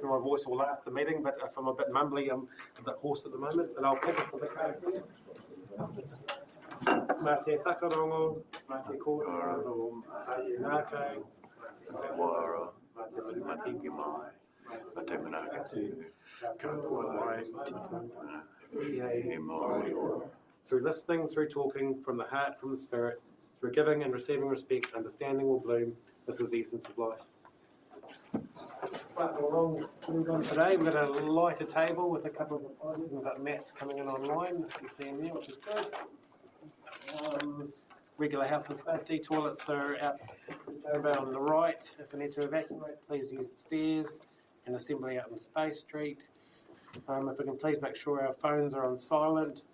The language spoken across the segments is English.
through my voice all after the meeting, but if I'm a bit mumbly, I'm a bit hoarse at the moment, but I'll pick it for the code here. Mā te whakarongo, mā te kōrero, mā te nākau, mā te wāra, mā te maniki mai, mā te manaki, ka pua mai, te mai. Through listening, through talking, from the heart, from the spirit, through giving and receiving respect, understanding will bloom. This is the essence of life. Right, along today, we've got a lighter table with a couple of apologies. We've got Matt coming in online, you can see him there, which is good. Regular health and safety, toilets are out over on the right. If you need to evacuate, please use the stairs, and assembly out in Space Street. If we can please make sure our phones are on silent,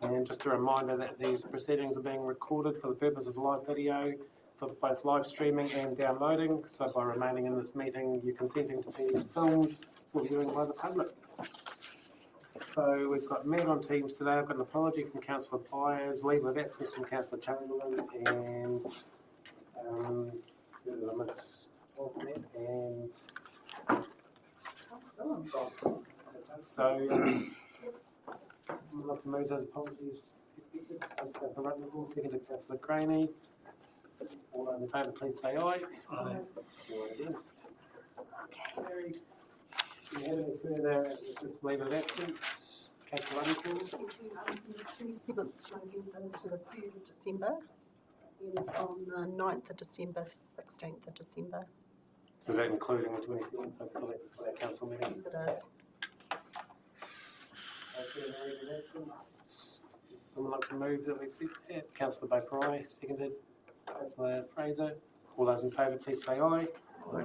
and just a reminder that these proceedings are being recorded for the purpose of live video, for both live streaming and downloading, so by remaining in this meeting you're consenting to be filmed for viewing by the public. So we've got Matt on Teams today. I've got an apology from Councillor Byers, leave of absence from Councillor Chamberlain, and so I'd like to move those apologies. Councillor Rutherford, seconded Councillor Graney. All those in favour, please say aye. Aye. All against. Carried. Do you have any further leave of absence? Councillor Rutherford. Thank you. The 27th November to the 3rd of December, and on the 9th of December, 16th of December. So is that including the 27th for that council meeting? Yes, it is. Someone like to move that we accept that? Councillor Beaupre, seconded. Councillor Fraser. All those in favour, please say aye. Aye.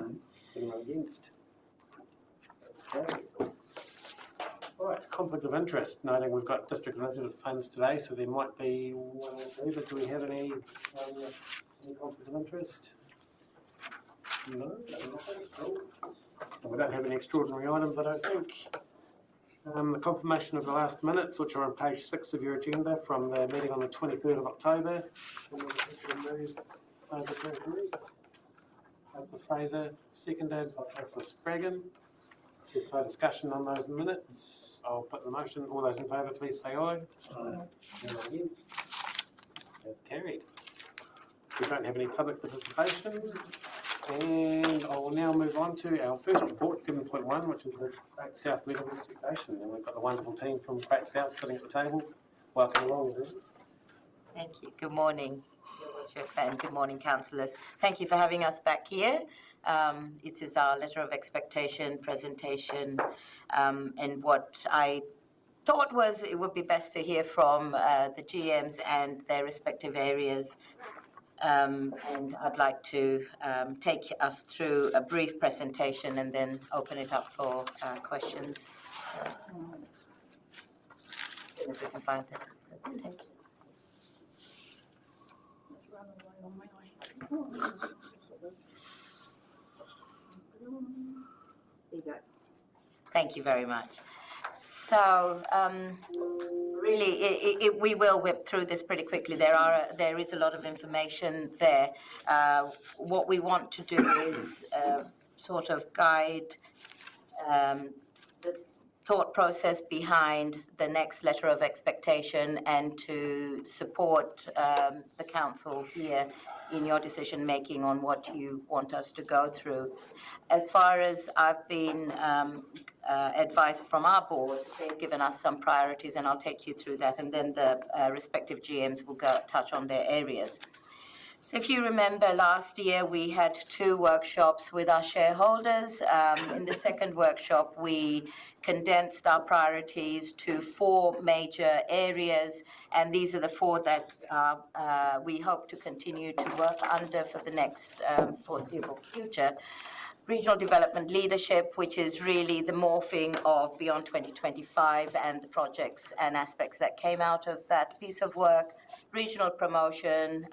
Anyone against? Okay. All right, conflict of interest. Noting we've got district initiative funds today, so there might be one or two, but do we have any conflict of interest? No, nothing. Cool. We don't have any extraordinary items, I don't think. The confirmation of the last minutes, which are on page 6 of your agenda from the meeting on the 23rd of October. Councillor Fraser, seconded by Councillor Spraggan. There's no discussion on those minutes. I'll put the motion. All those in favour, please say aye. Aye. Anyone against? That's carried. We don't have any public participation. And I will now move on to our first report, 7.1, which is the Great South Level of Education. And we've got the wonderful team from Great South sitting at the table. Welcome along, everyone. Thank you. Good morning, Your Worship, and good morning, councillors. Thank you for having us back here. It is our letter of expectation presentation, and what I thought was it would be best to hear from the GMs and their respective areas. And I'd like to take us through a brief presentation and then open it up for questions. As soon as we can find the presentation. There you go. Thank you very much. So really, we will whip through this pretty quickly. There is a lot of information there. What we want to do is sort of guide the thought process behind the next letter of expectation and to support the council here in your decision making on what you want us to go through. As far as I've been advised from our board, they've given us some priorities, and I'll take you through that, and then the respective GMs will touch on their areas. So if you remember, last year we had 2 workshops with our shareholders. In the second workshop, we condensed our priorities to 4 major areas, and these are the 4 that we hope to continue to work under for the next foreseeable future. Regional development leadership, which is really the morphing of Beyond 2025 and the projects and aspects that came out of that piece of work. Regional promotion,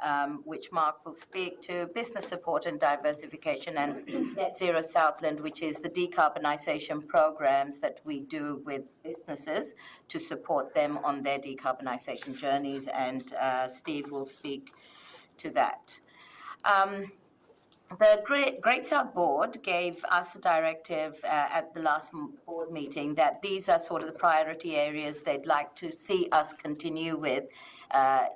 which Mark will speak to, business support and diversification, and Net Zero Southland, which is the decarbonisation programs that we do with businesses to support them on their decarbonisation journeys, and Steve will speak to that. The Great South Board gave us a directive at the last board meeting that these are sort of the priority areas they'd like to see us continue with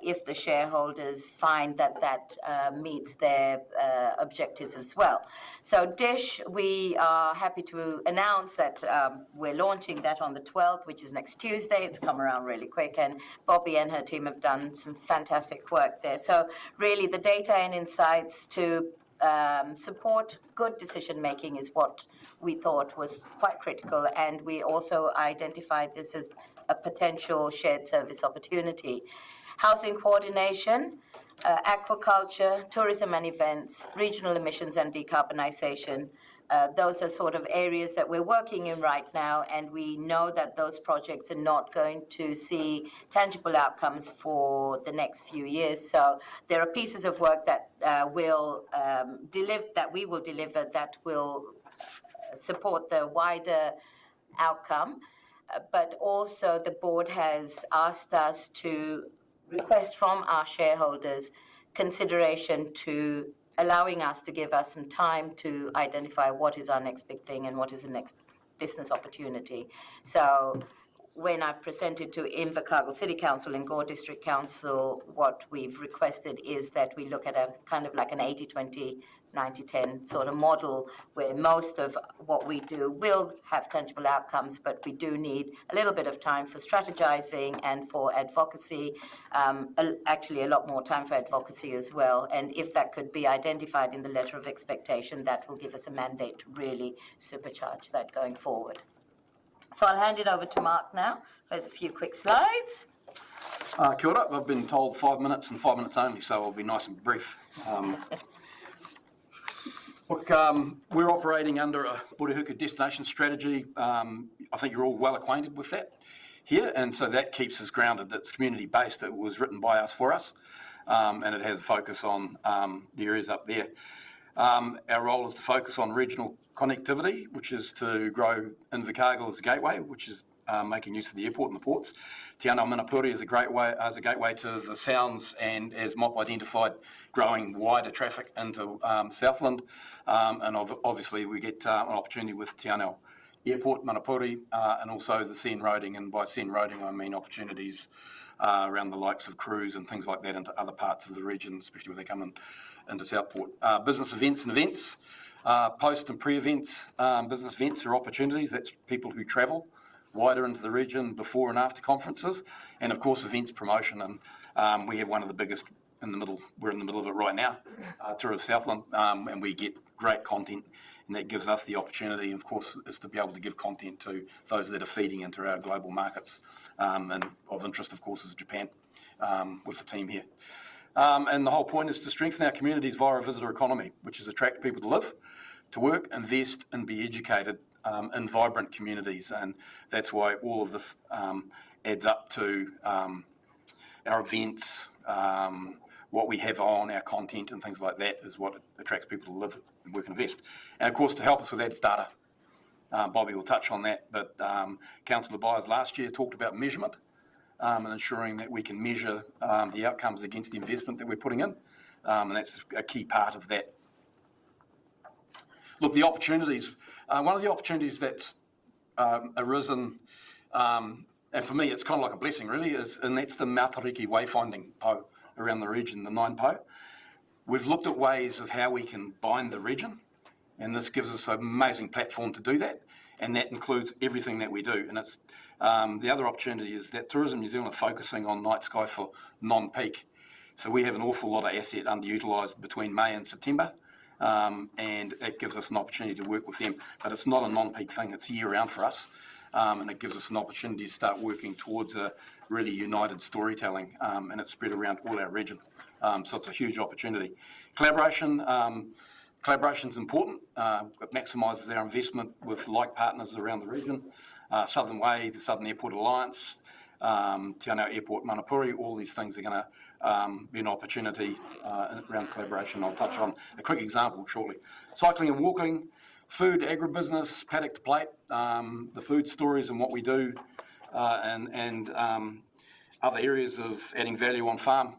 if the shareholders find that that meets their objectives as well. So DISH, we are happy to announce that we're launching that on the 12th, which is next Tuesday. It's come around really quick, and Bobby and her team have done some fantastic work there. So really the data and insights to support good decision-making is what we thought was quite critical, and we also identified this as a potential shared service opportunity. Housing coordination, aquaculture, tourism and events, regional emissions and decarbonisation. Those are sort of areas that we're working in right now, and we know that those projects are not going to see tangible outcomes for the next few years. So there are pieces of work that we will deliver that will support the wider outcome. But also the board has asked us to request from our shareholders consideration to allowing us to give us some time to identify what is our next big thing and what is the next business opportunity. So when I've presented to Invercargill City Council and Gore District Council, what we've requested is that we look at a kind of like an 80-20, 90-10 sort of model where most of what we do will have tangible outcomes, but we do need a little bit of time for strategizing and for advocacy, actually a lot more time for advocacy as well. And if that could be identified in the letter of expectation, that will give us a mandate to really supercharge that going forward. So I'll hand it over to Mark now. There's a few quick slides. Kia ora. I've been told 5 minutes and 5 minutes only, so I'll be nice and brief. Look, we're operating under a Burehuka destination strategy. I think you're all well acquainted with that here, and so that keeps us grounded. That's community-based. It was written by us for us, and it has a focus on the areas up there. Our role is to focus on regional connectivity, which is to grow Invercargill as a gateway, which is making use of the airport and the ports. Te Anau Manapuri is a gateway to the Sounds, and as MOP identified, growing wider traffic into Southland. And obviously we get an opportunity with Te Anau Airport, Manapuri, and also the Sen roading. And by Sen roading, I mean opportunities around the likes of cruise and things like that into other parts of the region, especially when they come into Southport. Business events and events, post and pre-events. Business events are opportunities. That's people who travel wider into the region before and after conferences, and of course events promotion. And we have one of the biggest in the middle. We're in the middle of it right now, Tour of Southland, and we get great content, and that gives us the opportunity, of course, is to be able to give content to those that are feeding into our global markets. And of interest, of course, is Japan with the team here. And the whole point is to strengthen our communities via a visitor economy, which is attract people to live, to work, invest, and be educated in vibrant communities. And that's why all of this adds up to our events, what we have on, our content and things like that is what attracts people to live and work and invest. And of course, to help us with that is data. Bobby will touch on that, but Councillor Byers last year talked about measurement and ensuring that we can measure the outcomes against the investment that we're putting in, and that's a key part of that. Look, the opportunities, one of the opportunities that's arisen, and for me it's kind of like a blessing really, and that's the Matariki wayfinding po around the region, the 9 po. We've looked at ways of how we can bind the region, and this gives us an amazing platform to do that, and that includes everything that we do. And it's the other opportunity is that Tourism New Zealand are focusing on night sky for non-peak. So we have an awful lot of asset underutilised between May and September, and it gives us an opportunity to work with them. But it's not a non-peak thing, it's year-round for us, and it gives us an opportunity to start working towards a really united storytelling, and it's spread around all our region. So it's a huge opportunity. Collaboration. Collaboration is important. It maximises our investment with like partners around the region. Southern Way, the Southern Airport Alliance, Te Anau Airport Manapuri, all these things are going to be an opportunity around collaboration. I'll touch on a quick example shortly. Cycling and walking, food, agribusiness, paddock to plate, the food stories and what we do, and other areas of adding value on farm,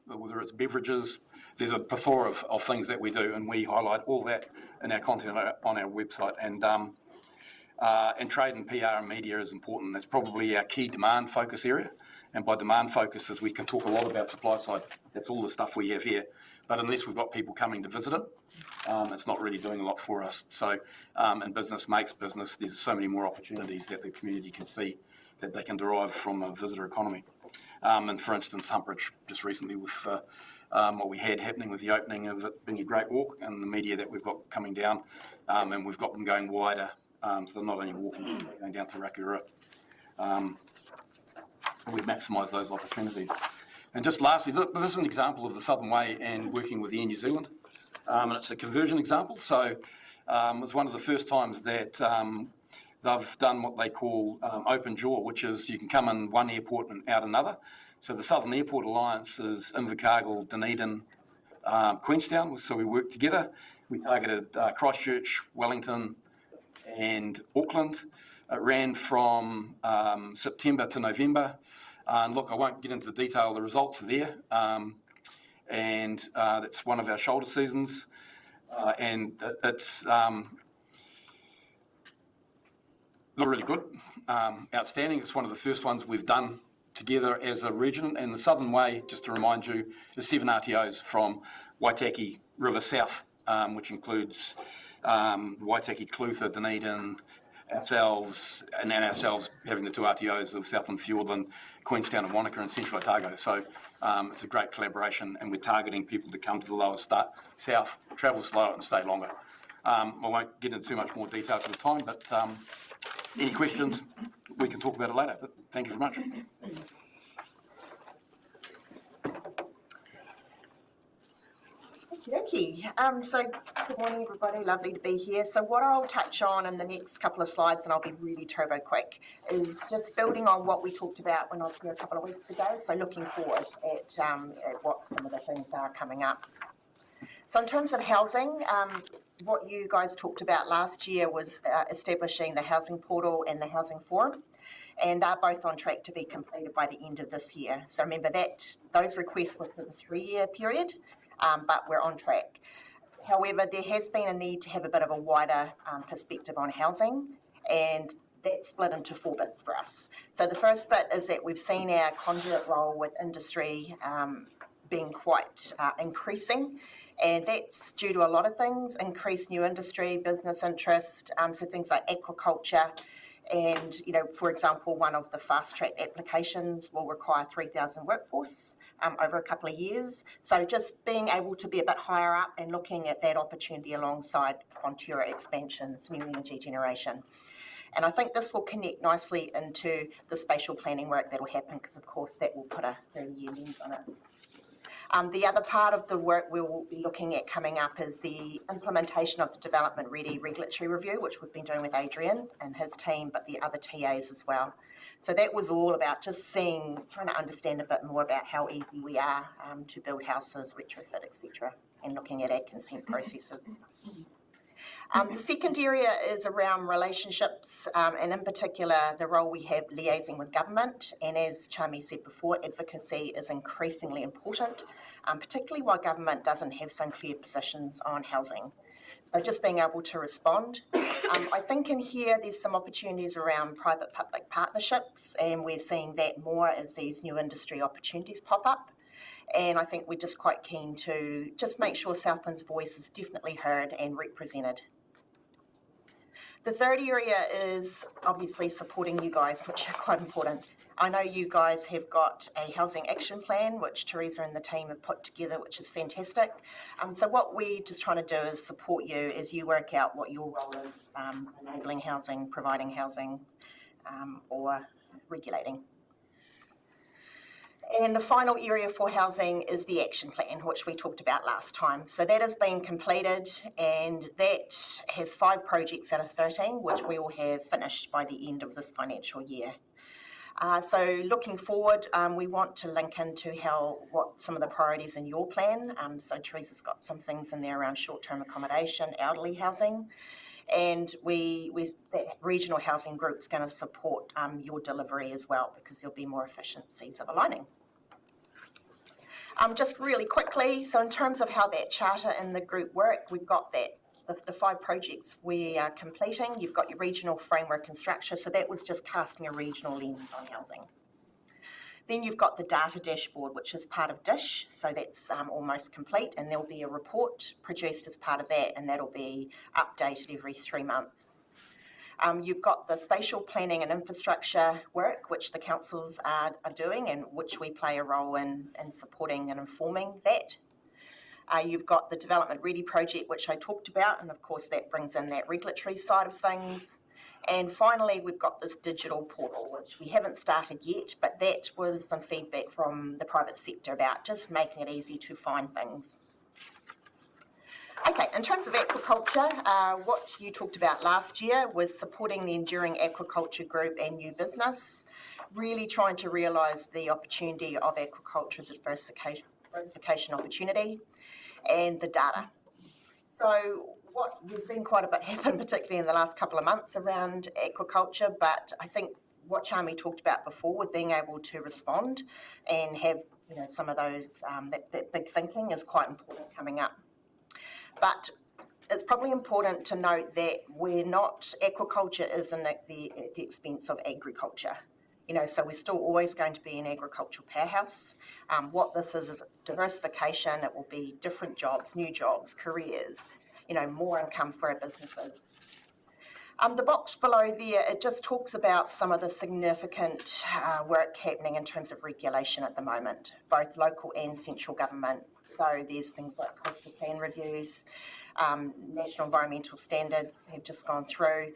whether it's beverages, there's a plethora of things that we do, and we highlight all that in our content on our website. And trade and PR and media is important. That's probably our key demand focus area. And by demand focuses, we can talk a lot about supply side. That's all the stuff we have here. But unless we've got people coming to visit it, it's not really doing a lot for us. So, and business makes business. There's so many more opportunities that the community can see that they can derive from a visitor economy. And for instance, Humpridge just recently with what we had happening with the opening of it being a great walk, and the media that we've got coming down, and we've got them going wider, so they're not only walking, but going down to Rakura. We maximise those opportunities. And just lastly, this is an example of the Southern Way and working with Air New Zealand, and it's a conversion example. So it's one of the first times that they've done what they call open jaw, which is you can come in one airport and out another. So the Southern Airport Alliance is Invercargill, Dunedin, Queenstown, so we worked together. We targeted Christchurch, Wellington and Auckland. It ran from September to November. And look, I won't get into the detail, the results are there. And that's one of our shoulder seasons. And it's really good, outstanding. It's one of the first ones we've done together as a region. And the Southern Way, just to remind you, is 7 RTOs from Waitaki River South, which includes Waitaki, Clutha, Dunedin, ourselves, and then ourselves having the 2 RTOs of Southland, Fiordland, Queenstown and Wanaka and Central Otago. So it's a great collaboration, and we're targeting people to come to the lower south, travel slower and stay longer. I won't get into too much more detail for the time, but any questions, we can talk about it later. But thank you very much. Okay, so good morning everybody, lovely to be here. So what I'll touch on in the next couple of slides, and I'll be really turbo quick, is just building on what we talked about when I was here a couple of weeks ago, so looking forward at what some of the things are coming up. So in terms of housing, what you guys talked about last year was establishing the housing portal and the housing forum, and they're both on track to be completed by the end of this year. So remember that those requests were for the 3-year period, but we're on track. However, there has been a need to have a bit of a wider perspective on housing, and that's split into 4 bits for us. So the first bit is that we've seen our conduit role with industry being quite increasing, and that's due to a lot of things: increased new industry, business interest, so things like aquaculture. And, you know, for example, one of the fast-track applications will require 3,000 workforce over a couple of years. So just being able to be a bit higher up and looking at that opportunity alongside Fonterra expansions, new energy generation. And I think this will connect nicely into the spatial planning work that will happen, because, of course, that will put a 30-year lens on it. The other part of the work we will be looking at coming up is the implementation of the Development Ready regulatory review, which we've been doing with Adrian and his team, but the other TAs as well. So that was all about just trying to understand a bit more about how easy we are to build houses, retrofit, etc., and looking at our consent processes. The second area is around relationships, and in particular the role we have liaising with government. And as Charmy said before, advocacy is increasingly important, particularly while government doesn't have some clear positions on housing. So just being able to respond. I think in here there's some opportunities around private-public partnerships, and we're seeing that more as these new industry opportunities pop up. And I think we're just quite keen to just make sure Southland's voice is definitely heard and represented. The third area is obviously supporting you guys, which are quite important. I know you guys have got a housing action plan, which Teresa and the team have put together, which is fantastic. So what we're just trying to do is support you as you work out what your role is, enabling housing, providing housing, or regulating. And the final area for housing is the action plan, which we talked about last time. So that has been completed, and that has 5 projects out of 13, which we will have finished by the end of this financial year. So looking forward, we want to link into what some of the priorities in your plan. So Teresa's got some things in there around short-term accommodation, elderly housing, and that regional housing group is going to support your delivery as well, because there'll be more efficiencies of aligning. Just really quickly, so in terms of how that charter and the group work, we've got that the 5 projects we are completing. You've got your regional framework and structure, so that was just casting a regional lens on housing. Then you've got the data dashboard, which is part of DISH, so that's almost complete, and there'll be a report produced as part of that, and that'll be updated every 3 months. You've got the spatial planning and infrastructure work, which the councils are doing and which we play a role in supporting and informing that. You've got the Development Ready project, which I talked about, and of course that brings in that regulatory side of things. And finally, we've got this digital portal, which we haven't started yet, but that was some feedback from the private sector about just making it easy to find things. Okay, in terms of aquaculture, what you talked about last year was supporting the Enduring Aquaculture Group and new business, really trying to realise the opportunity of aquaculture as a diversification opportunity, and the data. So there's been quite a bit happen, particularly in the last couple of months around aquaculture, but I think what Charmy talked about before with being able to respond and have some of those, that big thinking is quite important coming up. But it's probably important to note that aquaculture isn't at the expense of agriculture. So we're still always going to be an agricultural powerhouse. What this is diversification. It will be different jobs, new jobs, careers, more income for our businesses. The box below there, it just talks about some of the significant work happening in terms of regulation at the moment, both local and central government. So there's things like coastal plan reviews, national environmental standards have just gone through.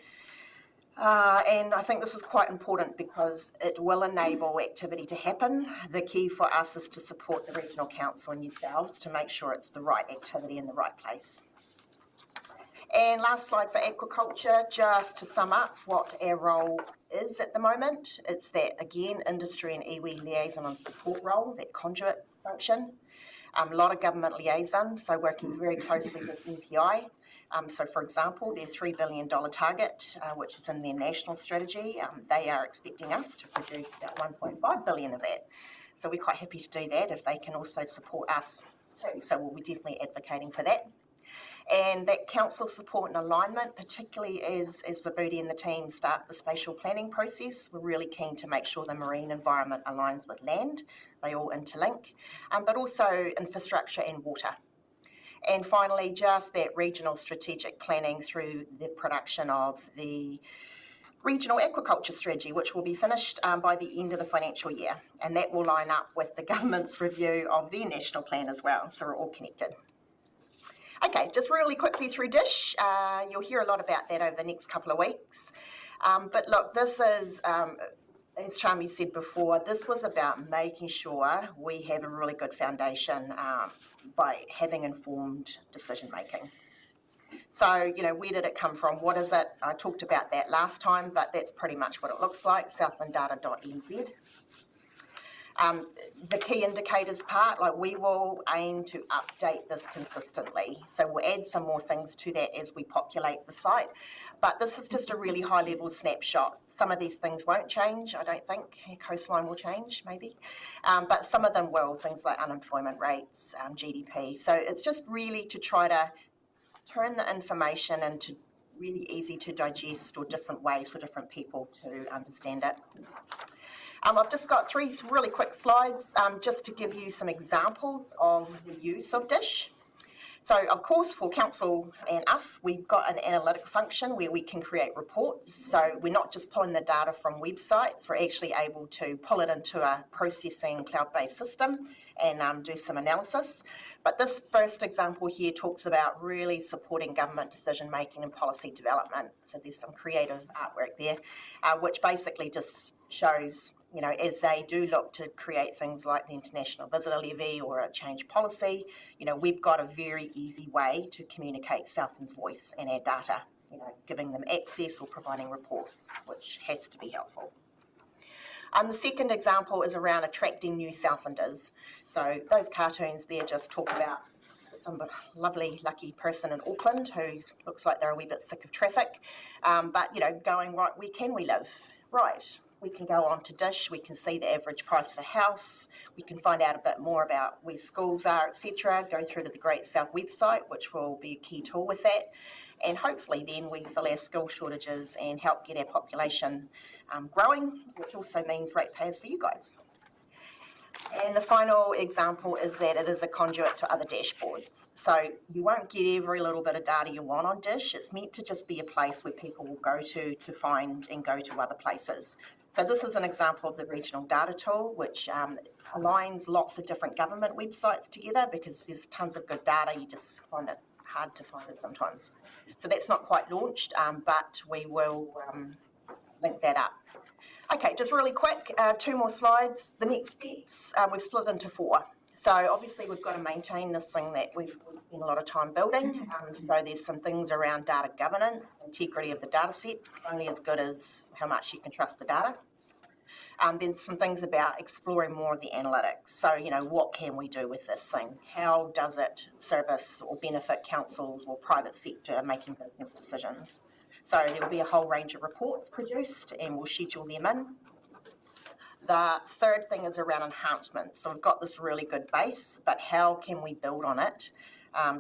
And I think this is quite important because it will enable activity to happen. The key for us is to support the regional council and yourselves to make sure it's the right activity in the right place. And last slide for aquaculture, just to sum up what our role is at the moment. It's that, again, industry and iwi liaison and support role, that conduit function. A lot of government liaison, so working very closely with MPI. So, for example, their $3 billion target, which is in their national strategy, they are expecting us to produce about $1.5 billion of that. So we're quite happy to do that if they can also support us too. So we'll be definitely advocating for that. And that council support and alignment, particularly as Vibhuti and the team start the spatial planning process, we're really keen to make sure the marine environment aligns with land. They all interlink, but also infrastructure and water. And finally, just that regional strategic planning through the production of the regional aquaculture strategy, which will be finished by the end of the financial year. And that will line up with the government's review of their national plan as well, so we're all connected. Okay, just really quickly through DISH. You'll hear a lot about that over the next couple of weeks. But look, this is, as Charmy said before, this was about making sure we have a really good foundation by having informed decision making. So, where did it come from? What is it? I talked about that last time, but that's pretty much what it looks like, southlanddata.nz. The key indicators part, we will aim to update this consistently. So we'll add some more things to that as we populate the site. But this is just a really high-level snapshot. Some of these things won't change, I don't think. Coastline will change, maybe. But some of them will, things like unemployment rates, GDP. So it's just really to try to turn the information into really easy to digest or different ways for different people to understand it. I've just got 3 really quick slides just to give you some examples of the use of DISH. So, of course, for council and us, we've got an analytic function where we can create reports. So we're not just pulling the data from websites, we're actually able to pull it into a processing cloud-based system and do some analysis. But this first example here talks about really supporting government decision-making and policy development. So there's some creative artwork there, which basically just shows, as they do look to create things like the International Visitor Levy or a change policy, we've got a very easy way to communicate Southland's voice and our data, giving them access or providing reports, which has to be helpful. The second example is around attracting new Southlanders. So those cartoons there just talk about some lovely, lucky person in Auckland who looks like they're a wee bit sick of traffic, but, going, right, where can we live? Right. We can go on to Dish, we can see the average price of a house, we can find out a bit more about where schools are, etc. Go through to the Great South website, which will be a key tool with that. And hopefully then we fill our skill shortages and help get our population growing, which also means ratepayers for you guys. And the final example is that it is a conduit to other dashboards. So you won't get every little bit of data you want on Dish. It's meant to just be a place where people will go to find and go to other places. So this is an example of the regional data tool, which aligns lots of different government websites together because there's tons of good data. You just find it hard to find it sometimes. So that's not quite launched, but we will link that up. Okay, just really quick, 2 more slides. The next steps, we've split into 4. So obviously we've got to maintain this thing that we've spent a lot of time building. So there's some things around data governance, integrity of the data sets. It's only as good as how much you can trust the data. Then some things about exploring more of the analytics. So, you know, what can we do with this thing? How does it service or benefit councils or private sector making business decisions? So there will be a whole range of reports produced and we'll schedule them in. The third thing is around enhancements. So we've got this really good base, but how can we build on it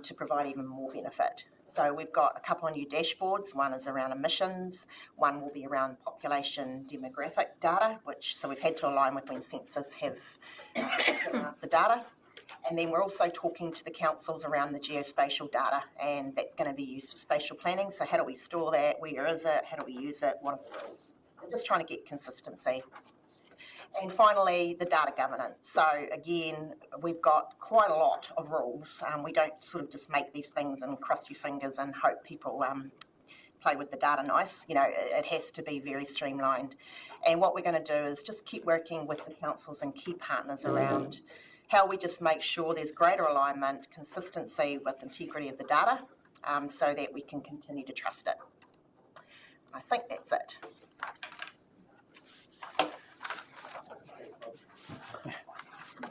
to provide even more benefit? So we've got a couple of new dashboards. One is around emissions. One will be around population demographic data, so we've had to align with when census have given us the data. And then we're also talking to the councils around the geospatial data, and that's going to be used for spatial planning. So how do we store that? Where is it? How do we use it? What are the rules? So just trying to get consistency. And finally, the data governance. So again, we've got quite a lot of rules. We don't sort of just make these things and cross your fingers and hope people play with the data nice. You know, it has to be very streamlined. And what we're going to do is just keep working with the councils and key partners around how we just make sure there's greater alignment, consistency with integrity of the data so that we can continue to trust it. I think that's it.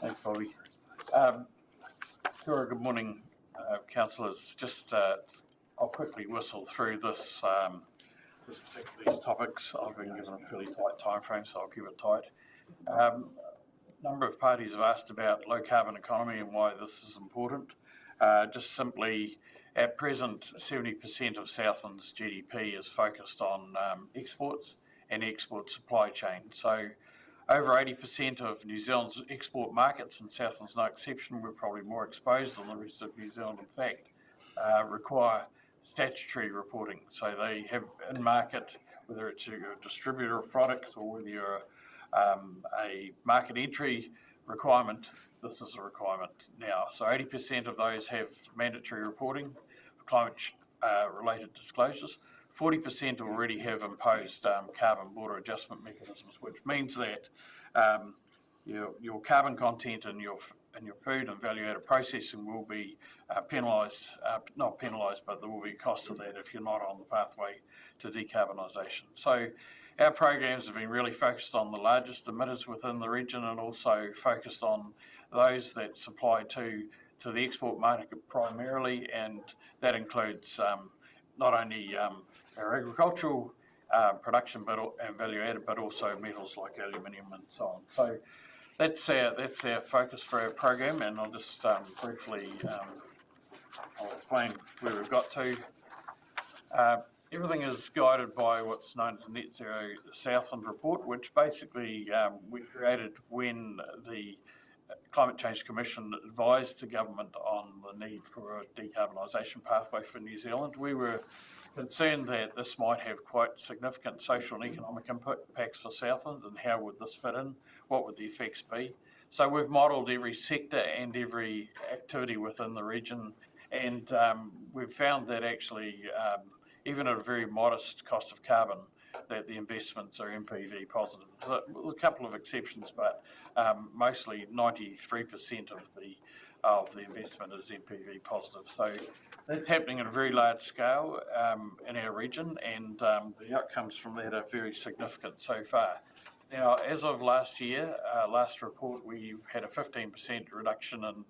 Thanks, Bobby. Kia ora, good morning, councillors. Just I'll quickly whistle through these topics. I've been given a fairly tight time frame, so I'll keep it tight. A number of parties have asked about low carbon economy and why this is important. Just simply, at present, 70% of Southland's GDP is focused on exports and export supply chain. So over 80% of New Zealand's export markets, and Southland's no exception, we're probably more exposed than the rest of New Zealand, in fact, require statutory reporting. So they have in market, whether it's a distributor of products or whether you're a market entry requirement, this is a requirement now. So 80% of those have mandatory reporting for climate related disclosures. 40% already have imposed carbon border adjustment mechanisms, which means that your carbon content in your food and value-added processing will be penalised, not penalised, but there will be a cost to that if you're not on the pathway to decarbonisation. So our programs have been really focused on the largest emitters within the region and also focused on those that supply to the export market primarily, and that includes not only our agricultural production and value added, but also metals like aluminium and so on. So that's our focus for our program, and I'll just briefly I'll explain where we've got to. Everything is guided by what's known as the Net Zero Southland report, which basically we created when the Climate Change Commission advised the government on the need for a decarbonisation pathway for New Zealand. We were concerned that this might have quite significant social and economic impacts for Southland, and how would this fit in? What would the effects be? So we've modelled every sector and every activity within the region, and we've found that actually even at a very modest cost of carbon, that the investments are NPV positive. So there's a couple of exceptions, but mostly 93% of the investment is NPV positive. So that's happening at a very large scale in our region, and the outcomes from that are very significant so far. Now, as of last year, last report, we had a 15% reduction in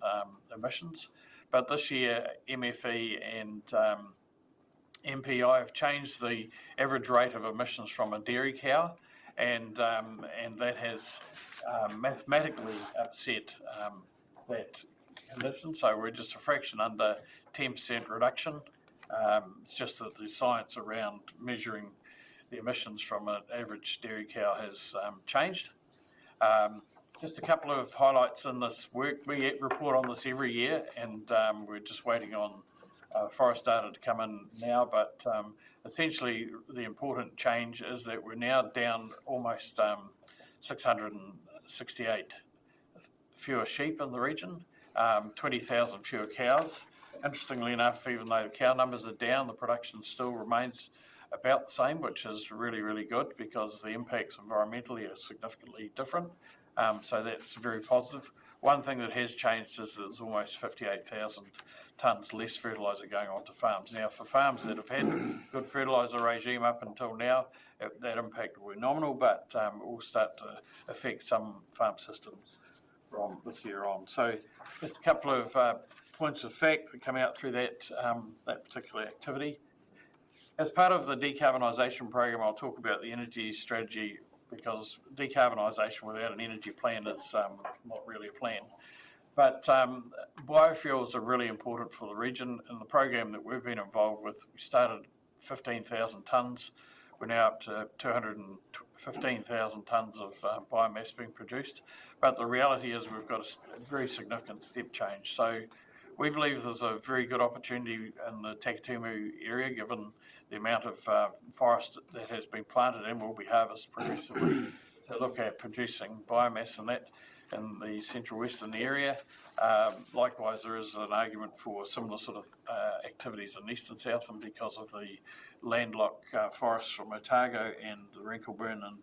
emissions, but this year MFE and MPI have changed the average rate of emissions from a dairy cow, and that has mathematically upset that condition. So we're just a fraction under 10% reduction. It's just that the science around measuring the emissions from an average dairy cow has changed. Just a couple of highlights in this work. We report on this every year, and we're just waiting on forest data to come in now, but essentially the important change is that we're now down almost 668 fewer sheep in the region, 20,000 fewer cows. Interestingly enough, even though the cow numbers are down, the production still remains about the same, which is really, really good because the impacts environmentally are significantly different. So that's very positive. One thing that has changed is there's almost 58,000 tonnes less fertiliser going onto farms. Now, for farms that have had good fertiliser regime up until now, that impact will be nominal, but it will start to affect some farm systems from this year on. So just a couple of points of fact that come out through that particular activity. As part of the decarbonisation program, I'll talk about the energy strategy, because decarbonisation without an energy plan is not really a plan. But biofuels are really important for the region. In the program that we've been involved with, we started 15,000 tonnes. We're now up to 215,000 tonnes of biomass being produced. But the reality is we've got a very significant step change. So we believe there's a very good opportunity in the Takitimu area, given the amount of forest that has been planted and will be harvested progressively, to look at producing biomass in that in the central western area. Likewise, there is an argument for similar sort of activities in eastern Southland because of the landlocked forests from Otago and the Wrinkleburn and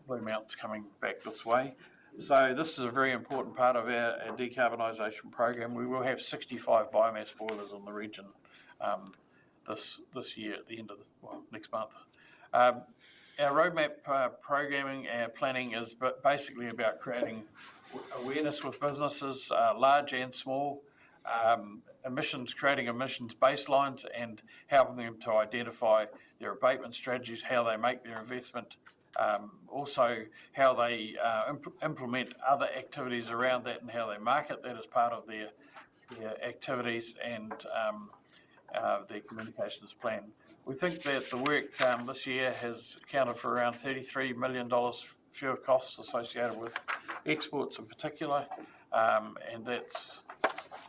Blue Mountains coming back this way. So this is a very important part of our decarbonisation program. We will have 65 biomass boilers in the region this year at the end of next month. Our roadmap programming and planning is basically about creating awareness with businesses, large and small, creating emissions baselines and helping them to identify their abatement strategies, how they make their investment, also how they implement other activities around that and how they market that as part of their activities and their communications plan. We think that the work this year has accounted for around $33 million fewer costs associated with exports in particular, and that's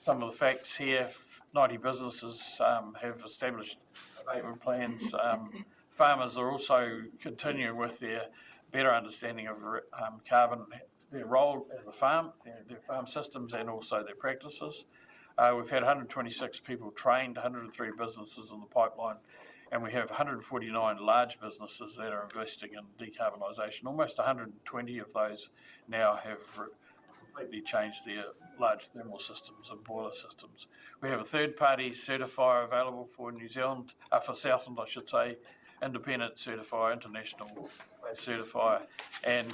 some of the facts here. 90 businesses have established abatement plans. Farmers are also continuing with their better understanding of carbon, their role as a farm, their farm systems and also their practices. We've had 126 people trained, 103 businesses in the pipeline, and we have 149 large businesses that are investing in decarbonisation. Almost 120 of those now have completely changed their large thermal systems and boiler systems. We have a third-party certifier available for New Zealand, for Southland, I should say, independent certifier, international certifier, and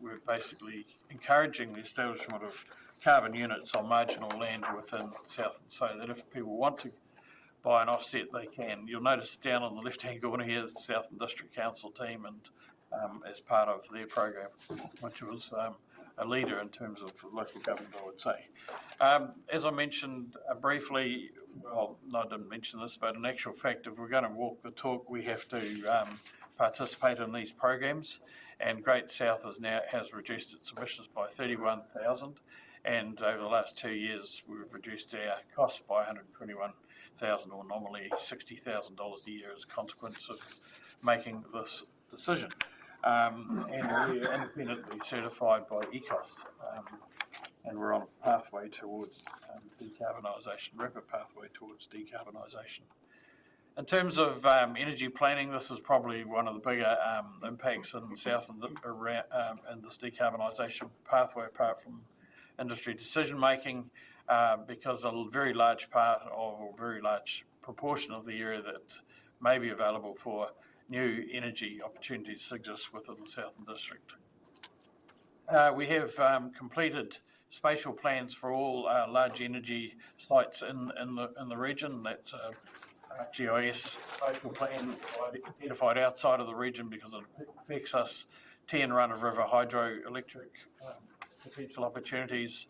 we're basically encouraging the establishment of carbon units on marginal land within Southland, so that if people want to buy an offset, they can. You'll notice down on the left-hand corner here, the Southland District Council team, and as part of their program, which was a leader in terms of local government, I would say. As I mentioned briefly, well, no, I didn't mention this, but in actual fact, if we're going to walk the talk, we have to participate in these programs. And Great South has reduced its emissions by 31,000, and over the last 2 years, we've reduced our costs by 121,000, or nominally $60,000 a year, as a consequence of making this decision. And we're independently certified by ECOS, and we're on a pathway towards decarbonisation, rapid pathway towards decarbonisation. In terms of energy planning, this is probably one of the bigger impacts in Southland in this decarbonisation pathway, apart from industry decision making, because a very large part of, or very large proportion of the area that may be available for new energy opportunities exists within the Southland District. We have completed spatial plans for all large energy sites in the region. That's a GIS spatial plan identified outside of the region because it affects us. 10 run-of-river hydroelectric potential opportunities.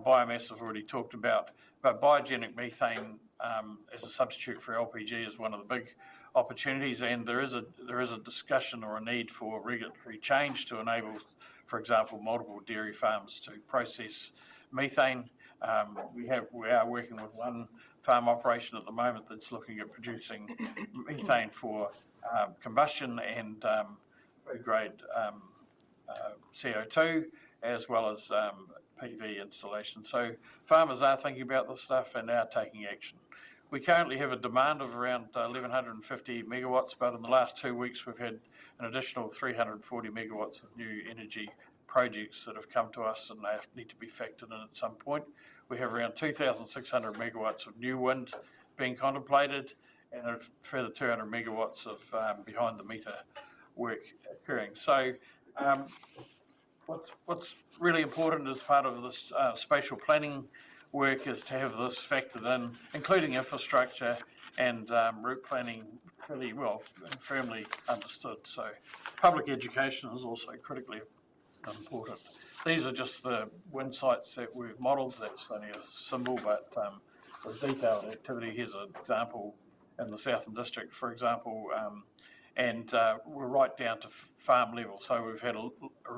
Biomass I've already talked about, but biogenic methane as a substitute for LPG is one of the big opportunities, and there is a discussion or a need for regulatory change to enable, for example, multiple dairy farms to process methane. We are working with one farm operation at the moment that's looking at producing methane for combustion and food grade CO2, as well as PV installation. So farmers are thinking about this stuff and are taking action. We currently have a demand of around 1,150 megawatts, but in the last 2 weeks we've had an additional 340 megawatts of new energy projects that have come to us, and they need to be factored in at some point. We have around 2,600 megawatts of new wind being contemplated, and a further 200 megawatts of behind the meter work occurring. So what's really important as part of this spatial planning work is to have this factored in, including infrastructure and route planning fairly well and firmly understood. So public education is also critically important. These are just the wind sites that we've modelled. That's only a symbol, but the detailed activity, here's an example in the Southland District, for example, and we're right down to farm level. So we've had a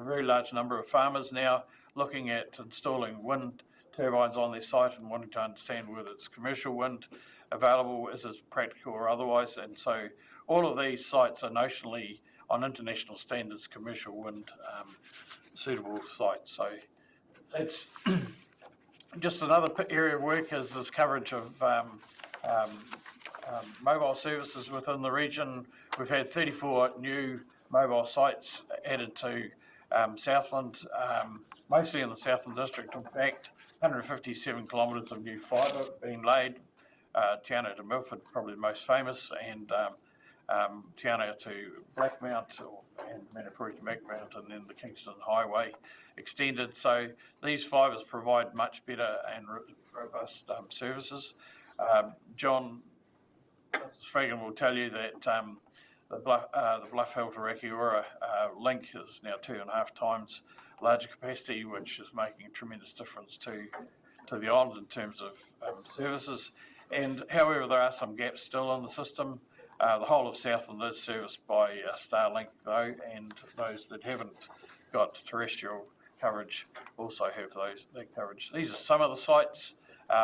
very large number of farmers now looking at installing wind turbines on their site and wanting to understand whether it's commercial wind available, is it practical or otherwise. And so all of these sites are notionally, on international standards, commercial wind suitable sites. So that's just another area of work is this coverage of mobile services within the region. We've had 34 new mobile sites added to Southland, mostly in the Southland District. In fact, 157 kilometres of new fibre being laid, Tiana to Milford, probably the most famous, and Tiana to Blackmount and Manapuri to Macmount, and then the Kingston Highway extended. So these fibres provide much better and robust services. John Fagan will tell you that the Bluff Hill to Rakiura link is now 2.5 times larger capacity, which is making a tremendous difference to the island in terms of services. And however, there are some gaps still in the system. The whole of Southland is serviced by Starlink though, and those that haven't got terrestrial coverage also have that coverage. These are some of the sites.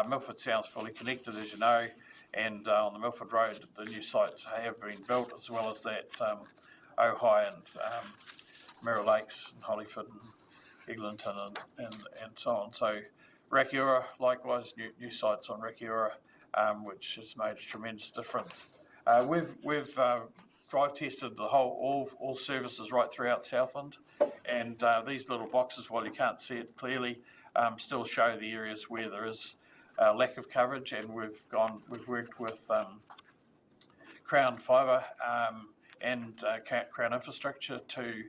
Milford Sound's fully connected, as you know, and on the Milford Road, the new sites have been built, as well as that Ojai and Mirror Lakes and Hollyford and Eglinton and so on. So Rakiura, likewise, new sites on Rakiura, which has made a tremendous difference. We've drive tested the whole all services right throughout Southland, and these little boxes, while you can't see it clearly, still show the areas where there is lack of coverage, and we've worked with Crown Fibre and Crown Infrastructure to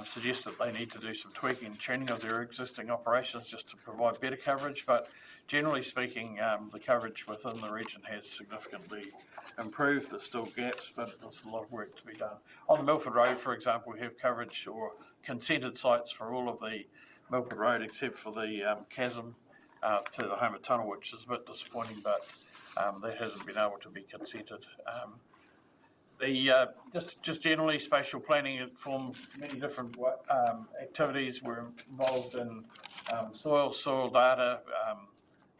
suggest that they need to do some tweaking and tuning of their existing operations just to provide better coverage. But generally speaking, the coverage within the region has significantly improved. There's still gaps, but there's a lot of work to be done. On the Milford Road, for example, we have coverage or consented sites for all of the Milford Road except for the chasm to the Homer Tunnel, which is a bit disappointing, but that hasn't been able to be consented. Just generally, spatial planning, it forms many different activities. We're involved in soil data,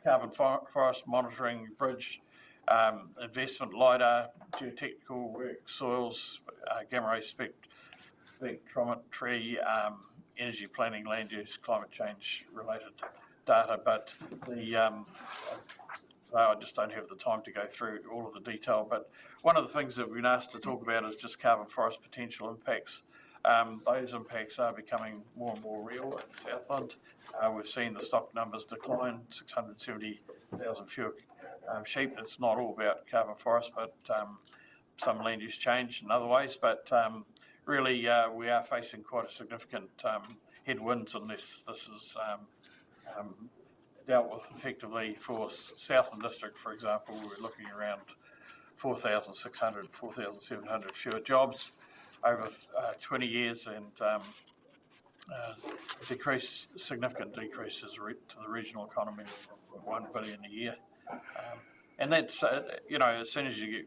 carbon forest monitoring, bridge investment, LiDAR, geotechnical work, soils, gamma ray spectrometry, energy planning, land use, climate change related data. But I just don't have the time to go through all of the detail. But one of the things that we've been asked to talk about is just carbon forest potential impacts. Those impacts are becoming more and more real at Southland. We've seen the stock numbers decline, 670,000 fewer sheep. It's not all about carbon forest, but some land use change in other ways. But really, we are facing quite a significant headwinds unless this is dealt with effectively. For Southland District, for example, we're looking around 4,600, 4,700 fewer jobs over 20 years, and significant decreases to the regional economy of 1 billion a year. And that's, as soon as it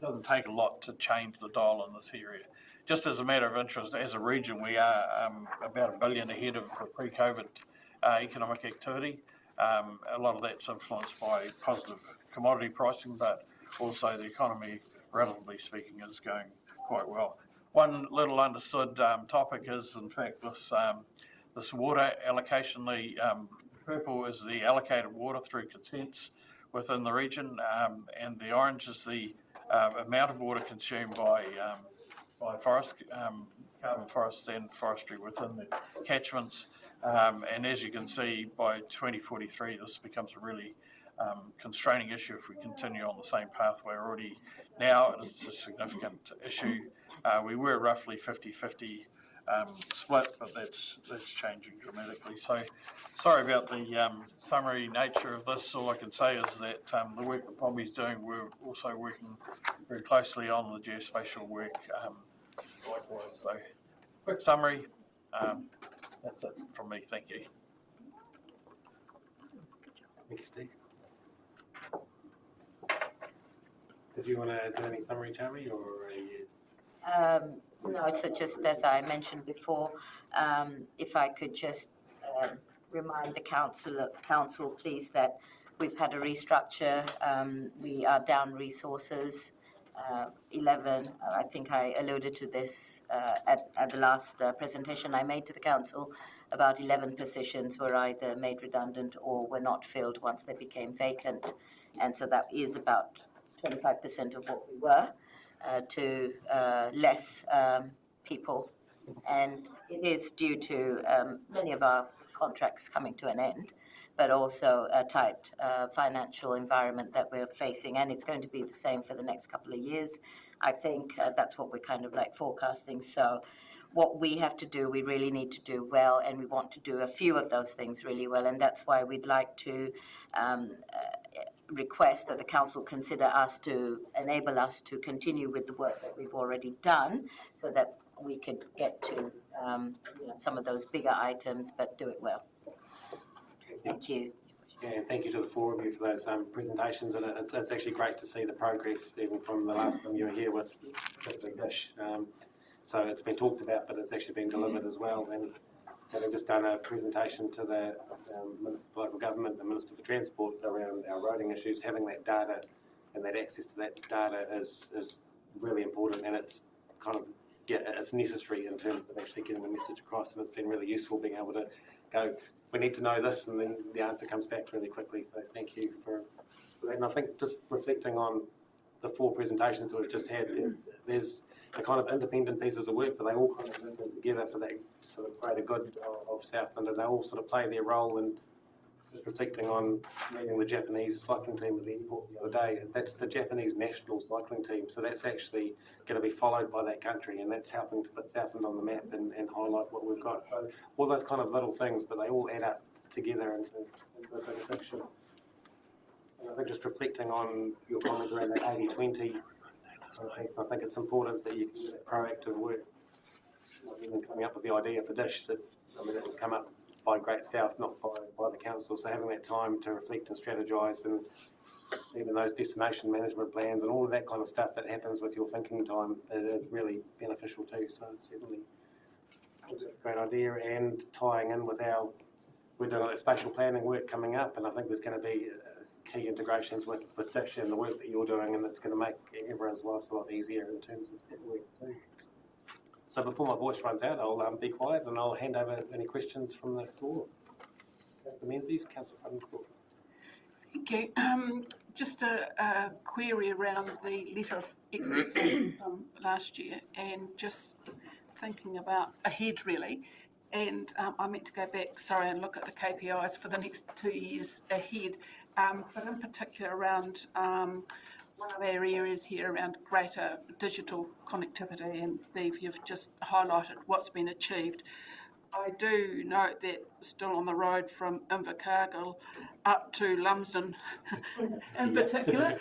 doesn't take a lot to change the dial in this area. Just as a matter of interest, as a region, we are about $1 billion ahead of pre-COVID economic activity. A lot of that's influenced by positive commodity pricing, but also the economy, relatively speaking, is going quite well. One little understood topic is, in fact, this water allocation. The purple is the allocated water through consents within the region, and the orange is the amount of water consumed by forest, carbon forests and forestry within the catchments. And as you can see, by 2043, this becomes a really constraining issue if we continue on the same pathway already. Now it's a significant issue. We were roughly 50-50 split, but that's changing dramatically. So sorry about the summary nature of this. All I can say is that the work that Poppy's doing, we're also working very closely on the geospatial work likewise. So quick summary, that's it from me. Thank you. Thank you, Steve. Did you want to do any summary, Charlie, or No, so just as I mentioned before, if I could just remind the council, please, that we've had a restructure. We are down resources. 11, I think I alluded to this at the last presentation I made to the council. About 11 positions were either made redundant or were not filled once they became vacant. And so that is about 25% of what we were to less people. And it is due to many of our contracts coming to an end, but also a tight financial environment that we're facing. And it's going to be the same for the next couple of years. I think that's what we're kind of like forecasting. So what we have to do, we really need to do well, and we want to do a few of those things really well. And that's why we'd like to request that the council consider us to enable us to continue with the work that we've already done, so that we could get to some of those bigger items, but do it well. Thank you. Yeah, and thank you to the four of you for those presentations, and it's actually great to see the progress even from the last time you were here with the dish. So it's been talked about, but it's actually been delivered as well. And having just done a presentation to the Minister for Local Government, the Minister for Transport around our roading issues, having that data and that access to that data is really important, and it's kind of, it's necessary in terms of actually getting the message across, and it's been really useful being able to go, we need to know this, and then the answer comes back really quickly. So thank you for that. And I think just reflecting on the four presentations that we've just had, there's the kind of independent pieces of work, but they all kind of link together for that sort of greater good of Southland, and they all sort of play their role. And just reflecting on meeting the Japanese cycling team at the airport the other day, that's the Japanese national cycling team, so that's actually going to be followed by that country, and that's helping to put Southland on the map and highlight what we've got. So all those kind of little things, but they all add up together into a bigger picture. And I think just reflecting on your comment around that 80-20, I think it's important that you do that proactive work. Even coming up with the idea for Dish, that was come up by Great South, not by the council. So having that time to reflect and strategise, and even those destination management plans and all of that kind of stuff that happens with your thinking time is really beneficial too. So it's certainly that's a great idea, and tying in with we're doing spatial planning work coming up, and I think there's going to be key integrations with Dish and the work that you're doing, and it's going to make everyone's lives a lot easier in terms of that work too. So before my voice runs out, I'll be quiet and I'll hand over any questions from the floor. Councillor Menzies, Councillor Puttencourt. Thank you. Just a query around the letter of expectation from last year, and just thinking about ahead really. And I meant to go back, and look at the KPIs for the next 2 years ahead, but in particular around one of our areas here around greater digital connectivity, and Steve, you've just highlighted what's been achieved. I do note that still on the road from Invercargill up to Lumsden in particular,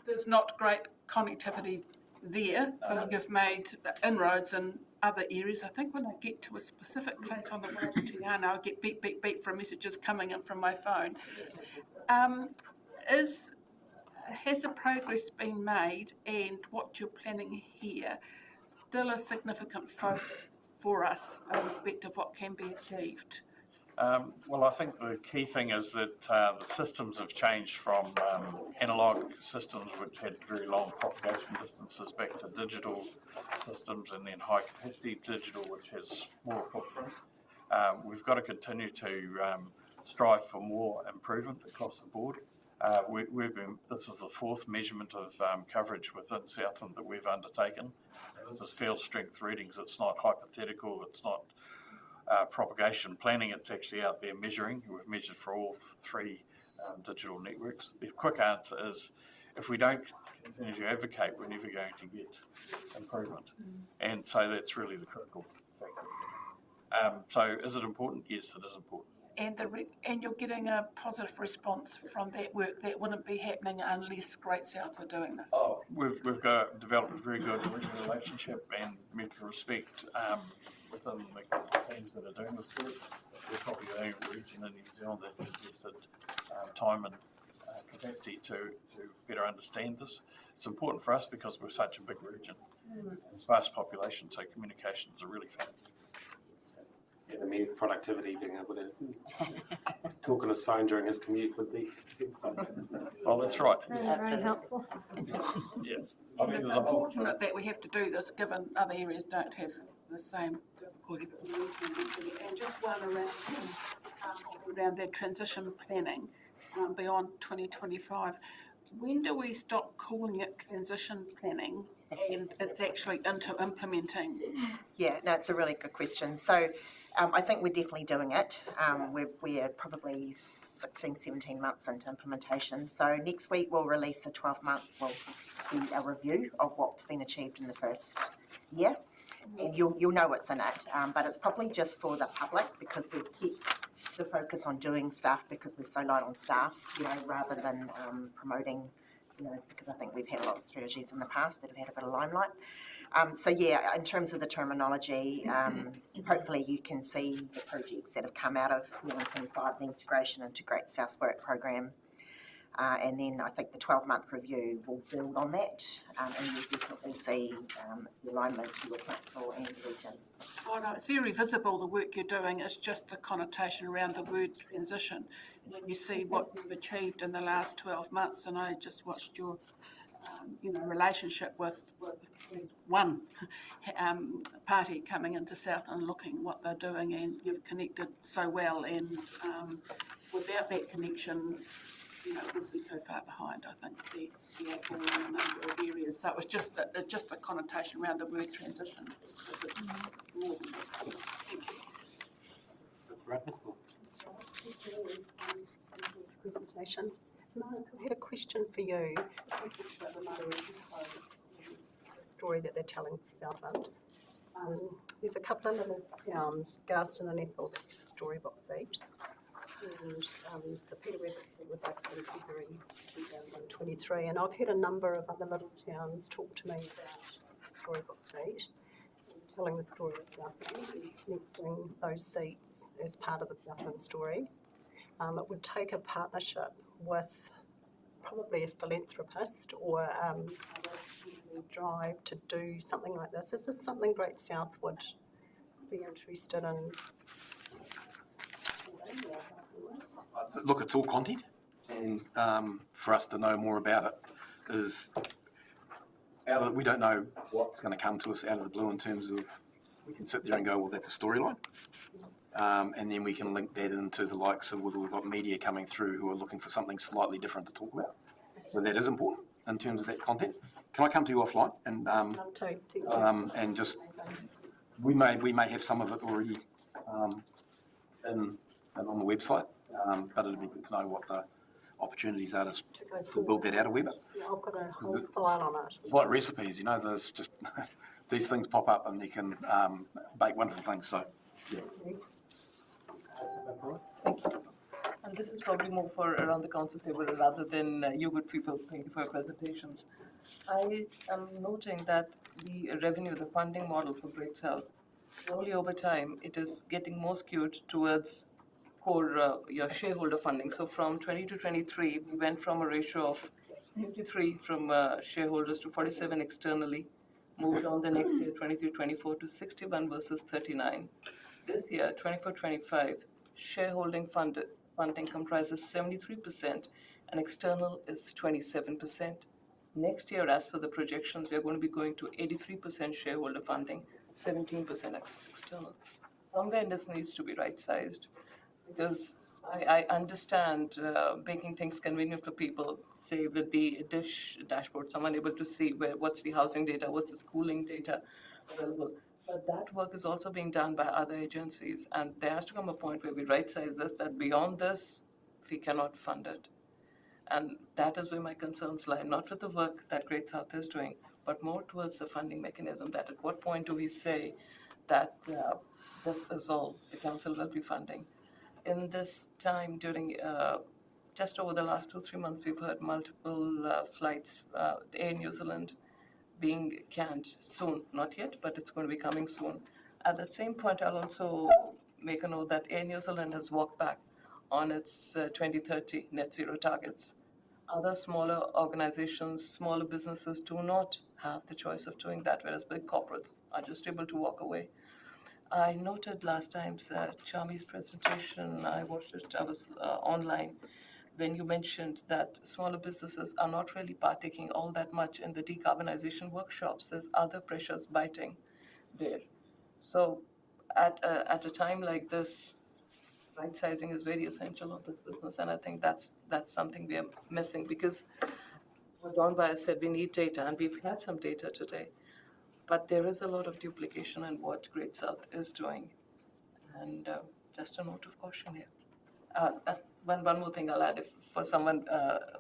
there's not great connectivity there, but you've made inroads in other areas. I think when I get to a specific place on the way to Tiana, I get beep, beep, beep from messages coming in from my phone. Has the progress been made, and what you're planning here still a significant focus for us in respect of what can be achieved? Well, I think the key thing is that the systems have changed from analogue systems, which had very long propagation distances, back to digital systems, and then high capacity digital, which has smaller footprint. We've got to continue to strive for more improvement across the board. This is the fourth measurement of coverage within Southland that we've undertaken. This is field strength readings. It's not hypothetical. It's not propagation planning. It's actually out there measuring. We've measured for all three digital networks. The quick answer is, if we don't continue to advocate, we're never going to get improvement. And so that's really the critical factor. So is it important? Yes, it is important. And you're getting a positive response from that work that wouldn't be happening unless Great South were doing this. Oh, we've developed a very good working relationship and mutual respect within the teams that are doing this work. We're probably the only region in New Zealand that has invested time and capacity to better understand this. It's important for us because we're such a big region, sparse population, so communications are really fast. It means productivity, being able to talk on his phone during his commute would be. Well, that's right. Very helpful. Yes. It's unfortunate that we have to do this, given other areas don't have the same difficulty. And just one around their transition planning beyond 2025. When do we stop calling it transition planning and it's actually into implementing? Yeah, no, it's a really good question. So I think we're definitely doing it. We're probably 16, 17 months into implementation. So next week we'll release a 12-month, be a review of what's been achieved in the first year. And you'll know what's in it, but it's probably just for the public because we've kept the focus on doing stuff because we're so light on staff, rather than promoting, because I think we've had a lot of strategies in the past that have had a bit of limelight. So yeah, in terms of the terminology, hopefully you can see the projects that have come out of 25, the integration into Great South Work program. And then I think the 12-month review will build on that, and you'll definitely see the alignment to your council and the region. Oh no, it's very visible the work you're doing. It's just the connotation around the word transition. When you see what you've achieved in the last 12 months, and I just watched your relationship with one party coming into Southland, looking what they're doing, and you've connected so well, and without that connection, would be so far behind, I think, the actual number of areas. So it was just the connotation around the word transition. It's more than that. Thank you. That's wonderful. Presentations. Mark, I had a question for you. The story that they're telling for Southland. There's a couple of little towns, Garston and Ethel, storybook seat. And the Peter Rabbit seat was opened in February 2023. And I've had a number of other little towns talk to me about storybook seat, telling the story of Southland and connecting those seats as part of the Southland story. It would take a partnership with probably a philanthropist or a drive to do something like this. Is this something Great South would be interested in? Look, it's all content, and for us to know more about it is we don't know what's going to come to us out of the blue in terms of we can sit there and go, well, that's a storyline, and then we can link that into the likes of whether we've got media coming through who are looking for something slightly different to talk about. So that is important in terms of that content. Can I come to you offline and just we may have some of it already in on the website. But it'd be good to know what the opportunities are to build that out a wee bit. Yeah, I've got a whole file on it. It's like recipes, there's just these things pop up and they can bake wonderful things. So Councillor Thank you. And this is probably more for around the council table rather than you good people. Thank you for your presentations. I am noting that the revenue, the funding model for Great South, slowly over time, it is getting more skewed towards core your shareholder funding. So from 20 to 23, we went from a ratio of 53 from shareholders to 47 externally. Moved on the next year, 23-24 to 61 versus 39. This year, 24-25, shareholding funding comprises 73% and external is 27%. Next year, as per the projections, we are going to be going to 83% shareholder funding, 17% external. Somewhere this needs to be right-sized because I understand making things convenient for people, say with the dashboard, someone able to see what's the housing data, what's the schooling data available. But that work is also being done by other agencies, and there has to come a point where we right-size this, that beyond this, we cannot fund it. And that is where my concerns lie, not with the work that Great South is doing, but more towards the funding mechanism, that at what point do we say that this is all the council will be funding. In this time during just over the last 2-3 months, we've heard multiple flights, the Air New Zealand being canned soon, not yet, but it's going to be coming soon. At that same point, I'll also make a note that Air New Zealand has walked back on its 2030 net zero targets. Other smaller organizations, smaller businesses do not have the choice of doing that, whereas big corporates are just able to walk away. I noted last time's Chami's presentation, I watched it, I was online, when you mentioned that smaller businesses are not really partaking all that much in the decarbonization workshops. There's other pressures biting there. So at a time like this, right sizing is very essential of this business, and I think that's something we are missing because what Don Bayer said, we need data, and we've had some data today, but there is a lot of duplication in what Great South is doing, and just a note of caution here. One more thing I'll add, if for someone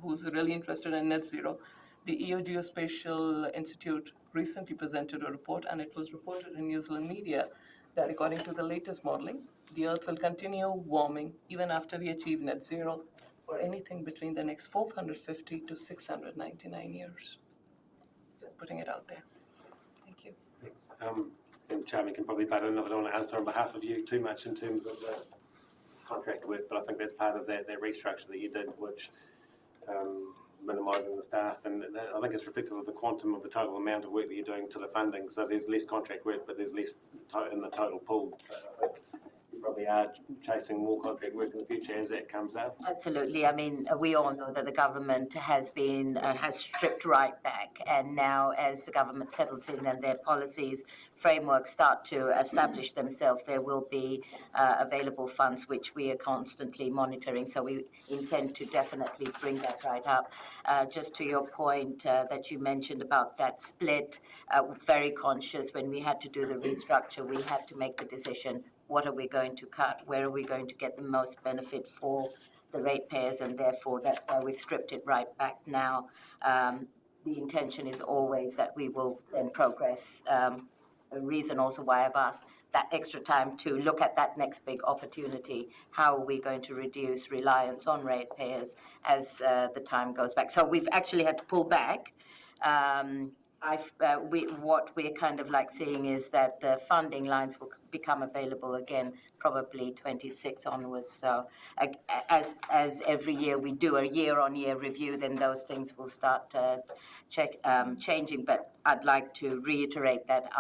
who's really interested in net zero, the EU Geospatial Institute recently presented a report, and it was reported in New Zealand media that according to the latest modeling, the Earth will continue warming even after we achieve net zero for anything between the next 450 to 699 years. Just putting it out there. Thank you. Thanks. And Charlie can probably butt in. I don't want to answer on behalf of you too much in terms of the contract work, but I think that's part of that restructure that you did, which minimising the staff, and I think it's reflective of the quantum of the total amount of work that you're doing to the funding. So there's less contract work, but there's less in the total pool. I think you probably are chasing more contract work in the future as that comes out. Absolutely. I mean, we all know that the government has stripped right back, and now as the government settles in and their policies, frameworks start to establish themselves, there will be available funds which we are constantly monitoring. So we intend to definitely bring that right up. Just to your point that you mentioned about that split, very conscious when we had to do the restructure, we had to make the decision, what are we going to cut? Where are we going to get the most benefit for the ratepayers? And therefore, that's why we've stripped it right back now. The intention is always that we will then progress. A reason also why I've asked that extra time to look at that next big opportunity. How are we going to reduce reliance on ratepayers as the time goes back? So we've actually had to pull back. What we're kind of like seeing is that the funding lines will become available again, probably 26 onwards. So as every year we do a year-on-year review, then those things will start changing. But I'd like to reiterate that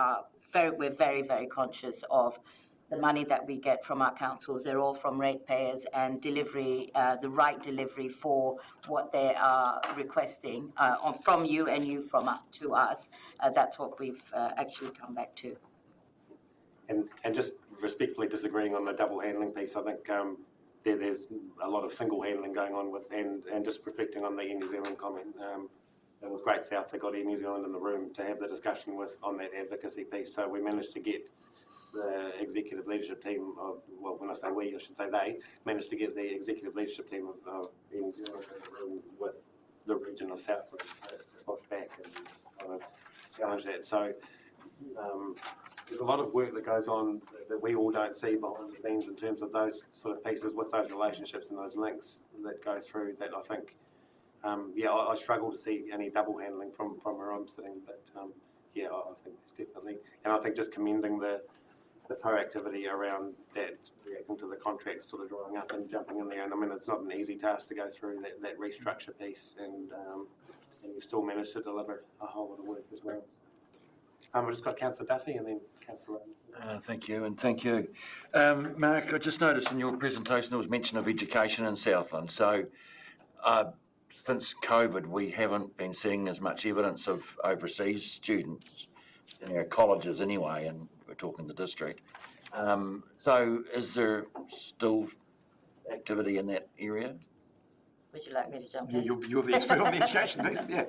we're very, very conscious of the money that we get from our councils. They're all from ratepayers, and delivery, the right delivery for what they are requesting from you and you from to us. That's what we've actually come back to. And just respectfully disagreeing on the double handling piece, I think there's a lot of single handling going on with, and just reflecting on the Air New Zealand comment. It was Great South that got Air New Zealand in the room to have the discussion with on that advocacy piece. So we managed to get the executive leadership team of, well, when I say we, I should say they, managed to get the executive leadership team of Air New Zealand in the room with the region of Southland to push back and kind of challenge that. So there's a lot of work that goes on that we all don't see behind the scenes in terms of those sort of pieces with those relationships and those links that go through that I think, I struggle to see any double handling from where I'm sitting, but I think it's definitely, and I think just commending the proactivity around that, reacting to the contracts sort of drying up and jumping in there, and I mean, it's not an easy task to go through that restructure piece, and you've still managed to deliver a whole lot of work as well. We've just got Councillor Duffy and then Councillor Rowan. Thank you, and thank you. Mark, I just noticed in your presentation there was mention of education in Southland. So since COVID, we haven't been seeing as much evidence of overseas students in our colleges anyway, and we're talking the district. So is there still activity in that area? Would you like me to jump in? You're the expert on the education piece, yeah.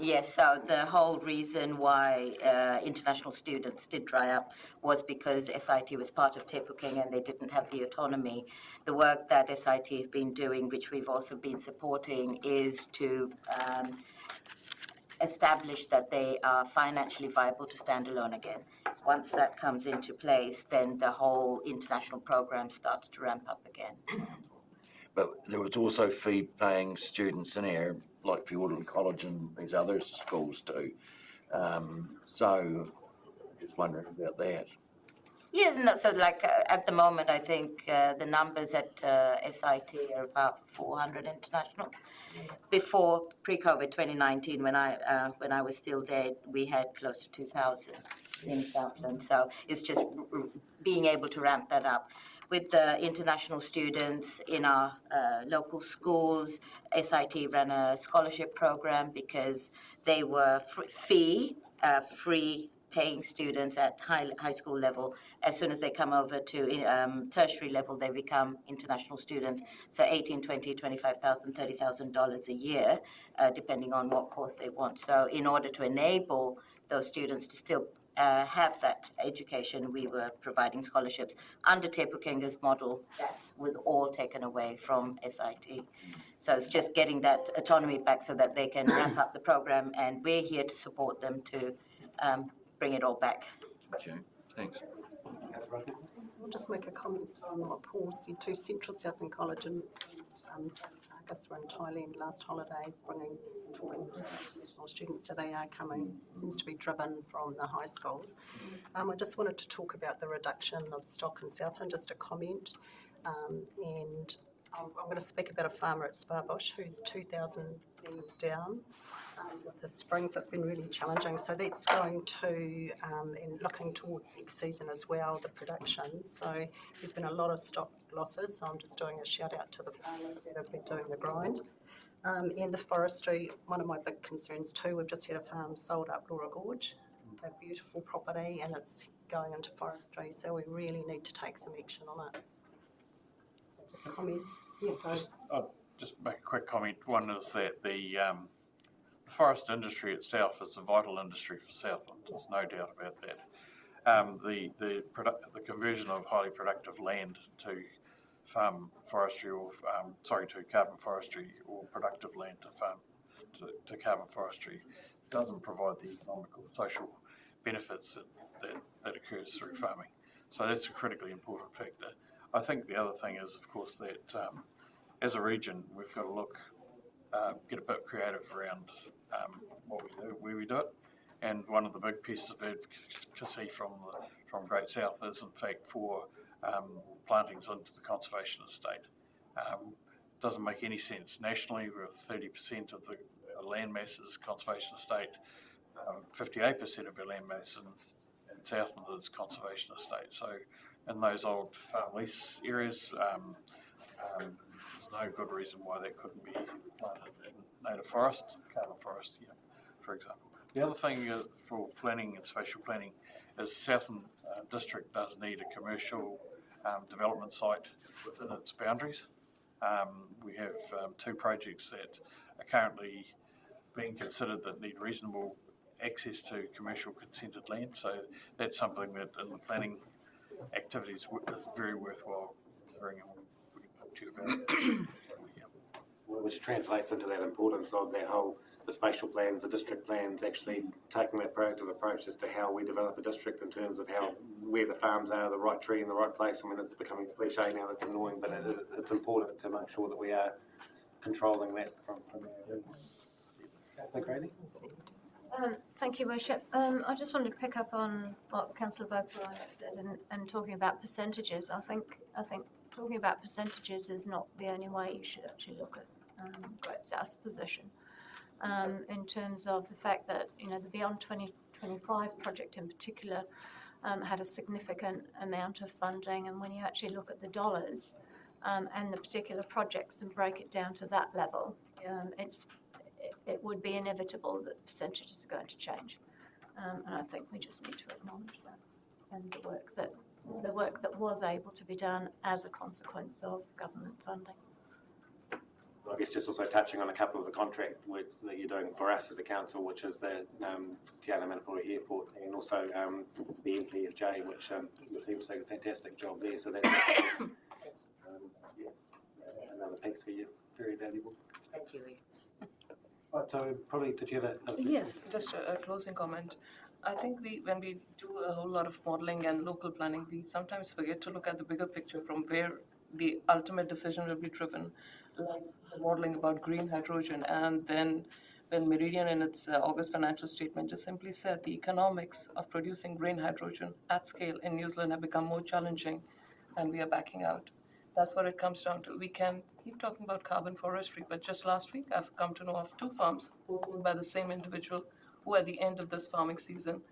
Yes, so the whole reason why international students did dry up was because SIT was part of Te Pukenga and they didn't have the autonomy. The work that SIT have been doing, which we've also been supporting, is to establish that they are financially viable to stand alone again. Once that comes into place, then the whole international program starts to ramp up again. But there was also fee-paying students in here, like Fiordland College and these other schools too. So just wondering about that. Yes, no, so like at the moment, I think the numbers at SIT are about 400 international. Before pre-COVID 2019, when I was still there, we had close to 2,000 in Southland. So it's just being able to ramp that up. With the international students in our local schools, SIT ran a scholarship program because they were free paying students at high school level. As soon as they come over to tertiary level, they become international students. So $18,000, $20,000, $25,000, $30,000 a year, depending on what course they want. So in order to enable those students to still have that education, we were providing scholarships under Te Pukenga's model. That was all taken away from SIT. So it's just getting that autonomy back so that they can ramp up the program, and we're here to support them to bring it all back. Okay, thanks. I'll just make a comment on what Paul said too. Central Southland College and August were in Thailand last holidays, talking to international students, so they are coming. Seems to be driven from the high schools. I just wanted to talk about the reduction of stock in Southland, just a comment, and I'm going to speak about a farmer at Sparbush who's 2,000 bees down with the spring, so it's been really challenging. So that's going to, and looking towards next season as well, the production. So there's been a lot of stock losses, so I'm just doing a shout out to the farmers that have been doing the grind. And the forestry, one of my big concerns too, we've just had a farm sold up Laura Gorge, a beautiful property, and it's going into forestry, so we really need to take some action on it. Just comments? Yeah, I'll just make a quick comment. One is that the forest industry itself is a vital industry for Southland. There's no doubt about that. The conversion of highly productive land to farm forestry or to carbon forestry, or productive land to farm to carbon forestry, doesn't provide the economical, social benefits that occurs through farming. So that's a critically important factor. I think the other thing is, of course, that as a region, we've got to look, get a bit creative around what we do, where we do it. And one of the big pieces of advocacy from Great South is, in fact, for plantings into the conservation estate. Doesn't make any sense nationally. We're 30% of the land mass is conservation estate. 58% of our land mass in Southland is conservation estate. So in those old farm lease areas, there's no good reason why that couldn't be planted in native forest, carbon forest, for example. The other thing for planning and spatial planning is Southland District does need a commercial development site within its boundaries. We have 2 projects that are currently being considered that need reasonable access to commercial consented land. So that's something that in the planning activities is very worthwhile considering, and we can talk to you about it. Which translates into that importance of that whole the spatial plans, the district plans, actually taking that proactive approach as to how we develop a district in terms of where the farms are, the right tree in the right place. I mean, it's becoming cliche now, that's annoying, but it's important to make sure that we are controlling that from there. Councillor Grady? Thank you, Worship. I just wanted to pick up on what Councillor Beaupre said and talking about percentages. I think talking about percentages is not the only way you should actually look at Great South's position. In terms of the fact that, you know, the Beyond 2025 project in particular had a significant amount of funding, and when you actually look at the dollars and the particular projects and break it down to that level, it would be inevitable that percentages are going to change, and I think we just need to acknowledge that and the work that was able to be done as a consequence of government funding. I guess just also touching on a couple of the contract work that you're doing for us as a council, which is the Te Ana Manapuri Airport, and also the MPFJ, which your team's doing a fantastic job there. So that's another piece for you, very valuable. Thank you. Right, so probably did you have a Yes, just a closing comment. I think when we do a whole lot of modelling and local planning, we sometimes forget to look at the bigger picture from where the ultimate decision will be driven, like the modelling about green hydrogen. And then when Meridian in its August financial statement just simply said the economics of producing green hydrogen at scale in New Zealand have become more challenging and we are backing out. That's what it comes down to. We can keep talking about carbon forestry, but just last week I've come to know of 2 farms owned by the same individual who at the end of this farming season,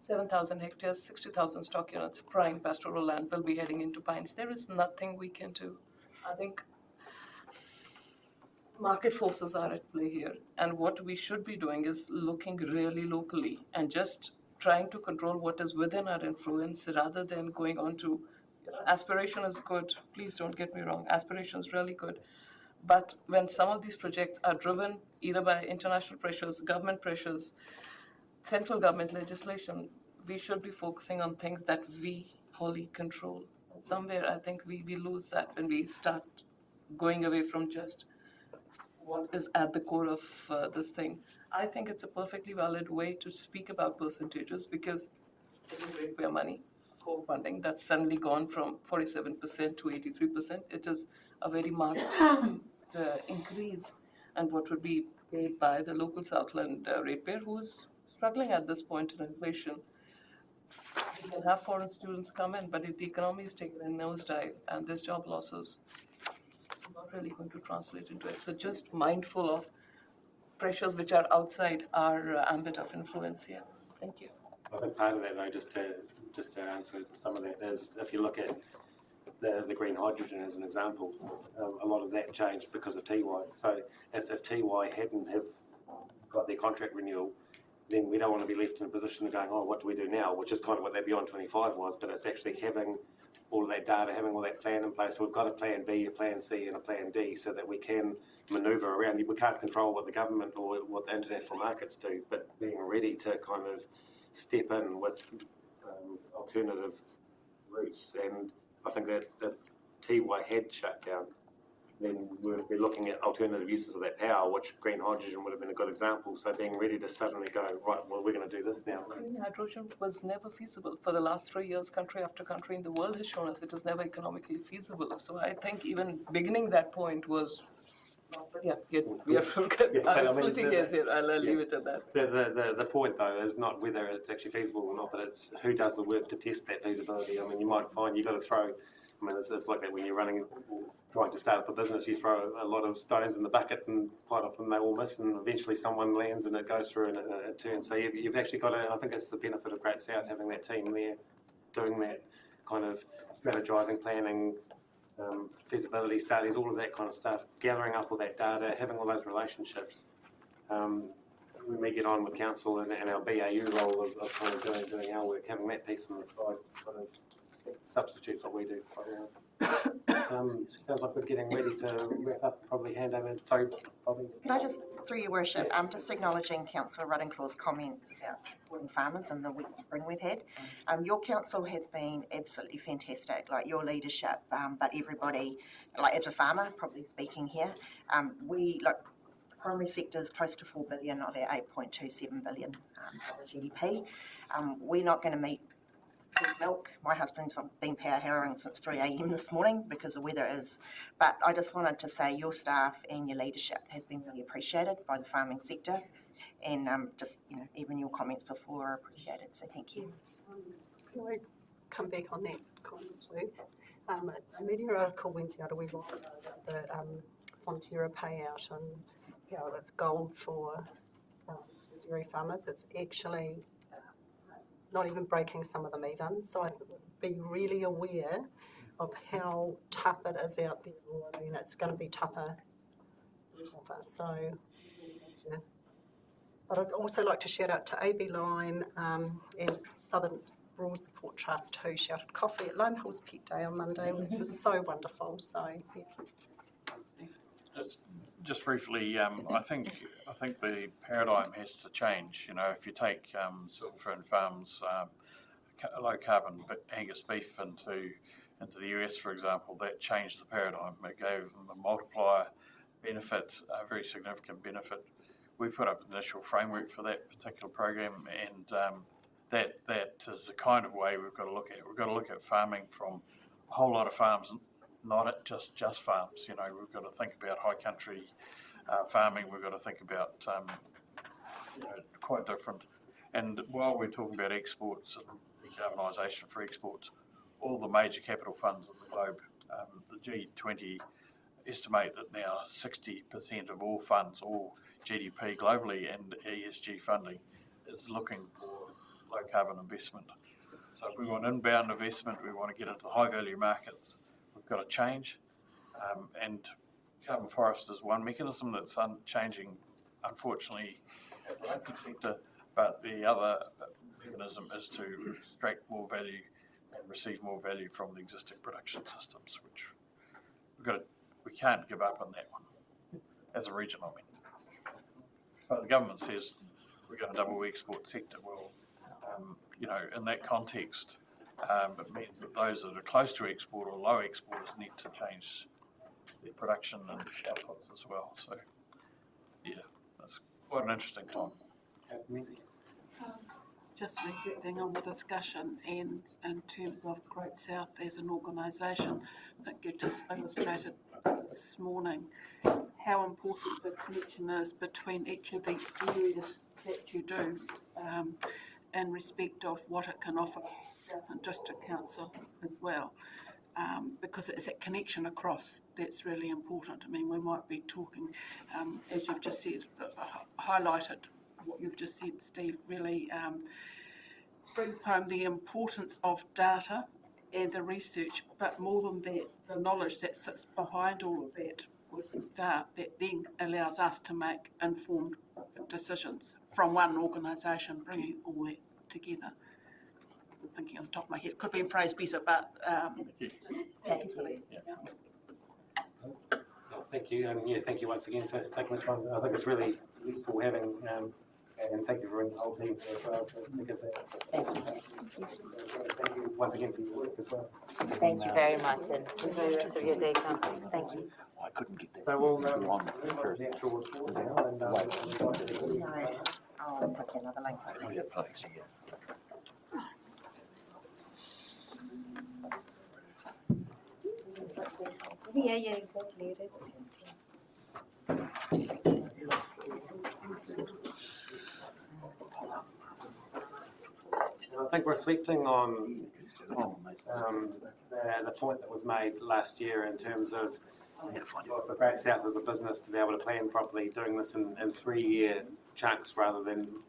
7,000 hectares, 60,000 stock units, prime pastoral land will be heading into pines. There is nothing we can do. I think market forces are at play here. And what we should be doing is looking really locally and just trying to control what is within our influence rather than going on to aspiration is good. Please don't get me wrong. Aspiration is really good. But when some of these projects are driven either by international pressures, government pressures, central government legislation, we should be focusing on things that we wholly control. Somewhere I think we lose that when we start going away from just what is at the core of this thing. I think it's a perfectly valid way to speak about percentages because it's a great way of money. Core funding that's suddenly gone from 47% to 83%. It is a very marked increase and what would be paid by the local Southland ratepayer who's struggling at this point in inflation. We can have foreign students come in, but if the economy is taken a nosedive and there's job losses, it's not really going to translate into it. So just mindful of pressures which are outside our ambit of influence here. Thank you. I think part of that, though, just to answer some of that, is if you look at the green hydrogen as an example, a lot of that changed because of TY. So if TY hadn't have got their contract renewal, then we don't want to be left in a position of going, oh, what do we do now? Which is kind of what that Beyond 25 was, but it's actually having all of that data, having all that plan in place. So we've got a plan B, a plan C and a plan D so that we can manoeuvre around. We can't control what the government or what the international markets do, but being ready to kind of step in with alternative routes. And I think that if TY had shut down, then we'd be looking at alternative uses of that power, which green hydrogen would have been a good example. So being ready to suddenly go, right, well, we're going to do this now. Green hydrogen was never feasible. For the last 3 years, country after country in the world has shown us it is never economically feasible. So I think even beginning that point was, we are splitting hairs here. I'll leave it at that. The point, though, is not whether it's actually feasible or not, but it's who does the work to test that feasibility. I mean, you might find you've got to throw, I mean, it's like that when you're trying to start up a business, you throw a lot of stones in the bucket and quite often they all miss and eventually someone lands and it goes through and it turns. So you've actually got to, I think it's the benefit of Great South having that team there doing that kind of strategising, planning, feasibility studies, all of that kind of stuff, gathering up all that data, having all those relationships. We may get on with council and our BAU role of kind of doing our work, having that piece on the side kind of substitutes what we do quite well. Sounds like we're getting ready to wrap up, probably hand over to Toby. Can I just, through your worship, just acknowledging Councillor Ruddinclaw's comments about supporting farmers and the wet spring we've had. Your council has been absolutely fantastic, like your leadership, but everybody, like as a farmer, probably speaking here, primary sector is close to 4 billion of our 8.27 billion GDP. We're not going to meet pig milk. My husband's been powering since 3 a.m. this morning because the weather is. But I just wanted to say your staff and your leadership has been really appreciated by the farming sector, and even your comments before are appreciated. So thank you. Can I come back on that comment too? A media article went out a wee while ago about the Fonterra payout, and it's gold for dairy farmers. It's actually not even breaking some of them even. So I would be really aware of how tough it is out there. I mean, it's going to be tougher and tougher. So, yeah. But I'd also like to shout out to AB Lime and Southern Rural Support Trust, who shouted coffee at Lime Hill's Pet Day on Monday, which was so wonderful. So, yeah. Just briefly, I think the paradigm has to change. If you take Southland Farms low carbon Angus beef into the US, for example, that changed the paradigm. It gave them a multiplier benefit, a very significant benefit. We put up an initial framework for that particular program, and that is the kind of way we've got to look at it. We've got to look at farming from a whole lot of farms, not at just farms. We've got to think about high country farming. We've got to think about quite different. And while we're talking about exports and decarbonisation for exports, all the major capital funds in the globe, the G20 estimate that now 60% of all funds, all GDP globally and ESG funding is looking for low carbon investment. So if we want inbound investment, we want to get into the high value markets, we've got to change. And carbon forest is one mechanism that's changing, unfortunately, at the local sector, but the other mechanism is to extract more value and receive more value from the existing production systems, which we can't give up on that one as a region. I mean, but the government says we're going to double the export sector. Well, in that context, it means that those that are close to export or low exporters need to change their production and outputs as well. So, yeah, that's quite an interesting time. Just reflecting on the discussion and in terms of Great South as an organisation, I think you just illustrated this morning how important the connection is between each of the areas that you do in respect of what it can offer Southland District Council as well. Because it's that connection across that's really important. I mean, we might be talking, as you've just said, highlighted what you've just said, Steve, really brings home the importance of data and the research, but more than that, the knowledge that sits behind all of that with the staff that then allows us to make informed decisions from one organisation, bringing all that together. Thinking on the top of my head, could be phrased better, but just thank you for that. Yeah. Thank you, and thank you once again for taking the time. I think it's really useful having, and thank you for the whole team as well to give that. Thank you once again for your work as well. Thank you very much, and enjoy the rest of your day, councillors. Thank you. I couldn't get that. So we'll move on to the actual report now, and I'll put another link. Oh, yeah, please, yeah. Yeah, exactly. It is I think reflecting on the point that was made last year in terms of for Great South as a business to be able to plan properly, doing this in 3-year chunks rather than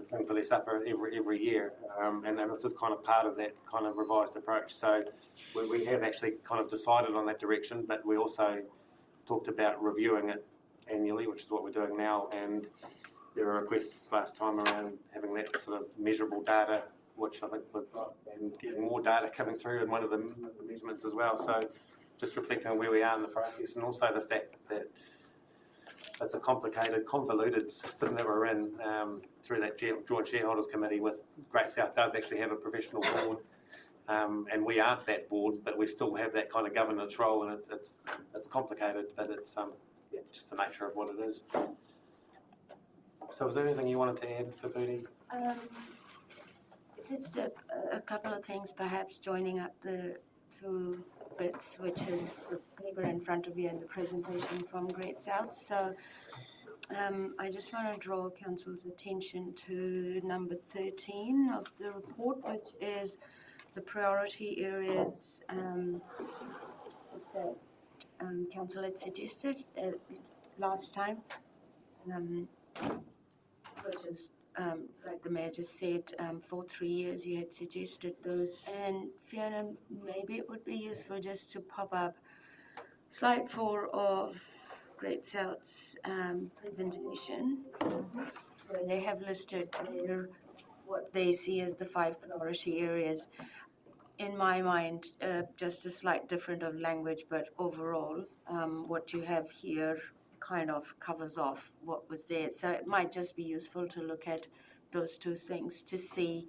thing for their supper every year, and this is kind of part of that kind of revised approach. So we have actually kind of decided on that direction, but we also talked about reviewing it annually, which is what we're doing now, and there were requests last time around having that sort of measurable data, which I think we've got, and getting more data coming through in one of the measurements as well. So just reflecting on where we are in the process, and also the fact that it's a complicated, convoluted system that we're in through that Joint Shareholders Committee with Great South does actually have a professional board, and we aren't that board, but we still have that kind of governance role, and it's complicated, but it's just the nature of what it is. So is there anything you wanted to add for Booty? Just a couple of things, perhaps joining up the two bits, which is the paper in front of you and the presentation from Great South. So I just want to draw Council's attention to number 13 of the report, which is the priority areas that Council had suggested last time, which is, like the Mayor just said, for 3 years you had suggested those. And Fiona, maybe it would be useful just to pop up slide 4 of Great South's presentation, where they have listed there what they see as the 5 priority areas. In my mind, just a slight difference of language, but overall, what you have here kind of covers off what was there. So it might just be useful to look at those two things to see,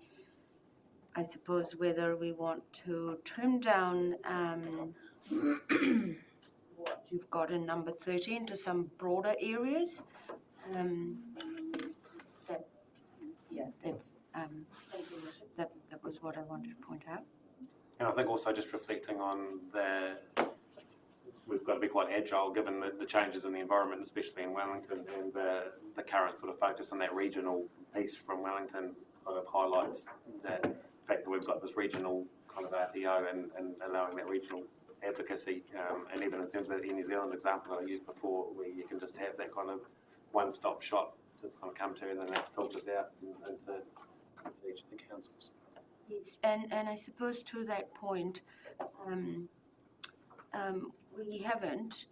I suppose, whether we want to trim down what you've got in number 13 to some broader areas. That was what I wanted to point out. And I think also just reflecting on we've got to be quite agile given the changes in the environment, especially in Wellington, and the current sort of focus on that regional piece from Wellington kind of highlights that fact that we've got this regional kind of RTO and allowing that regional advocacy, and even in terms of the New Zealand example that I used before, where you can just have that kind of one-stop shop just kind of come to, and then that filters out into each of the councils. Yes, and I suppose to that point, we haven't,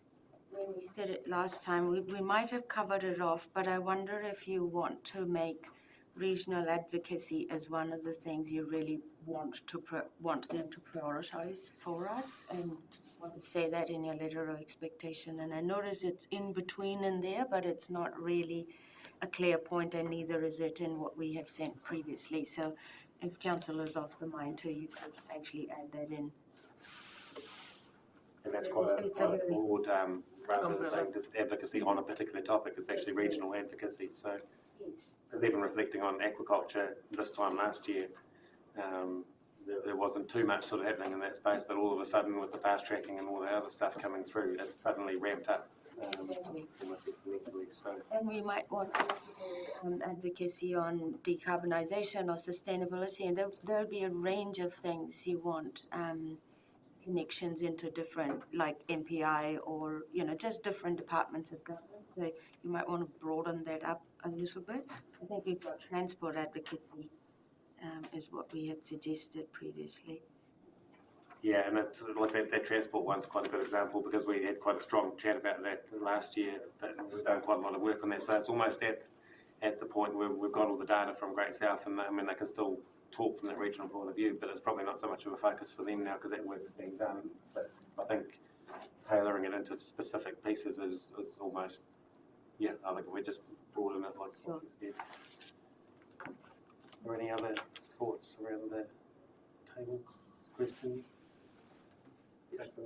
when we said it last time, we might have covered it off, but I wonder if you want to make regional advocacy as one of the things you really want them to prioritise for us, and want to say that in your letter of expectation. And I notice it's in between in there, but it's not really a clear point, and neither is it in what we have sent previously. So if Council is of the mind too, you could actually add that in. And that's quite a broad, rather than saying just advocacy on a particular topic, it's actually regional advocacy. So, yes. Because even reflecting on aquaculture this time last year, there wasn't too much sort of happening in that space, but all of a sudden with the fast tracking and all the other stuff coming through, it's suddenly ramped up. So. And we might want advocacy on decarbonisation or sustainability, and there'll be a range of things you want, connections into different, like MPI or, just different departments of government. So you might want to broaden that up a little bit. I think we've got transport advocacy is what we had suggested previously. Yeah, and it's like that transport one's quite a good example because we had quite a strong chat about that last year, but we've done quite a lot of work on that. So it's almost at the point where we've got all the data from Great South, and I mean they can still talk from that regional point of view, but it's probably not so much of a focus for them now because that work's being done. But I think tailoring it into specific pieces is almost, I think if we just broaden it like what you said. Are there any other thoughts around the table? Questions?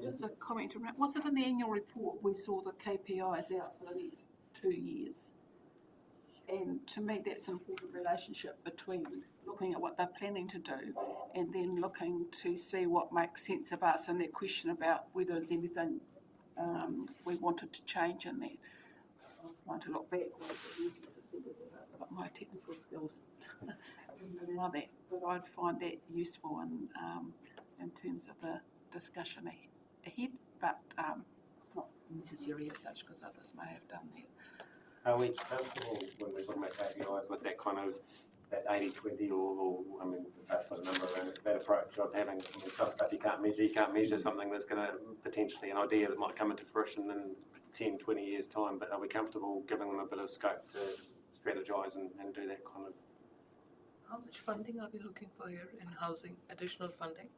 Just a comment around, was it in the annual report we saw the KPIs out for the next 2 years? And to me, that's an important relationship between looking at what they're planning to do and then looking to see what makes sense of us, and that question about whether there's anything we wanted to change in that. I was trying to look back, but my technical skills don't allow that, but I'd find that useful in terms of the discussion ahead, but it's not necessary as such because others may have done that. Are we comfortable when we're talking about KPIs with that kind of that 80-20 or I mean, perhaps put a number around it, that approach of having some stuff you can't measure something that's going to potentially an idea that might come into fruition in 10, 20 years time, but are we comfortable giving them a bit of scope to strategise and do that kind of? How much funding are we looking for here in housing, additional funding?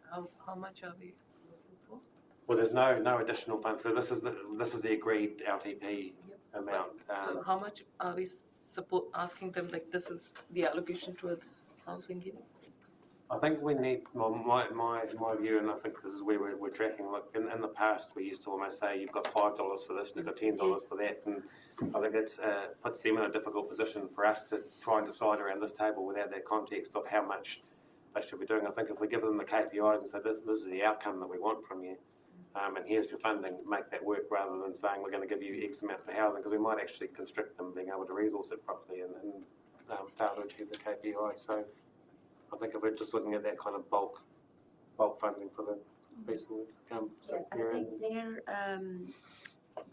How much are we looking for? Well, there's no additional funds. So this is the agreed LTP amount. So how much are we asking them? Like this is the allocation towards housing here? I think we need, my view, and I think this is where we're tracking, look, in the past, we used to almost say, you've got $5 for this and you've got $10 for that, and I think it puts them in a difficult position for us to try and decide around this table without that context of how much they should be doing. I think if we give them the KPIs and say, this is the outcome that we want from you, and here's your funding, make that work, rather than saying we're going to give you X amount for housing, because we might actually constrict them being able to resource it properly and fail to achieve the KPI. So I think if we're just looking at that kind of bulk funding for the piece of work, I think their,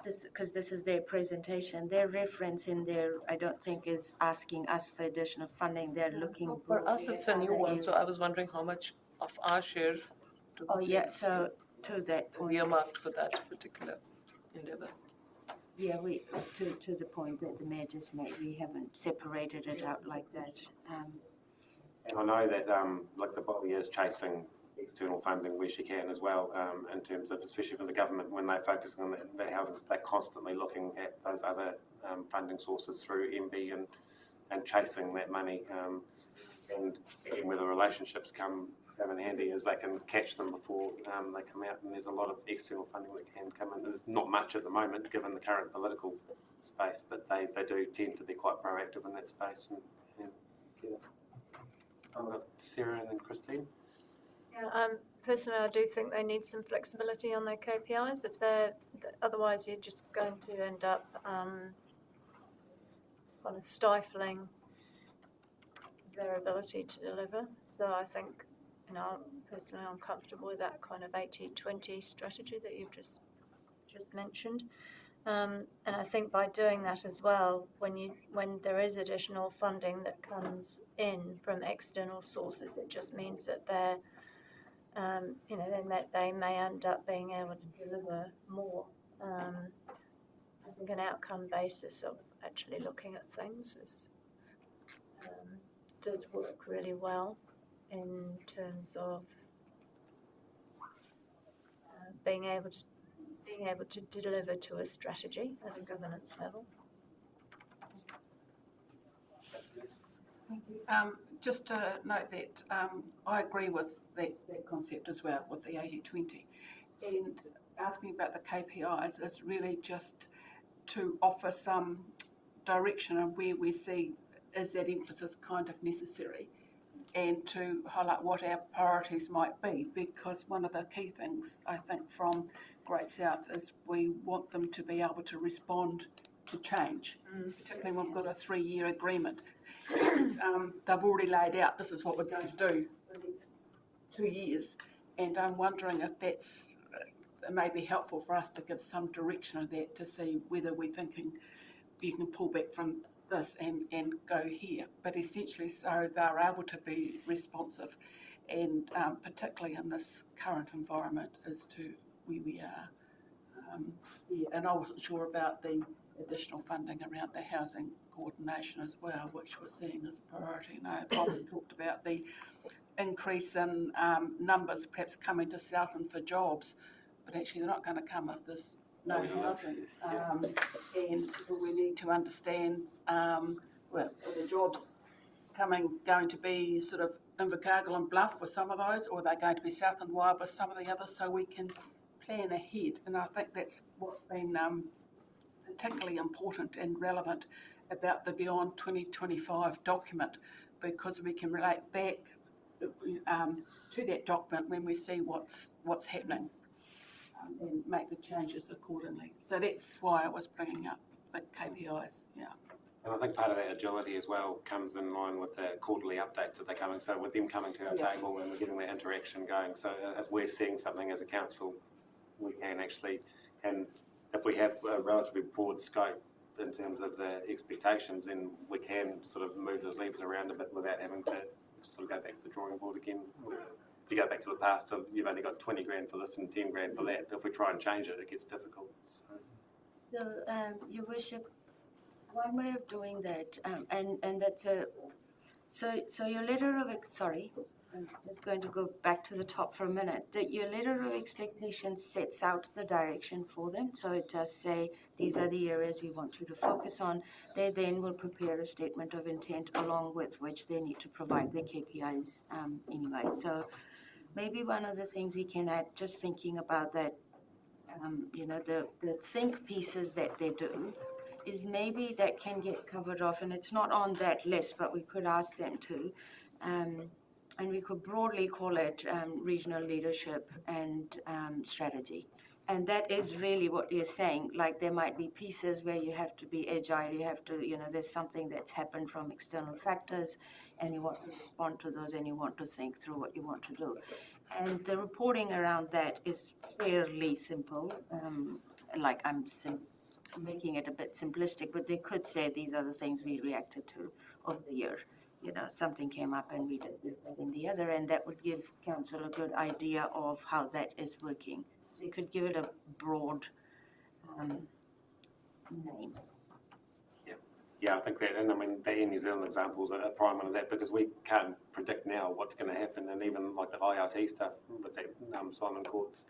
because this is their presentation, their reference in there, I don't think is asking us for additional funding. They're looking. For us, it's a new one, so I was wondering how much of our share to Oh, yeah, so to that is point, earmarked for that particular endeavor. yeah, to the point that the mayor just made, we haven't separated it out like that. And I know that like the body is chasing external funding where she can as well, in terms of, especially for the government, when they're focusing on that housing, they're constantly looking at those other funding sources through MB and chasing that money. And again, where the relationships come in handy is they can catch them before they come out, and there's a lot of external funding that can come in. There's not much at the moment given the current political space, but they do tend to be quite proactive in that space. And yeah. Sarah and then Christine. Yeah, personally, I do think they need some flexibility on their KPIs. If they're, otherwise, you're just going to end up kind of stifling their ability to deliver. So I think, personally, I'm comfortable with that kind of 80-20 strategy that you've just mentioned. And I think by doing that as well, when there is additional funding that comes in from external sources, it just means that they're, they may end up being able to deliver more. I think an outcome basis of actually looking at things does work really well in terms of being able to deliver to a strategy at a governance level. Just to note that I agree with that concept as well, with the 80-20. And asking about the KPIs is really just to offer some direction on where we see is that emphasis kind of necessary, and to highlight what our priorities might be, because one of the key things I think from Great South is we want them to be able to respond to change, particularly when we've got a 3-year agreement. And, they've already laid out this is what we're going to do for the next 2 years, and I'm wondering if that's it may be helpful for us to give some direction of that to see whether we're thinking you can pull back from this and go here, but essentially so they're able to be responsive, and particularly in this current environment as to where we are. And I wasn't sure about the additional funding around the housing coordination as well, which we're seeing as a priority. And I probably talked about the increase in numbers perhaps coming to Southland for jobs, but actually they're not going to come if there's no housing. And we need to understand, are the jobs going to be sort of Invercargill and Bluff with some of those, or are they going to be Southland wide with some of the others, so we can plan ahead. And I think that's what's been particularly important and relevant about the Beyond 2025 document, because we can relate back to that document when we see what's happening and make the changes accordingly. So that's why I was bringing up the KPIs, yeah. And I think part of that agility as well comes in line with the quarterly updates that they're coming. So with them coming to our table and we're getting that interaction going. So if we're seeing something as a council, we can actually, and if we have a relatively broad scope in terms of the expectations, then we can sort of move those levers around a bit without having to sort of go back to the drawing board again. If you go back to the past of you've only got 20 grand for this and 10 grand for that, if we try and change it, it gets difficult. So, Your Worship, one way of doing that, and that's so your letter of, I'm just going to go back to the top for a minute. Your letter of expectation sets out the direction for them. So it does say, these are the areas we want you to focus on. They then will prepare a statement of intent along with which they need to provide their KPIs anyway. So maybe one of the things we can add, just thinking about that, the think pieces that they do, is maybe that can get covered off, and it's not on that list, but we could ask them to. And we could broadly call it regional leadership and strategy. And that is really what you're saying. Like there might be pieces where you have to be agile, you have to, there's something that's happened from external factors, and you want to respond to those, and you want to think through what you want to do. And the reporting around that is fairly simple. Like I'm making it a bit simplistic, but they could say these are the things we reacted to of the year. Something came up and we did this, that, and the other, and that would give council a good idea of how that is working. So you could give it a broad name. Yeah, I think that, and I mean, the Air New Zealand examples are a prime one of that, because we can't predict now what's going to happen, and even like the IRT stuff with that Simon Court's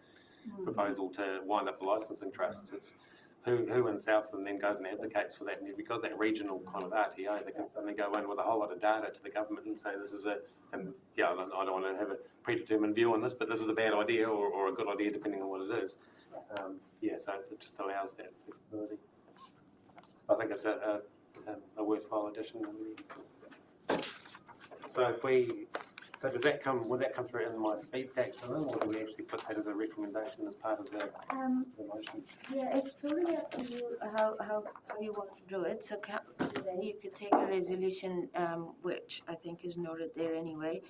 proposal to wind up the licensing trusts, it's who in Southland then goes and advocates for that, and if you've got that regional kind of RTA, they can suddenly go in with a whole lot of data to the government and say this is and yeah, I don't want to have a predetermined view on this, but this is a bad idea or a good idea depending on what it is. So it just allows that flexibility. So I think it's a worthwhile addition. So does that would that come through in my feedback to them, or do we actually put that as a recommendation as part of the motion? Yeah, it's totally up to you how you want to do it. So you could take a resolution, which I think is noted there anyway.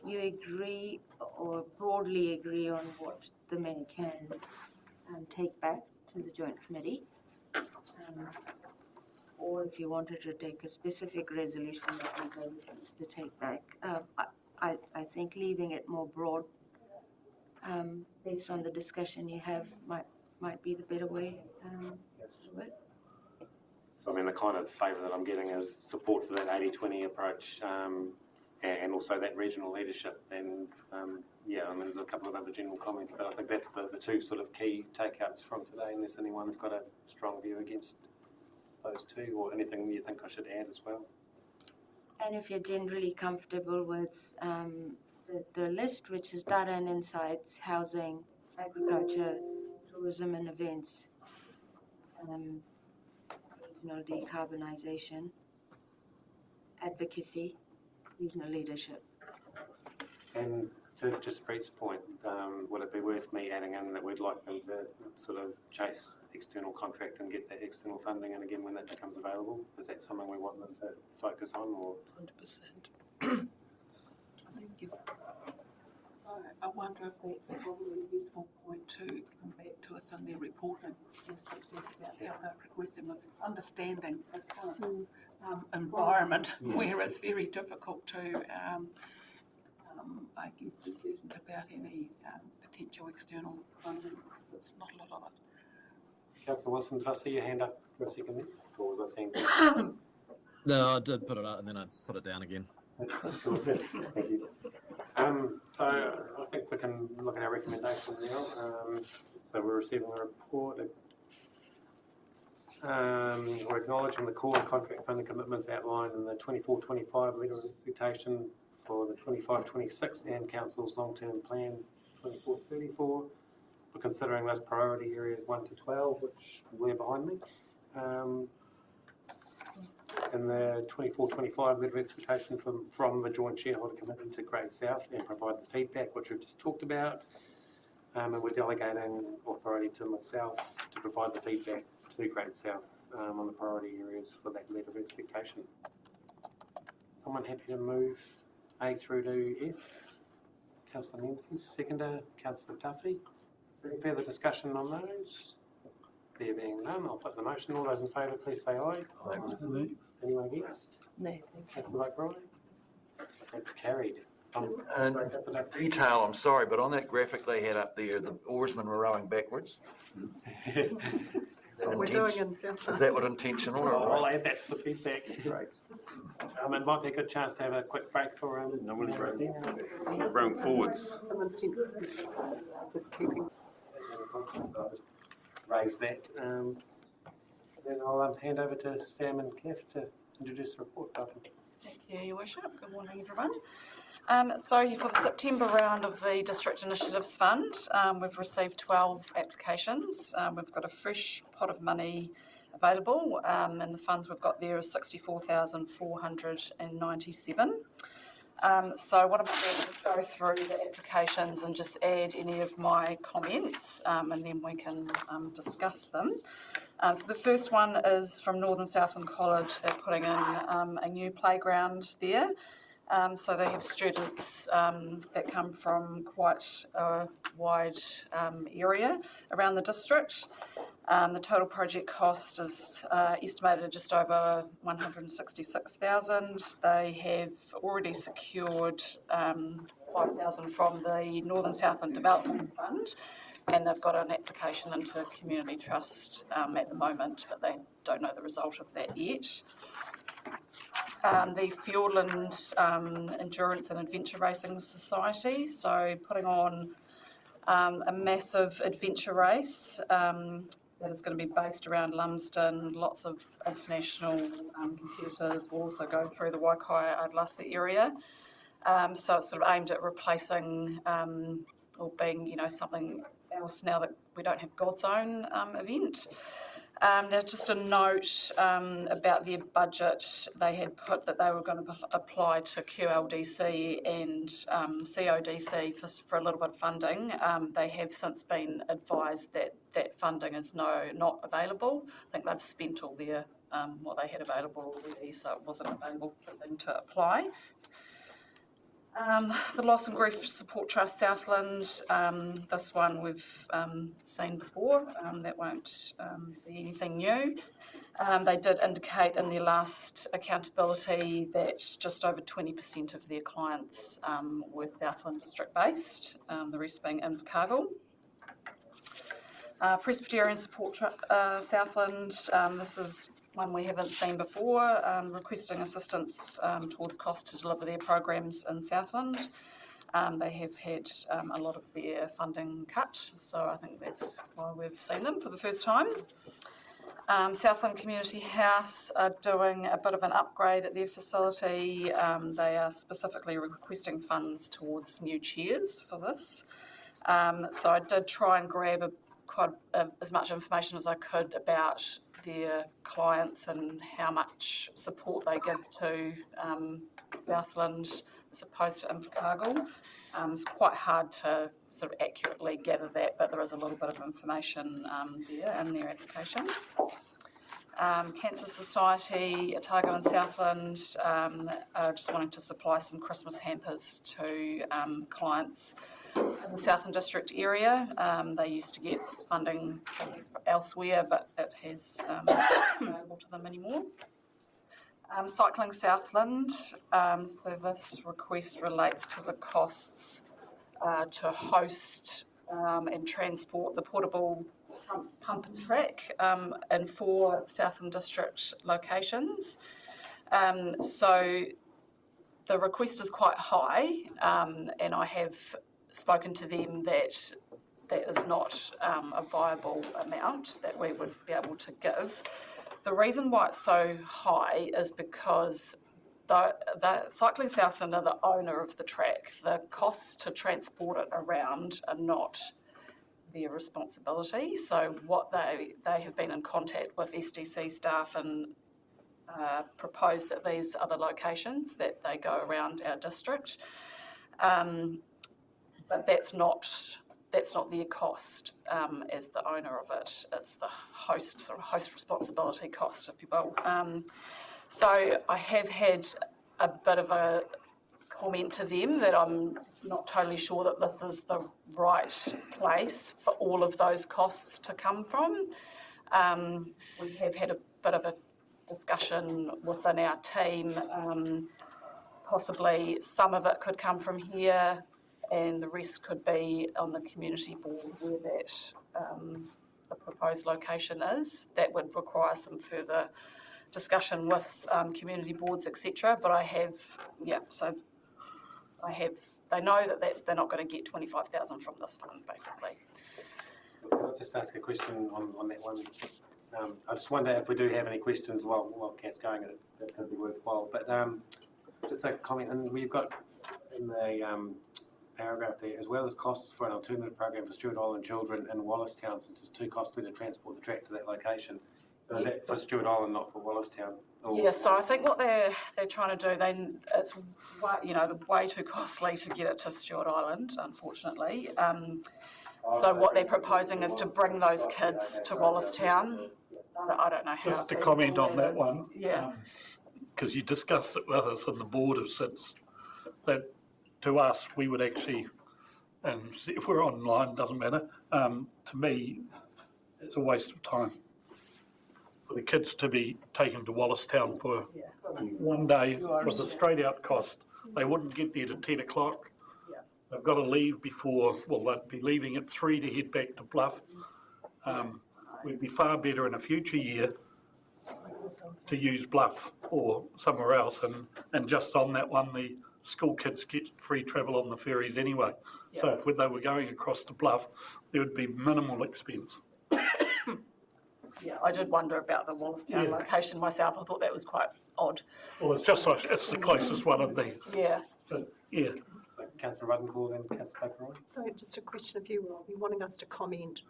You agree or broadly agree on what the mayor can take back to the joint committee. Or if you wanted to take a specific resolution to take back, I think leaving it more broad, based on the discussion you have, might be the better way to do it. So I mean, the kind of favour that I'm getting is support for that 80-20 approach, and also that regional leadership. And there's a couple of other general comments, but I think that's the two sort of key takeouts from today, unless anyone's got a strong view against those two, or anything you think I should add as well. And if you're generally comfortable with the list, which is data and insights, housing, agriculture, tourism and events, regional decarbonisation, advocacy, regional leadership. And to just Brett's point, would it be worth me adding in that we'd like them to sort of chase external contract and get that external funding in again when that becomes available? Is that something we want them to focus on, or? 100%. Thank you. I wonder if that's probably a useful point to come back to us in their reporting about how they're progressing with understanding the current environment where it's very difficult to decisions about any potential external funding, because it's not a lot of it. Councillor Wilson, did I see your hand up for a second there? Or was I seeing? No, I did put it up and then I put it down again. Thank you. So I think we can look at our recommendation now. So we're receiving a report. We're acknowledging the core and contract funding commitments outlined in the 24-25 letter of expectation for the 25-26 and Council's long-term plan 24-34. We're considering those priority areas 1 to 12, which were behind me. And the 24-25 letter of expectation from the joint shareholder committee to Great South, and provide the feedback, which we've just talked about. And we're delegating authority to myself to provide the feedback to Great South on the priority areas for that letter of expectation. Someone happy to move A through to F? Councillor Menzies, seconder, Councillor Duffy. Is there any further discussion on those? There being none, I'll put the motion. All those in favour, please say aye. Aye. Anyone against? No, thank you. Councillor O'Brien? It's carried. And detail, I'm sorry, but on that graphic they had up there, the oarsmen were rowing backwards. That's what we're doing in Southland. Is that what intentional or? I'll add that to the feedback. Great. It might be a good chance to have a quick break for Nobody's running. Bring forwards. Someone sent just keeping. I'll just raise that. Then I'll hand over to Sam and Kath to introduce the report. Thank you, Your Worship. Good morning, everyone. So for the September round of the District Initiatives Fund, we've received 12 applications. We've got a fresh pot of money available, and the funds we've got there is 64,497. So what I'm going to do is just go through the applications and just add any of my comments, and then we can discuss them. So the first one is from Northern Southland College. They're putting in a new playground there. So they have students that come from quite a wide area around the district. The total project cost is estimated at just over 166,000. They have already secured 5,000 from the Northern Southland Development Fund, and they've got an application into Community Trust at the moment, but they don't know the result of that yet. The Fiordland Endurance and Adventure Racing Society, so putting on a massive adventure race that is going to be based around Lumsden. Lots of international competitors will also go through the Waikaia Ardlasa area. So it's sort of aimed at replacing or being, something else now that we don't have God's Own event. Now, just a note about their budget. They had put that they were going to apply to QLDC and CODC for a little bit of funding. They have since been advised that that funding is not available. I think they've spent all their what they had available already, so it wasn't available for them to apply. The Loss and Grief Support Trust Southland, this one we've seen before, that won't be anything new. They did indicate in their last accountability that just over 20% of their clients were Southland district based, the rest being Invercargill. Presbyterian Support Southland, this is one we haven't seen before, requesting assistance towards cost to deliver their programs in Southland. They have had a lot of their funding cut, so I think that's why we've seen them for the first time. Southland Community House are doing a bit of an upgrade at their facility. They are specifically requesting funds towards new chairs for this. So I did try and grab as much information as I could about their clients and how much support they give to Southland as opposed to Invercargill. It's quite hard to sort of accurately gather that, but there is a little bit of information there in their applications. Cancer Society, Otago and Southland are just wanting to supply some Christmas hampers to clients in the Southland District area. They used to get funding elsewhere, but it has not available to them anymore. Cycling Southland, so this request relates to the costs to host and transport the portable pump and track in 4 Southland District locations. So the request is quite high, and I have spoken to them that that is not a viable amount that we would be able to give. The reason why it's so high is because the Cycling Southland are the owner of the track. The costs to transport it around are not their responsibility. So what they have been in contact with SDC staff and proposed that these other locations that they go around our district. But that's not their cost as the owner of it. It's the host responsibility cost, if you will. So I have had a bit of a comment to them that I'm not totally sure that this is the right place for all of those costs to come from. We have had a bit of a discussion within our team. Possibly some of it could come from here, and the rest could be on the community board where that the proposed location is. That would require some further discussion with community boards, etc. But I have, they know that they're not going to get 25,000 from this fund, basically. I'll just ask a question on that one. I just wonder if we do have any questions while Kath's going, that could be worthwhile. But just a comment, and we've got in the paragraph there, as well as costs for an alternative program for Stewart Island children in Wallistown, since it's too costly to transport the track to that location. So is that for Stewart Island, not for Wallistown? Yeah, so I think what they're trying to do, it's way too costly to get it to Stewart Island, unfortunately. So what they're proposing is to bring those kids to Wallistown. I don't know how. Just to comment on that one. Yeah. Because you discussed it with us and the board have since, that to us, we would actually, and if we're online, doesn't matter, to me, it's a waste of time for the kids to be taken to Wallistown for one day with a straight out cost. They wouldn't get there to 10 o'clock. They've got to leave before, well, they'd be leaving at 3 to head back to Bluff. We'd be far better in a future year to use Bluff or somewhere else, and just on that one, the school kids get free travel on the ferries anyway. So if they were going across to Bluff, there would be minimal expense. Yeah, I did wonder about the Wallistown location myself. I thought that was quite odd. Well, it's just like, it's the closest one of the. Yeah. But, yeah. So Councillor Ruttenclaw, then Councillor Baker-Roy. So just a question of you, Rob, you wanting us to comment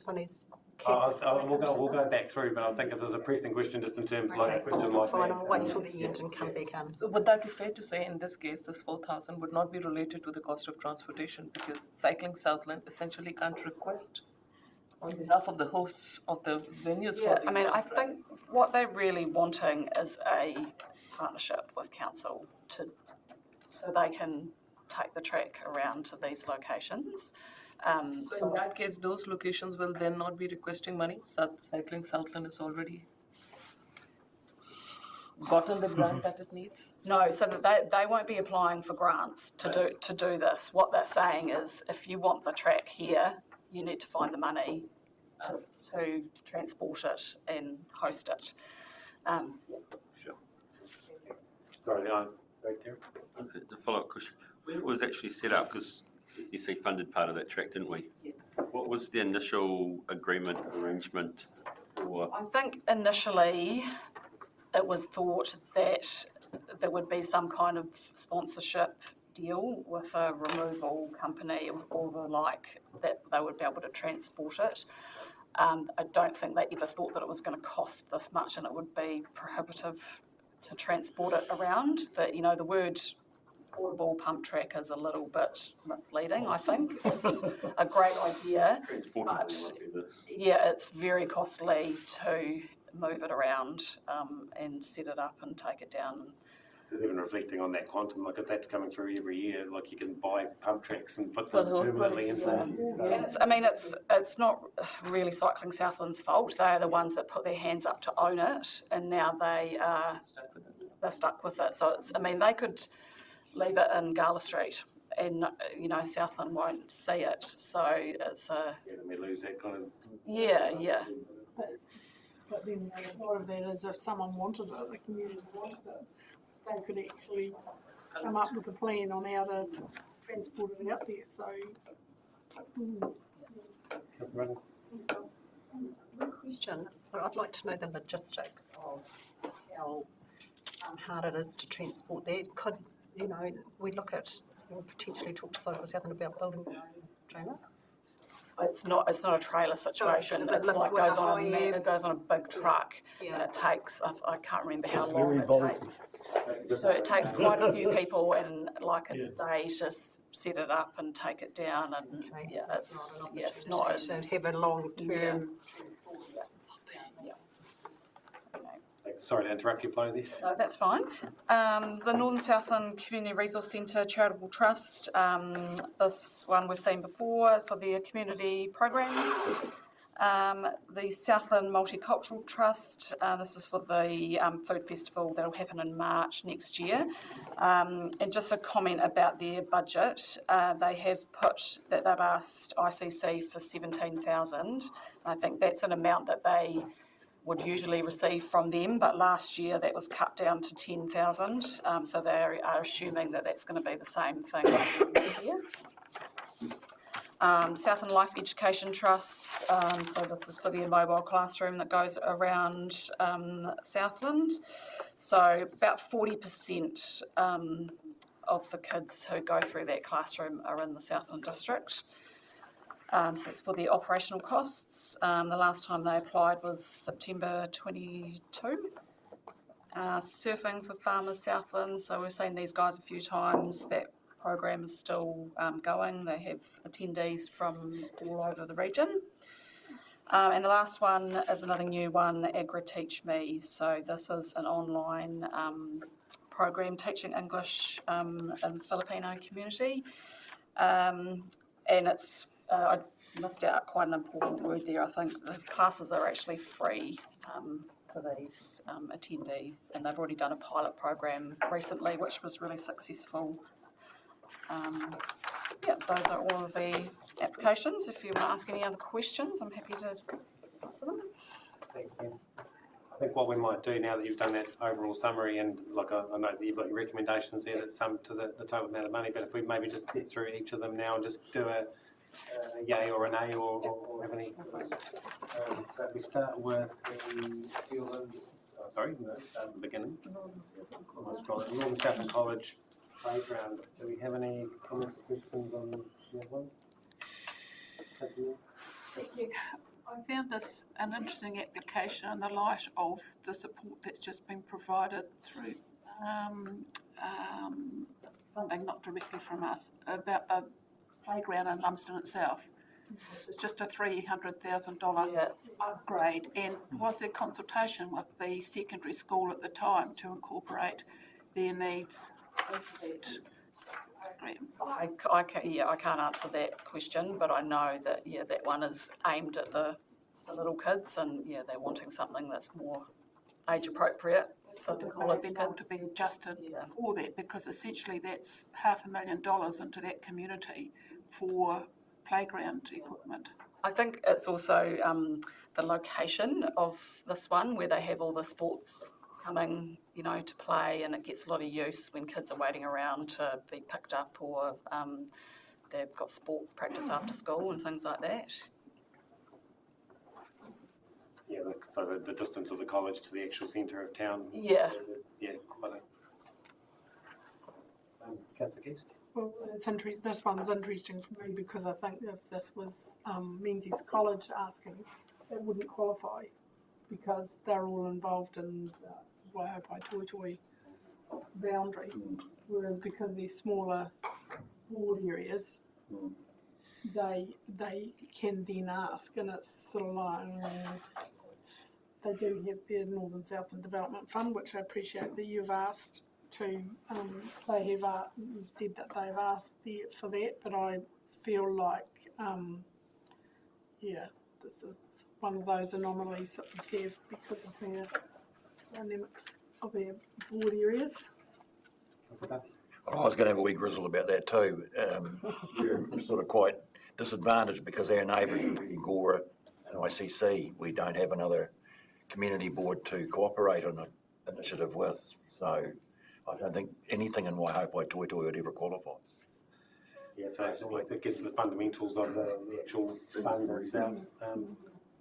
on his we'll go back through, but I think if there's a pressing question, just in terms of like a question like fine, that. I'll wait till the end and come back in. So would that be fair to say in this case, this 4,000 would not be related to the cost of transportation, because Cycling Southland essentially can't request on behalf of the hosts of the venues for the. I mean, I think what they're really wanting is a partnership with council so they can take the track around to these locations. So in that case, those locations will then not be requesting money. Cycling Southland is already gotten the grant that it needs? No, so that they won't be applying for grants to do this. What they're saying is, if you want the track here, you need to find the money to transport it and host it. Sure. Sorry, Terry. The follow-up question. When it was actually set up, because SEC funded part of that track, didn't we? Yeah. What was the initial arrangement for? I think initially it was thought that there would be some kind of sponsorship deal with a removal company or the like, that they would be able to transport it. I don't think they ever thought that it was going to cost this much and it would be prohibitive to transport it around. The word portable pump track is a little bit misleading, I think. It's a great idea, but it's very costly to move it around and set it up and take it down. Even reflecting on that quantum, like if that's coming through every year, like you can buy pump tracks and put them permanently in them. It's not really Cycling Southland's fault. They're the ones that put their hands up to own it, and now they're stuck with it. So they could leave it in Gala Street, and Southland won't see it. So it's a we lose that kind of But then the other side of that is, if someone wanted it, the community wanted it, they could actually come up with a plan on how to transport it out there. So. Question, but I'd like to know the logistics of how hard it is to transport that. Could we look at potentially talk to Southland about building their own trailer? It's not a trailer situation. So it goes on a big truck, and it takes, I can't remember how long it takes. So it takes quite a few people and like a day to set it up and take it down, and it's not as have a long term. Sorry to interrupt your flow there. No, that's fine. The Northern Southland Community Resource Centre Charitable Trust, this one we've seen before for their community programs. The Southland Multicultural Trust, this is for the food festival that'll happen in March next year. And just a comment about their budget, they have put that they've asked ICC for 17,000. I think that's an amount that they would usually receive from them, but last year that was cut down to 10,000. So they are assuming that that's going to be the same thing here. Southland Life Education Trust, so this is for the mobile classroom that goes around Southland. So about 40% of the kids who go through that classroom are in the Southland district. So it's for the operational costs. The last time they applied was September 22. Surfing for Farmers Southland, so we've seen these guys a few times. That program is still going. They have attendees from all over the region. And the last one is another new one, Agri Teach Me. So this is an online program teaching English in the Filipino community. And it's, I missed out quite an important word there. I think the classes are actually free for these attendees, and they've already done a pilot program recently, which was really successful. Yeah, those are all of the applications. If you want to ask any other questions, I'm happy to answer them. Thanks, Ken. I think what we might do now that you've done that overall summary, and like I know that you've got your recommendations there that sum to the total amount of money, but if we maybe just get through each of them now and just do a yay or a nay or have any. So if we start with the start at the beginning. Northern Southland College playground. Do we have any comments or questions on that one? Thank you. I found this an interesting application in the light of the support that's just been provided through funding, not directly from us, about the playground in Lumsden itself. It's just a $300,000 upgrade. And was there consultation with the secondary school at the time to incorporate their needs into that program? I can't answer that question, but I know that that one is aimed at the little kids, and they're wanting something that's more age appropriate. So the college been able to be adjusted for that, because essentially that's $500,000 into that community for playground equipment. I think it's also the location of this one, where they have all the sports coming, to play, and it gets a lot of use when kids are waiting around to be picked up, or they've got sport practice after school and things like that. Yeah, so the distance of the college to the actual centre of town. Yeah. Yeah, quite a. Councillor Guest? Well, this one's interesting for me because I think if this was Menzies College asking, it wouldn't qualify because they're all involved in the Waihopai Toitoi boundary, whereas because they're smaller ward areas, they can then ask, and it's sort of like they do have their Northern Southland Development Fund, which I appreciate that you've asked to. You've said that they've asked for that, but I feel like this is one of those anomalies that we have because of their dynamics of our ward areas. Well, I was going to have a wee grizzle about that too. We're sort of quite disadvantaged because our neighbours, Gora and ICC, we don't have another community board to cooperate on an initiative with. So I don't think anything in Waihopai Toitoi would ever qualify. Yeah, so it gets to the fundamentals of the actual fund itself.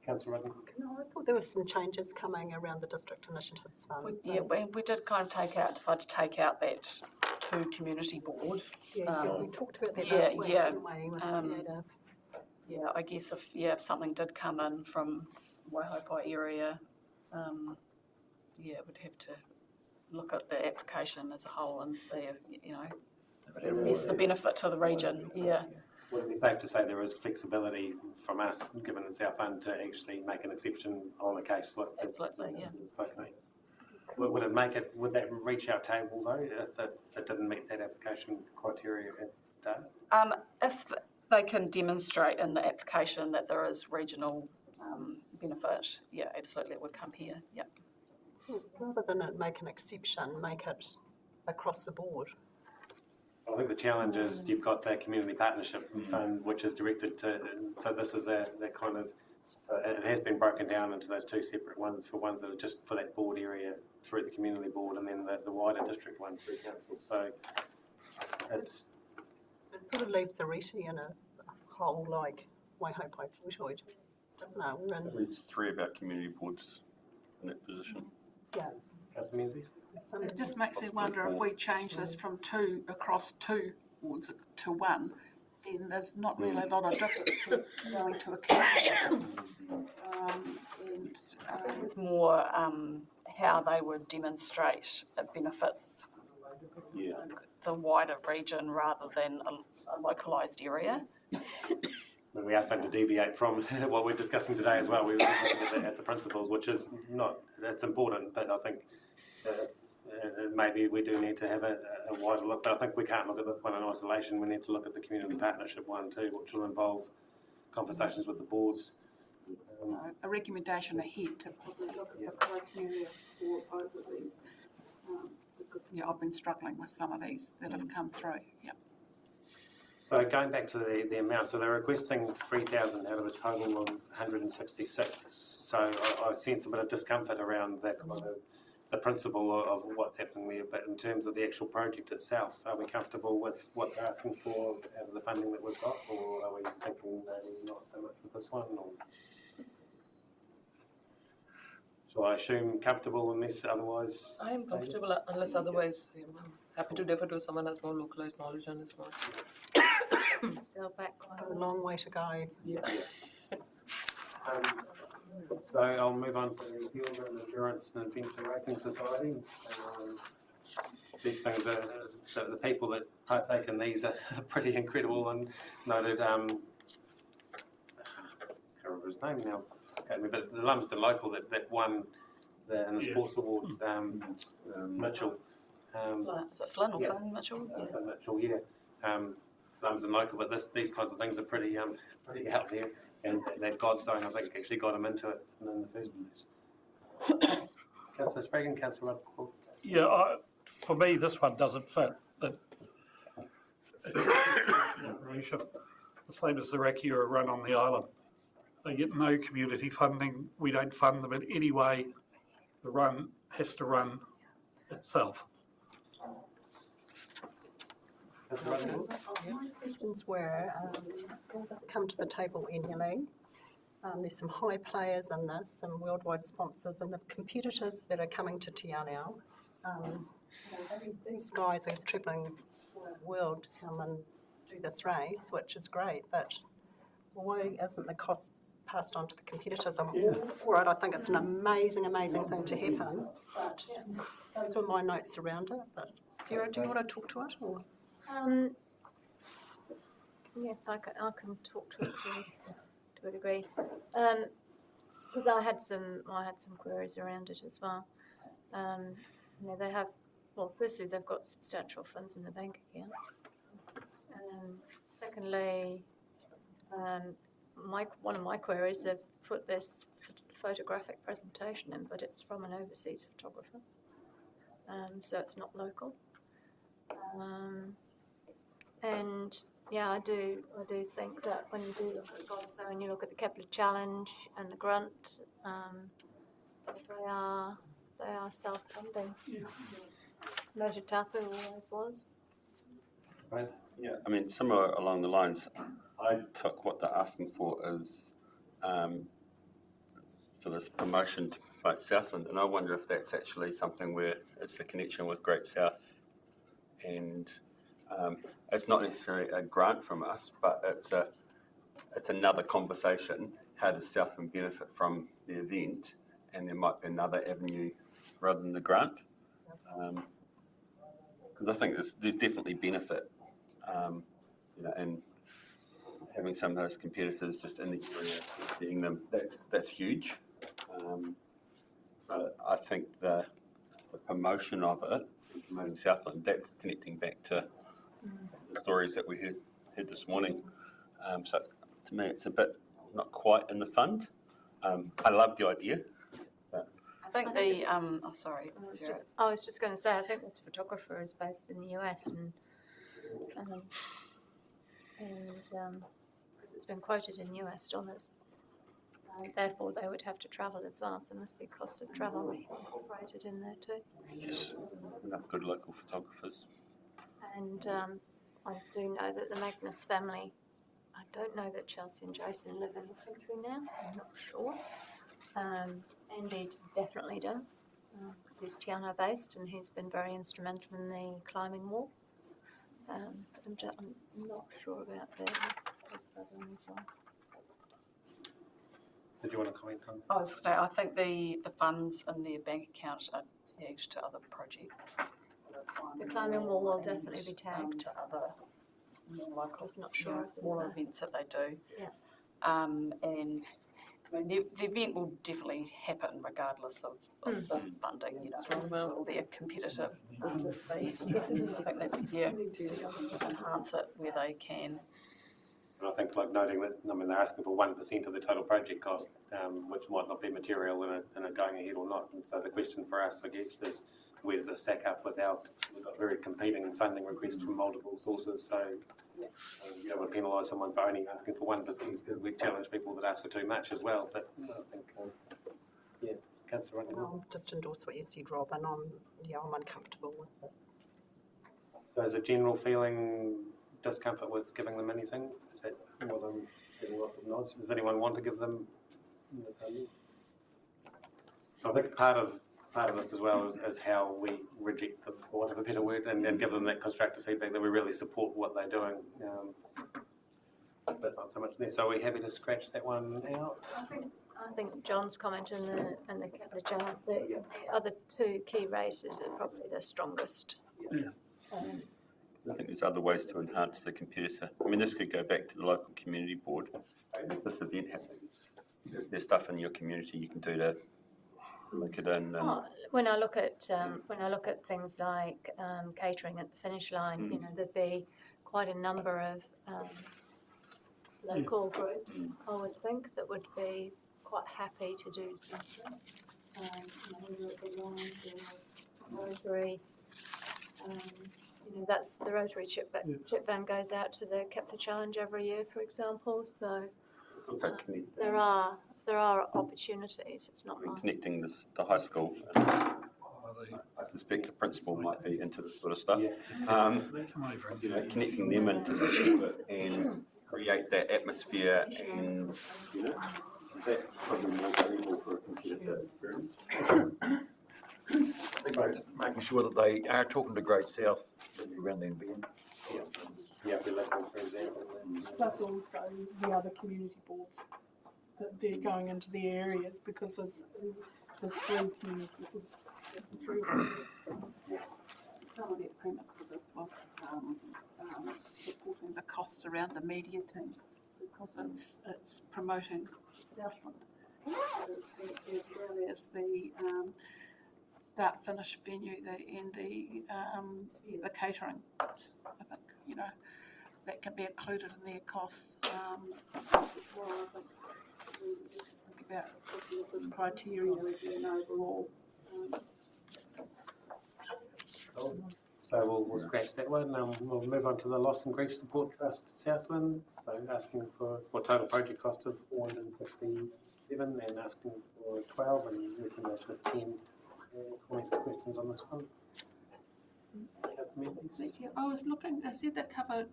Councillor Rudden? No, I thought there were some changes coming around the district initiatives fund. We did kind of decide to take out that two community board. We talked about that last week, didn't we? With I guess if something did come in from Waihopai area, we'd have to look at the application as a whole and see if, assess the benefit to the region. Would it be safe to say there is flexibility from us, given it's our fund, to actually make an exception on a case like this? Absolutely, yeah. Okay. Would that reach our table though, if it didn't meet that application criteria at the start? If they can demonstrate in the application that there is regional benefit, yeah, absolutely, it would come here, yep. So rather than it make an exception, make it across the board. I think the challenge is you've got that community partnership fund, which is directed to, so this is that kind of, so it has been broken down into those two separate ones for ones that are just for that board area through the community board, and then the wider district one through council. So It sort of leaves Ariti in a hole like Waihopai Waihopai, doesn't it? We're in, There's 3 of our community boards in that position. yeah. Councillor Menzies? It just makes me wonder if we change this from 2 across 2 wards to 1, then there's not really a lot of difference to going to a council. It's more how they would demonstrate it benefits the wider region rather than a localised area. When we asked them to deviate from what we're discussing today as well, we were looking at the principles, which is not, that's important, but I think maybe we do need to have a wider look, but I think we can't look at this one in isolation. We need to look at the community partnership one too, which will involve conversations with the boards. A recommendation ahead to probably look at the criteria for both of these, because I've been struggling with some of these that have come through. Yep. So going back to the amount, so they're requesting 3,000 out of a total of 166. So I sense a bit of discomfort around that kind of the principle of what's happening there. But in terms of the actual project itself, are we comfortable with what they're asking for out of the funding that we've got, or are we thinking maybe not so much with this one? Or so I assume comfortable unless otherwise. I am comfortable unless otherwise. I'm happy to defer to someone who has more localized knowledge on this one. Still back A long way to go. Yeah. So I'll move on to the Field and Endurance and Adventure Racing Society. These things are, the people that partake in these are pretty incredible, and noted, I can't remember his name now, escaped me, but the Lumsden local that won in the sports awards, Mitchell. Is it Flynn or Flynn Mitchell? Flynn Mitchell, yeah. Lumsden local, but these kinds of things are pretty out there, and that God zone, I think, actually got him into it in the first place. Councillor Spraggan, Councillor Rudd. Yeah, for me, this one doesn't fit. The same as the Rakiura run on the island. They get no community funding. We don't fund them in any way. The run has to run itself. My questions were, all this come to the table annually. There's some high players in this, some worldwide sponsors, and the competitors that are coming to Te Anau. These guys are travelling the world to come and do this race, which is great, but why isn't the cost passed on to the competitors? I'm all for it. I think it's an amazing thing to happen, but those were my notes around it. But Sarah, do you want to talk to it? Or? Yes, I can talk to it to a degree, because I had some queries around it as well. They have, well, firstly they've got substantial funds in the bank account. Secondly, one of my queries, they've put this photographic presentation in, but it's from an overseas photographer, so it's not local. And yeah, I do think that when you do look at GOSO and you look at the Kepler Challenge and the Grunt, they are self-funding. Motu Tapu always was. Yeah, I mean, similar along the lines, I took what they're asking for is for this promotion to promote Southland, and I wonder if that's actually something where it's the connection with Great South, and it's not necessarily a grant from us, but it's another conversation. How does Southland benefit from the event? And there might be another avenue rather than the grant, because I think there's definitely benefit, and having some of those competitors just in the area, seeing them, that's huge. But I think the promotion of it, promoting Southland, that's connecting back to the stories that we heard this morning. So to me, it's a bit not quite in the fund. I love the idea. I think the, oh, sorry, Sarah. I was just going to say, I think this photographer is based in the US and because it's been quoted in US dollars. Therefore, they would have to travel as well, so there must be cost of travel incorporated in there too. Yes, good local photographers. And I do know that the Magnus family, I don't know that Chelsea and Jason live in the country now, I'm not sure. Andy definitely does, because he's Tiana based and he's been very instrumental in the climbing wall. But I'm not sure about the southern as well. Did you want to comment on? I was going to say, I think the funds in their bank account are tagged to other projects. The climbing wall will definitely be tagged. To other more local, Just not sure. smaller events that they do. Yeah. And I mean, the event will definitely happen regardless of this funding, you know, all their competitive fees and things. I think that's, yeah, to enhance it where they can. And I think like noting that, I mean, they're asking for 1% of the total project cost, which might not be material in it going ahead or not. And so the question for us, I guess, is where does this stack up without, we've got very competing funding requests from multiple sources. So you don't want to penalise someone for only asking for 1% because we challenge people that ask for too much as well. But I think, yeah, Councillor Running. I'll just endorse what you said, Rob, and I'm uncomfortable with this. So is a general feeling discomfort with giving them anything? Is that more than getting lots of nods? Does anyone want to give them the funding? I think part of this as well is how we reject them, for want of a better word, and give them that constructive feedback that we really support what they're doing. But not so much there. So are we happy to scratch that one out? I think John's comment and the chart, the other two key races are probably the strongest. Yeah. I think there's other ways to enhance the competitor. I mean, this could go back to the local community board. If this event happens, is there stuff in your community you can do to link it in? When I look at things like catering at the finish line, you know, there'd be quite a number of local groups, I would think, that would be quite happy to do something. You know, the Lions or Rotary. You know, that's the Rotary chip van goes out to the Kepler Challenge every year, for example. So there are opportunities. It's not like connecting the high school. I suspect the principal might be into this sort of stuff. You know, connecting them into support it and create that atmosphere, and you know, that's probably more valuable for a competitor experience. I think making sure that they are talking to Great South around the event. Yeah, we let them, for example. Plus also the other community boards that they're going into the areas, because there's three community boards. Some of their premise for this was supporting the costs around the media team, because it's promoting Southland. As well as the start-finish venue and the catering. I think, you know, that can be included in their costs. Well, I think we think about this criteria and overall. So we'll scratch that one. We'll move on to the Loss and Grief Support Trust Southland. So asking for total project cost of 467 and asking for 12 and recommendation of 10. Comments, questions on this one? Thank you. I was looking, they said they covered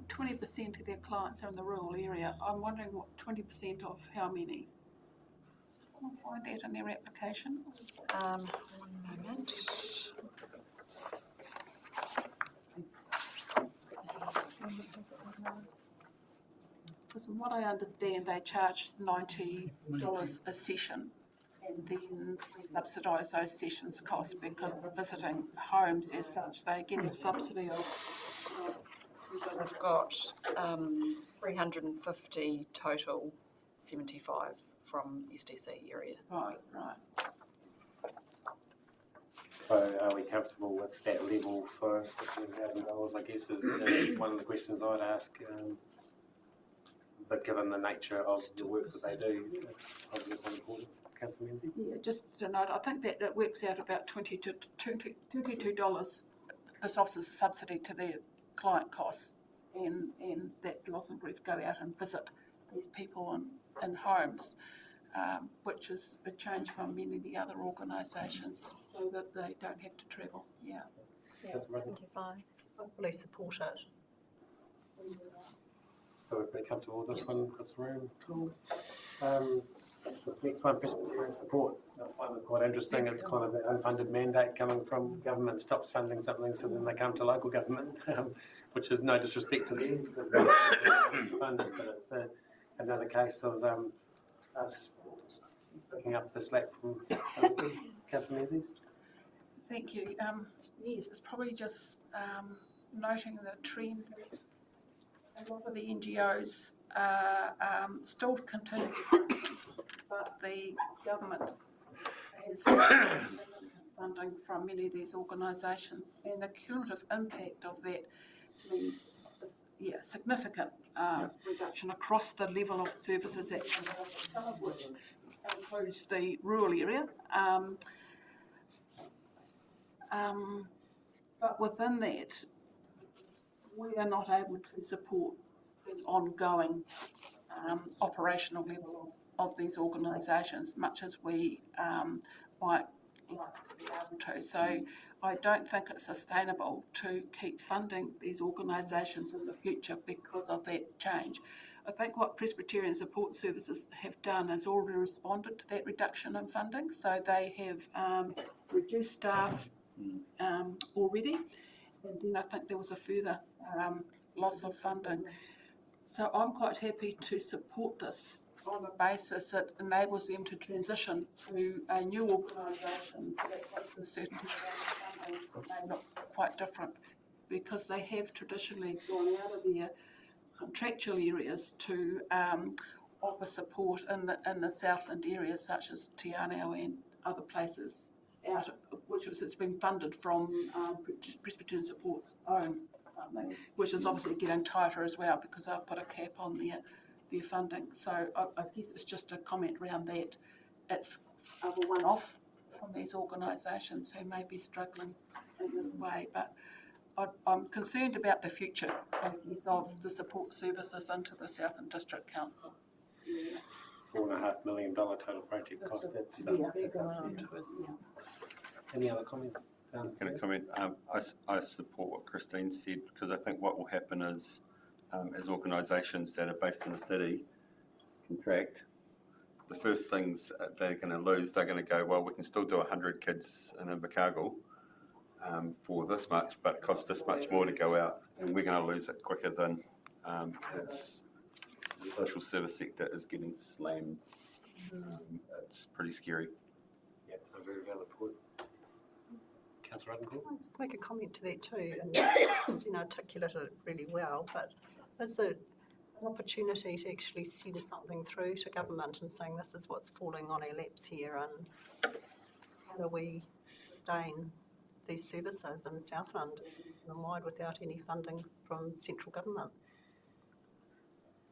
20% of their clients are in the rural area. I'm wondering what 20% of how many? Does someone find that in their application? 1 moment. Because from what I understand, they charge $90 a session, and then we subsidise those sessions costs because of visiting homes as such. They get a subsidy of. So they've got 350 total, 75 from SDC area. Right. So are we comfortable with that level for $15,000, I guess, is one of the questions I'd ask. but given the nature of the work that they do, it's probably quite important. Councillor Menzies? Yeah, just to note, I think that it works out about $22 this officer's subsidy to their client costs, and that Loss and Grief go out and visit these people in homes, which is a change from many of the other organisations, so that they don't have to travel. Yeah. Yeah, 75. I fully support it. So we're pretty comfortable with this one across the room. Cool. This next one, Presbyterian support. I find this quite interesting. It's kind of an unfunded mandate coming from government stops funding something, so then they come to local government, which is no disrespect to them because they're funded, but it's another case of us picking up the slack from Councillor Menzies. Thank you. Yes, it's probably just noting the trend that a lot of the NGOs still continue, but the government has funding from many of these organisations, and the cumulative impact of that means significant reduction across the level of services that some of which includes the rural area. But within that, we are not able to support the ongoing operational level of these organisations, much as we might like to be able to. So I don't think it's sustainable to keep funding these organisations in the future because of that change. I think what Presbyterian Support Services have done is already responded to that reduction in funding. So they have reduced staff already, and then I think there was a further loss of funding. So I'm quite happy to support this on the basis it enables them to transition to a new organisation that has the certainty around funding may look quite different, because they have traditionally gone out of their contractual areas to offer support in the Southland areas such as Te Anau and other places, it's been funded from Presbyterian Support's own funding, which is obviously getting tighter as well because I've put a cap on their funding. So I guess it's just a comment around that. It's a one-off from these organisations who may be struggling in this way, but I'm concerned about the future of the support services into the Southland District Council. $4.5 million total project cost. That's Any other comments? I'm going to comment. I support what Christine said, because I think what will happen is, as organisations that are based in the city contract, the first things they're going to lose, they're going to go, well, we can still do 100 kids in Invercargill for this much, but it costs this much more to go out, and we're going to lose it quicker than the social service sector is getting slammed. It's pretty scary. Yeah, a very valid point. Councillor Ruttencourt? I'll just make a comment to that too, and Christine articulated it really well, but is it an opportunity to actually send something through to government and saying this is what's falling on our laps here, and how do we sustain these services in Southland and wide without any funding from central government?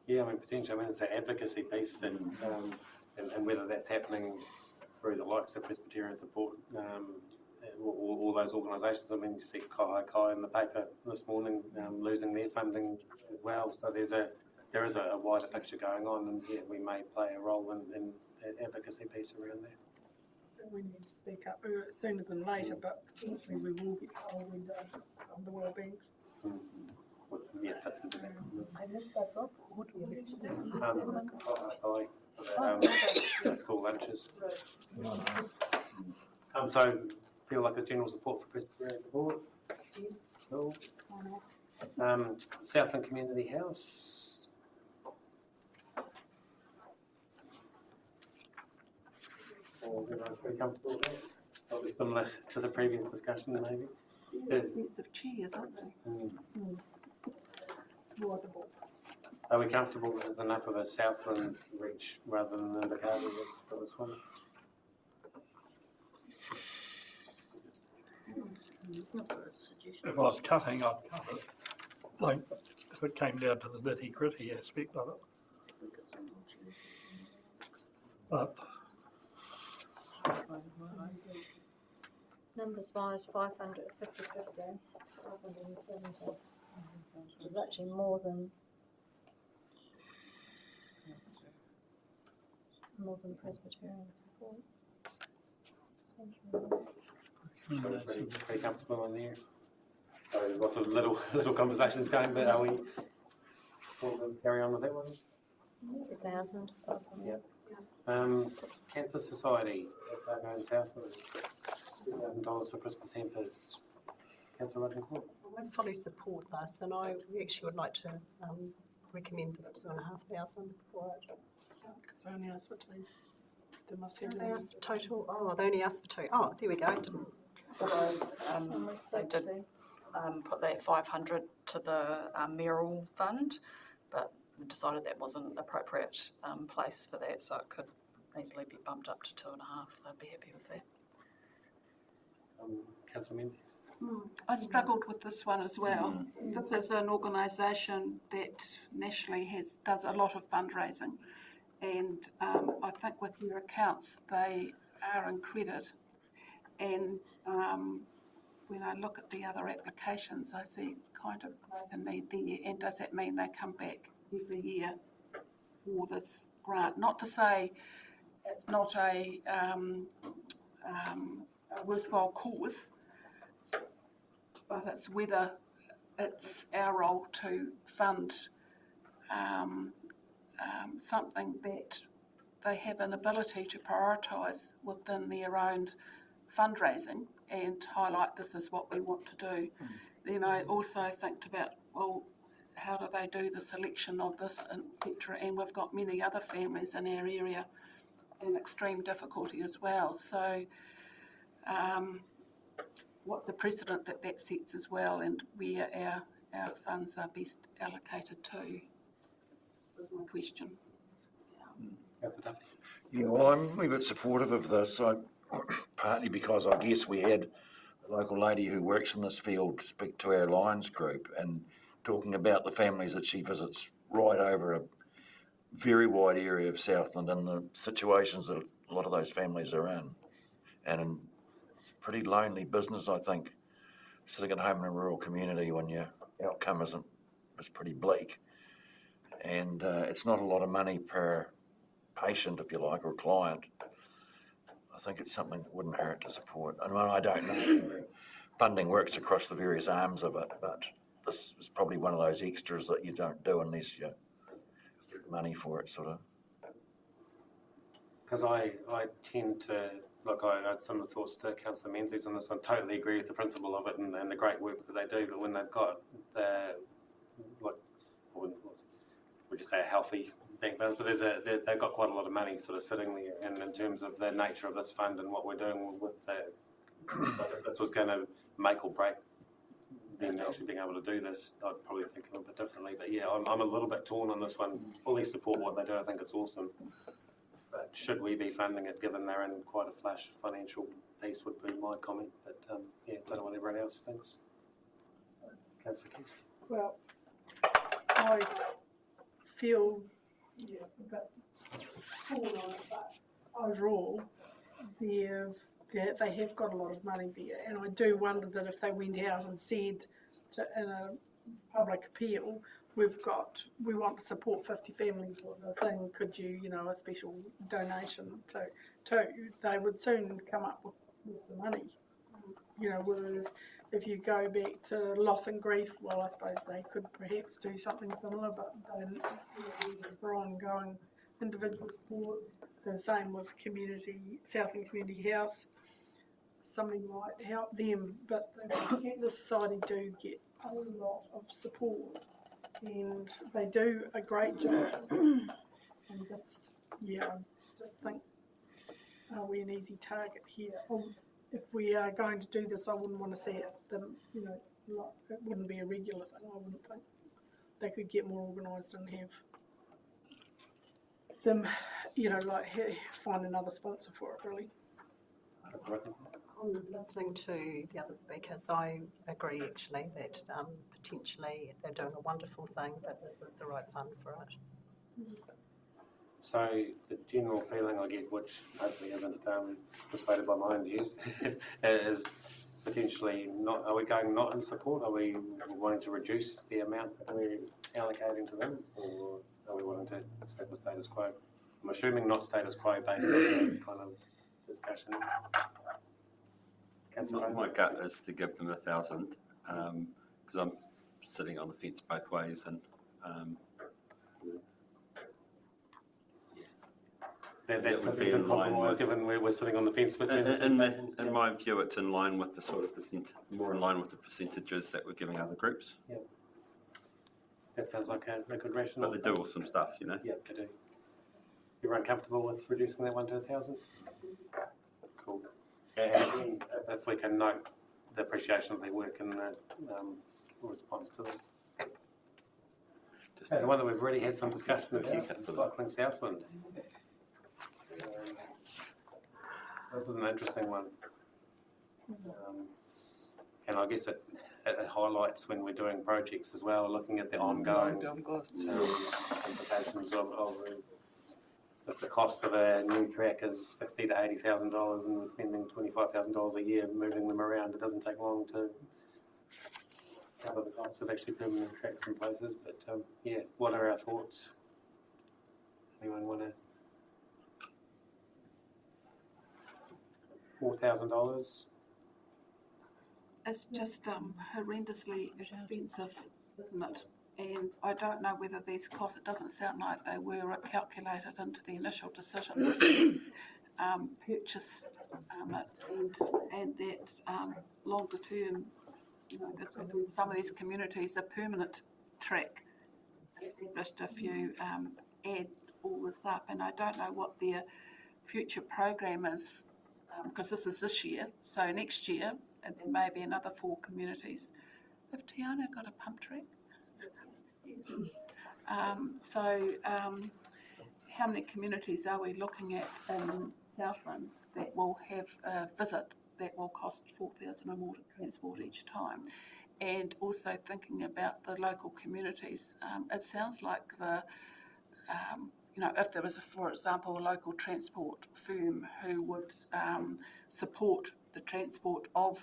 Yeah, I mean, potentially, it's that advocacy piece and whether that's happening through the likes of Presbyterian Support, all those organisations. I mean, you see Kai in the paper this morning losing their funding as well. So there is a wider picture going on, and yeah, we may play a role in an advocacy piece around that. We need to speak up sooner than later, but potentially we will get told we don't fund the wellbeing. Yeah, fits into that. I missed that book. What's the school lunches. So feel like there's general support for Presbyterian Support. Yes. Cool. Southland Community House. Everyone's pretty comfortable with that? Probably similar to the previous discussion, maybe. Expensive chairs, aren't they? Are we comfortable that there's enough of a Southland reach rather than the Invercargill reach for this one? If I was cutting, I'd cut it. Like, if it came down to the nitty-gritty aspect of it. But Numbers wise, 500, 50, 570. Which is actually more than Presbyterian support. Pretty comfortable on there. So there's lots of little conversations going, but are we we'll carry on with that one? 1,000. Cancer Society, that's over in Southland. $2,000 for Christmas hampers. Councillor Rutherford. I would fully support this, and we actually would like to recommend the 2,500 for it. Because I only asked for 2. They must have. They asked total. Oh, they only asked for 2. Oh, there we go. Although they did put that 500 to the mayoral fund, but we decided that wasn't an appropriate place for that, so it could easily be bumped up to 2.5. They'd be happy with that. Councillor Menzies. I struggled with this one as well. This is an organisation that nationally does a lot of fundraising, and I think with their accounts they are in credit. And when I look at the other applications, I see kind of a need there. And does that mean they come back every year for this grant? Not to say it's not a worthwhile cause, but it's whether it's our role to fund something that they have an ability to prioritise within their own fundraising and highlight this is what we want to do. Then I also think about, well, how do they do the selection of this, etc. And we've got many other families in our area in extreme difficulty as well. So what's the precedent that sets as well, and where our funds are best allocated to, is my question. Yeah, well, I'm a wee bit supportive of this, partly because I guess we had a local lady who works in this field speak to our Lions group and talking about the families that she visits right over a very wide area of Southland and the situations that a lot of those families are in. And it's a pretty lonely business, I think, sitting at home in a rural community when your outcome is pretty bleak. And it's not a lot of money per patient, if you like, or client. I think it's something that wouldn't hurt to support. I mean, I don't know how funding works across the various arms of it, but this is probably one of those extras that you don't do unless you get money for it, sort of. Because I tend to, look, I had similar thoughts to Councillor Menzies on this one, totally agree with the principle of it and the great work that they do, but when they've got the, like, would you say a healthy bank balance, but they've got quite a lot of money sort of sitting there, and in terms of the nature of this fund and what we're doing with if this was going to make or break them actually being able to do this, I'd probably think a little bit differently. But yeah, I'm a little bit torn on this one. Fully support what they do. I think it's awesome. But should we be funding it, given they're in quite a flash financial piece, would be my comment. But yeah, don't know what everyone else thinks. Councillor Keys. Well, I feel a bit torn on it, but overall, they have got a lot of money there, and I do wonder that if they went out and said in a public appeal, we want to support 50 families or the thing, could you, a special donation to, they would soon come up with the money. Whereas if you go back to loss and grief, well, I suppose they could perhaps do something similar, but then for ongoing individual support. The same with Southland Community House. Somebody might help them, but the society do get a lot of support, and they do a great job. And just think, are we an easy target here? If we are going to do this, I wouldn't want to see it. It wouldn't be a regular thing. I wouldn't think they could get more organised and have them, find another sponsor for it. Really. Listening to the other speakers, I agree actually that potentially they're doing a wonderful thing, but this is the right fund for it. So the general feeling I get, which hopefully isn't persuaded by my own views, is potentially not. Are we going not in support? Are we wanting to reduce the amount that we're allocating to them, or are we wanting to stick with status quo? I'm assuming not status quo based on that kind of discussion. My gut is to give them 1,000 because I'm sitting on the fence both ways, and that would be in line with, given we're sitting on the fence between the two tables. In my view, it's in line with the sort of more in line with the percentages that we're giving other groups. Yeah. That sounds like a good rationale. But they do awesome stuff, you know. Yeah, they do. Everyone comfortable with reducing that one to 1,000? Cool. And again, if we can note the appreciation of their work and the response to them. The one that we've already had some discussion about, Cycling Southland. This is an interesting one. And I guess it highlights when we're doing projects as well, looking at the ongoing implications of if the cost of a new track is $60,000 to $80,000 and we're spending $25,000 a year moving them around, it doesn't take long to cover the costs of actually permanent tracks in places. But yeah, what are our thoughts? Anyone want to? $4,000? It's just horrendously expensive, isn't it? And I don't know whether these costs, it doesn't sound like they were calculated into the initial decision purchase and that longer term, you know, some of these communities, a permanent track established if you add all this up, and I don't know what their future program is because this year, so next year, and there may be another 4 communities. Have Tiana got a pump track? Yes. How many communities are we looking at in Southland that will have a visit that will cost 4,000 or more to transport each time? And also thinking about the local communities, it sounds like you know, if there was, for example, a local transport firm who would support the transport of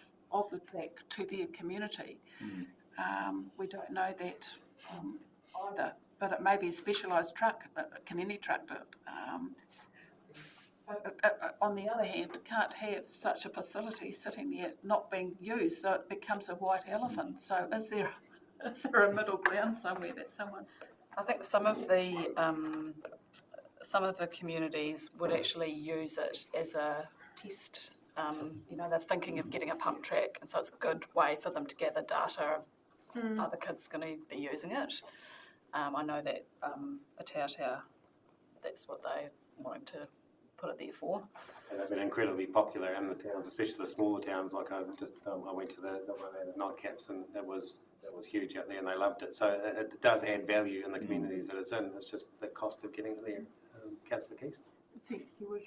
the track to their community, we don't know that either. But it may be a specialised truck, but can any truck do it? On the other hand, can't have such a facility sitting there not being used, so it becomes a white elephant. So is there a middle ground somewhere that someone? I think some of the communities would actually use it as a test. You know, they're thinking of getting a pump track, and so it's a good way for them to gather data. Other kids going to be using it. I know that Atautau, that's what they're wanting to put it there for. And they've been incredibly popular in the towns, especially the smaller towns. Like I went to the one at Nightcaps, and that was huge out there, and they loved it. So it does add value in the communities that it's in. It's just the cost of getting it there. Councillor Keast. Thank you.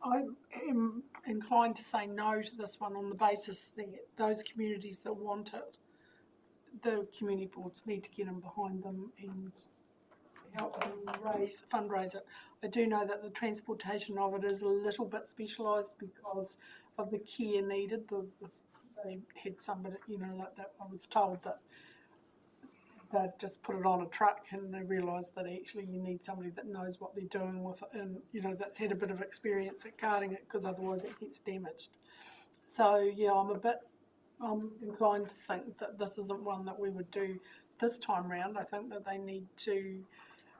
I am inclined to say no to this one on the basis that those communities that want it, the community boards need to get in behind them and help them fundraise it. I do know that the transportation of it is a little bit specialised because of the care needed. They had somebody, you know, like that. I was told that they'd just put it on a truck and they realised that actually you need somebody that knows what they're doing with it and, you know, that's had a bit of experience at carting it because otherwise it gets damaged. So, yeah, I'm inclined to think that this isn't one that we would do this time round. I think that they need to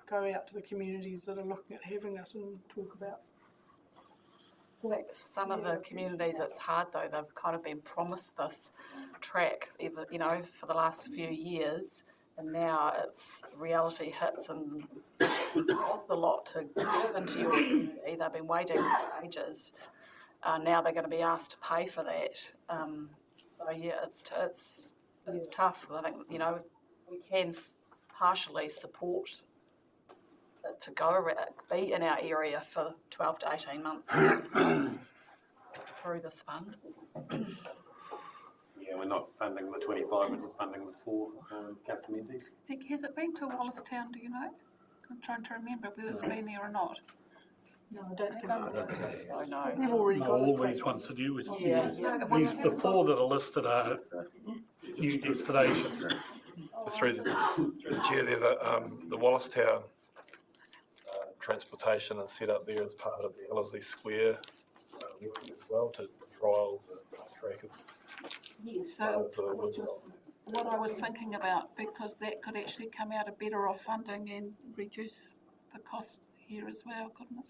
go out to the communities that are looking at having it and talk about. Some of the communities, it's hard though. They've kind of been promised this track, you know, for the last few years, and now it's reality hits and it costs a lot to give into your community. They've been waiting for ages. Now they're going to be asked to pay for that. So yeah, it's tough. I think, you know, we can partially support it to be in our area for 12 to 18 months through this fund. Yeah, we're not funding the 25, we're just funding the 4 council meetings. Nick, has it been to Wallace Town, do you know? I'm trying to remember whether it's been there or not. No, I don't think So, no. they've already No, got all the these ones that you was, Yeah. these, the four that are listed are new destinations. Through the chair there, the Wallace-town transportation is set up there as part of the Ellerslie Square work as well to trial the trackers. Yes, so which is what I was thinking about, because that could actually come out of better off funding and reduce the cost here as well, couldn't it?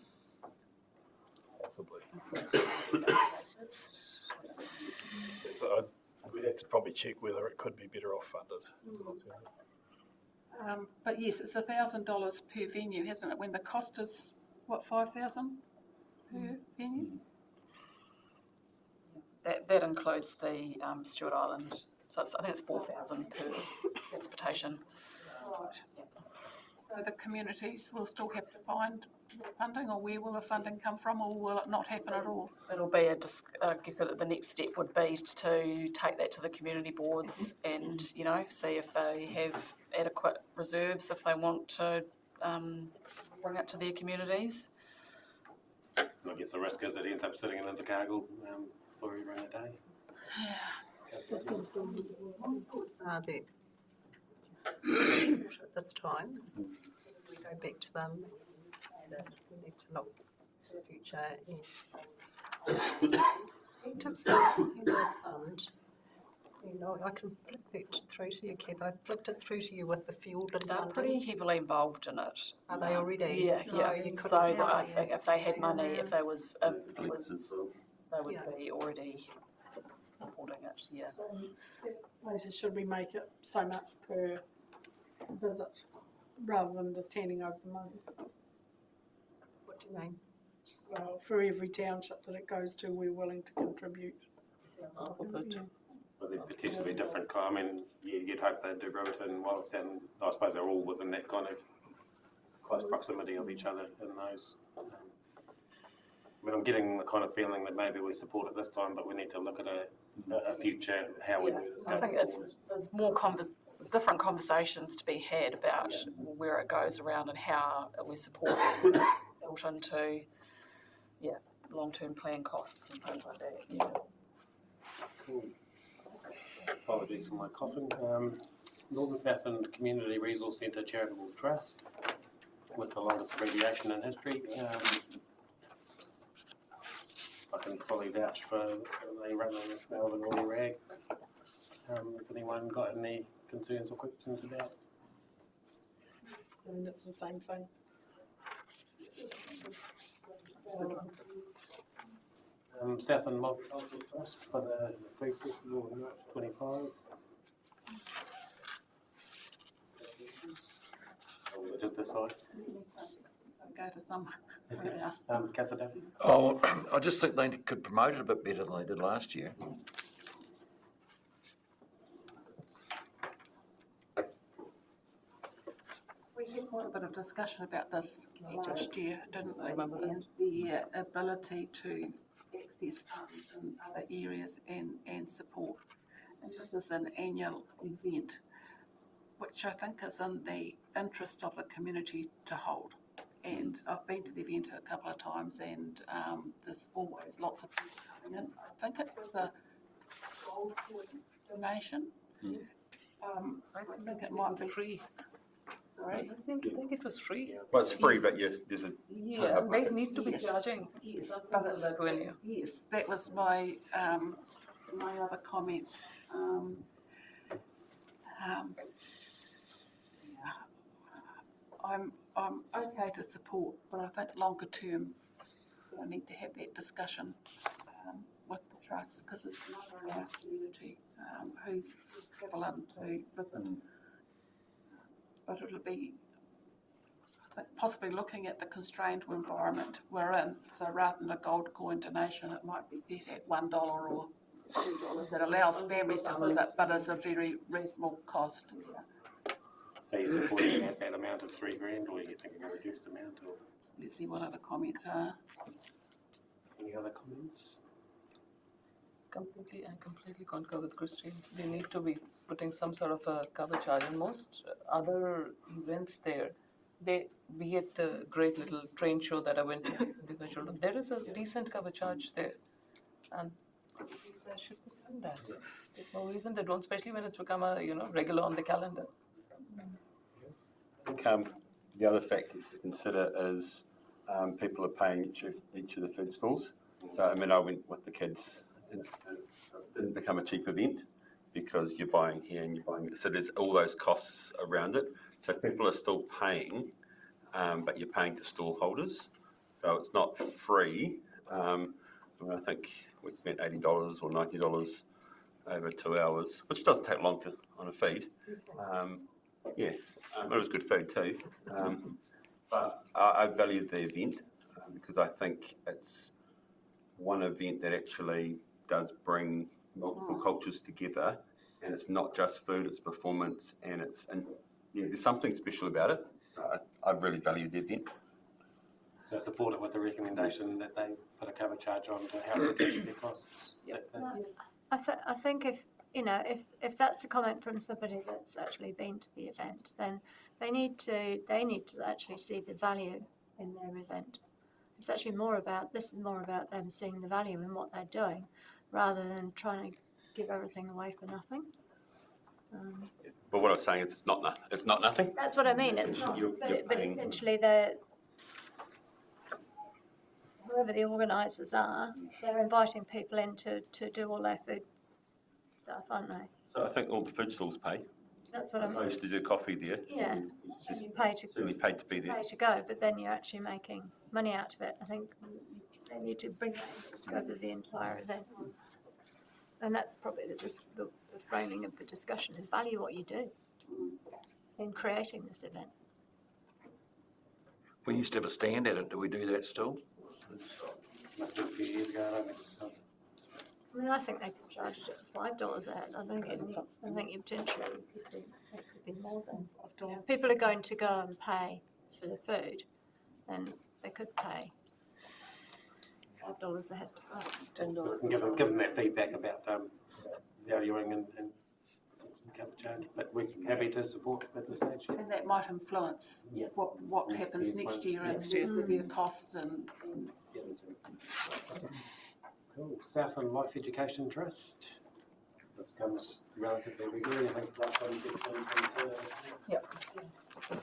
Possibly. We'd have to probably check whether it could be better off funded. But yes, it's $1,000 per venue, hasn't it? When the cost is, what, 5,000 per venue? That includes the Stewart Island, so I think it's 4,000 per transportation. Right. So the communities will still have to find funding, or where will the funding come from, or will it not happen at all? It'll be I guess the next step would be to take that to the community boards and, see if they have adequate reserves, if they want to bring it to their communities. I guess the risk is it ends up sitting in Invercargill for every a day. Yeah. Thoughts are that at this time, we go back to them and say that we need to look to the future and active self-hazard fund. I can flick that through to you, Kev. I flicked it through to you with the fuel and They're pretty heavily involved in it. Are they already? Yeah, So yeah. you So couldn't that I really- think if they had money, if there was, they would be already supporting it. Yeah. places, should we make it so much per visit rather than just handing over the money? What do you mean? Well, for every township that it goes to, we're willing to contribute. Well, there'd potentially be different, I mean, you'd hope they'd do Riverton, Wallacestown, I suppose they're all within that kind of close proximity of each other in those. I mean, I'm getting the kind of feeling that maybe we support it this time, but we need to look at a future, how we do this I think there's more different conversations to be had about where it goes around and how we support it when it's built into long-term plan costs and things like that. Yeah. Cool. Apologies for my coughing. Northern Southland Community Resource Centre Charitable Trust, with the longest abbreviation in history. I can fully vouch for they run on this now of an oil rag. Has anyone got any concerns or questions about? And it's the same thing. Southland Multicultural Trust for the Food Festival in March 25. We'll just decide. Go to someone. Councillor Duffy? Oh, I just think they could promote it a bit better than they did last year. We had quite a bit of discussion about this last year, didn't we? And the ability to access funds in other areas and support. And this is an annual event, which I think is in the interest of the community to hold. And I've been to the event a couple of times, and there's always lots of people coming in. I think it was a gold coin donation. I think it might be free. Sorry? I seem to think it was free. Well, it's free, but there's a... Yeah, they need to be Yes. charging. Yes, But it's that venue. Yes, that was my my other comment. I'm okay to support, but I think longer term, so I need to have that discussion with the trust, because it's another in our community who travel in to visit. But it'll be, I think, possibly looking at the constrained environment we're in. So rather than a gold coin donation, it might be set at $1 or $2 that allows families to visit, but it's a very reasonable cost. So you're supporting that amount of $3,000, or you think a reduced amount? Or Let's see what other comments are. any other comments? I completely concur with Christine. They need to be putting some sort of a cover charge. And most other events there, be it the great little train show that I went to recently for children, there is a decent cover charge there. And there should be doing that. There's no reason they don't, especially when it's become a, regular on the calendar. I think the other factor to consider is people are paying each of the food stalls. So, I mean, I went with the kids, and it didn't become a cheap event because you're buying here and you're buying, so there's all those costs around it. So people are still paying, but you're paying to stall holders. So it's not free. I mean, I think we spent $80 or $90 over 2 hours, which doesn't take long on a feed. It was good food too. But I valued the event because I think it's one event that actually does bring multiple cultures together, and it's not just food, it's performance, and there's something special about it. I really valued the event. So I support it with the recommendation that they put a cover charge on to help reduce their costs. I think if that's a comment from somebody that's actually been to the event, then they need to actually see the value in their event. It's actually more about them seeing the value in what they're doing, rather than trying to give everything away for nothing. But what I was saying is it's not nothing. That's what I mean. It's not. But essentially, whoever the organisers are, they're inviting people in to do all their food stuff, aren't they? So I think all the food stalls pay. That's what I mean. I used to do coffee there. Yeah, and you pay to be there. Pay to go, but then you're actually making money out of it. I think they need to bring that into the scope of the entire event, and that's probably the framing of the discussion: is value what you do in creating this event. We used to have a stand at it. Do we do that still? Must have been a few years ago. I don't think so. I mean, I think they could charge it at $5 a head. I think you potentially it could be more than $5. People are going to go and pay for the food, and they could pay $5 a head to $10. Give them that feedback about valuing and cover charge, but we're happy to support at this stage. And that might influence what happens next year and severe costs and. Cool. Southland Life Education Trust. This comes relatively regularly. I think last time we did 2022. Yep.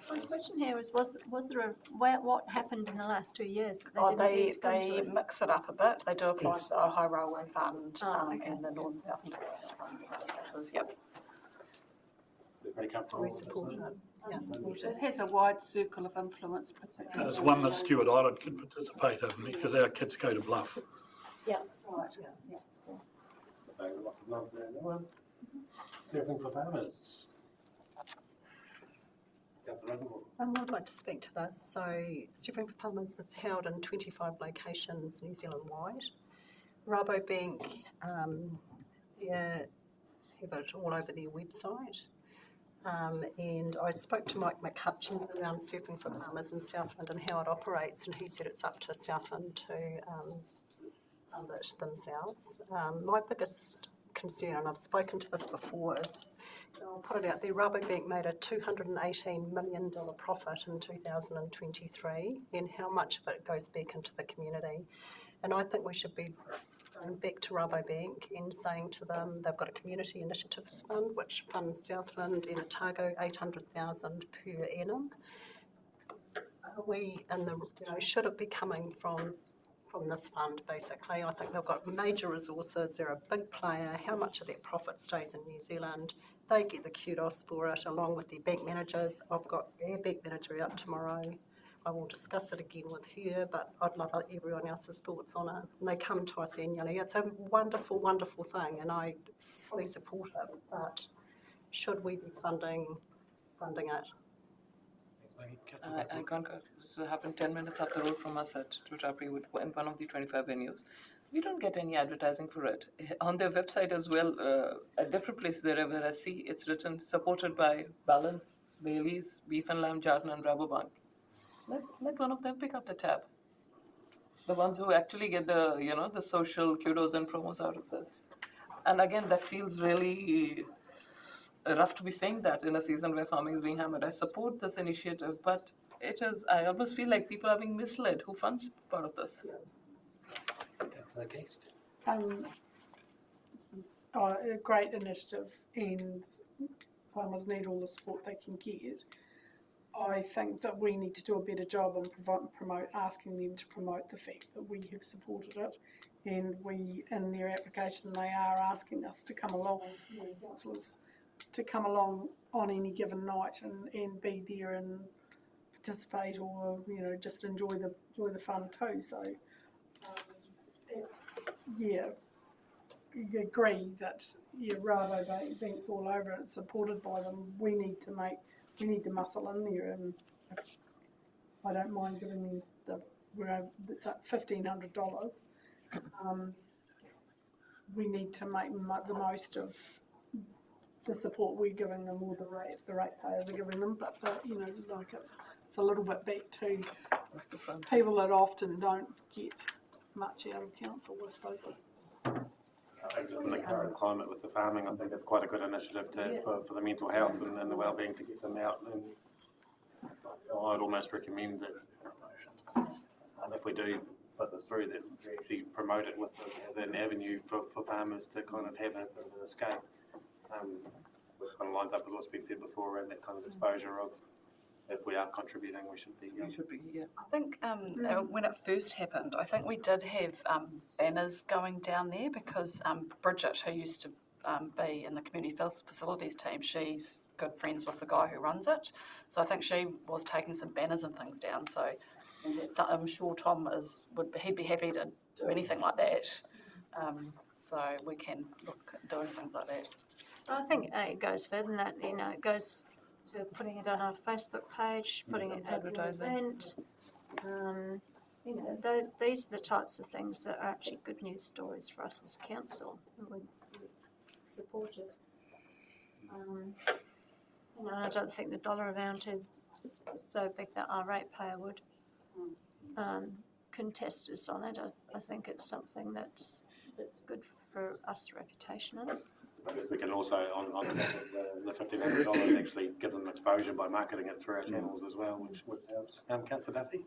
My question here is: was there what happened in the last 2 years? That They mix it up a bit. They do apply to the Ohio Railway Fund and the Northern Southland places. Yep. Very comfortable. We support it. It has a wide circle of influence. There's one that Stewart Island can participate in because our kids go to Bluff. Yeah, right. Yeah, it's cool. So lots of loves around that one. Surfing for farmers. I'd like to speak to this. So, Surfing for Farmers is held in 25 locations New Zealand wide. Rabobank, they have it all over their website. And I spoke to Mike McCutcheons around Surfing for Farmers in Southland and how it operates, and he said it's up to Southland to fund it themselves. My biggest concern, and I've spoken to this before, is I'll put it out there, Rabobank made a $218 million profit in 2023, and how much of it goes back into the community. And I think we should be going back to Rabobank and saying to them they've got a community initiatives fund which funds Southland and Otago $800,000 per annum. Are we in the, should it be coming from this fund, basically? I think they've got major resources, they're a big player. How much of that profit stays in New Zealand? They get the kudos for it, along with their bank managers. I've got their bank manager out tomorrow. I will discuss it again with her, but I'd love everyone else's thoughts on it. And they come to us annually. It's a wonderful, wonderful thing, and I fully support it, but should we be funding it? I can't go. This happened 10 minutes up the road from us at Tutapi in one of the 25 venues. We don't get any advertising for it. On their website as well, at different places wherever I see, it's written supported by Balance, Bailey's, Beef and Lamb, Jarden and Rabobank. Let one of them pick up the tab. The ones who actually get the, the social kudos and promos out of this. And again, that feels really rough to be saying that in a season where farming is being hammered. I support this initiative, but it is, I almost feel like people are being misled. Who funds part of this? Councillor Geist. A great initiative, and farmers need all the support they can get. I think that we need to do a better job on asking them to promote the fact that we have supported it, and we, in their application, they are asking us to come along, councillors, to come along on any given night and be there and participate, or just enjoy the fun too. So yeah, you agree that Rabo Bank's all over it, supported by them. We need to muscle in there, and I don't mind giving them it's at $1,500. We need to make the most of the support we're giving them, or the ratepayers are giving them. But like it's a little bit back to people that often don't get much out of council, I suppose. I think just in the current climate with the farming, I think it's quite a good initiative for the mental health and the well-being to get them out. And I'd almost recommend that if we do put this through, that we actually promote it as an avenue for farmers to kind of have a bit of an escape, which kind of lines up with what's been said before, and that kind of exposure of, if we are contributing, we should be. Yeah. I think when it first happened, I think we did have banners going down there because Bridget, who used to be in the community facilities team, she's good friends with the guy who runs it. So I think she was taking some banners and things down. So I'm sure Tom he'd be happy to do anything like that. So we can look at doing things like that. I think it goes further than that. It goes to putting it on our Facebook page, putting it as an event. These are the types of things that are actually good news stories for us as council. We support it. I don't think the dollar amount is so big that our ratepayer would contest us on it. I think it's something that's good for us reputationally. I guess we can also, on top of the $1,500, actually give them exposure by marketing it through our channels as well, which helps. Councillor Duffy?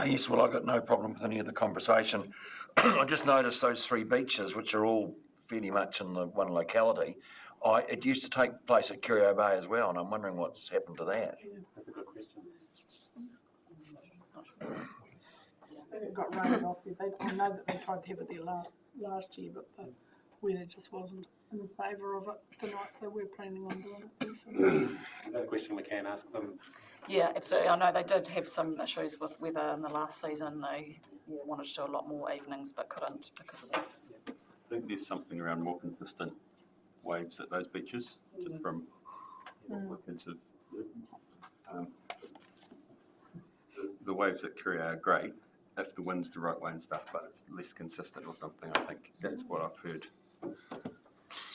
Yes, well, I've got no problem with any of the conversation. I just noticed those 3 beaches, which are all fairly much in the one locality. It used to take place at Curio Bay as well, and I'm wondering what's happened to that. That's a good question. I think it got rained off. I know that they tried to have it there last year, but the weather just wasn't in favour of it the nights they were planning on doing it. Is that a question we can ask them? Yeah, absolutely. I know they did have some issues with weather in the last season. They wanted to do a lot more evenings but couldn't because of that. I think there's something around more consistent waves at those beaches, just from kids have, the waves at Curio are great if the wind's the right way and stuff, but it's less consistent or something. I think that's what I've heard.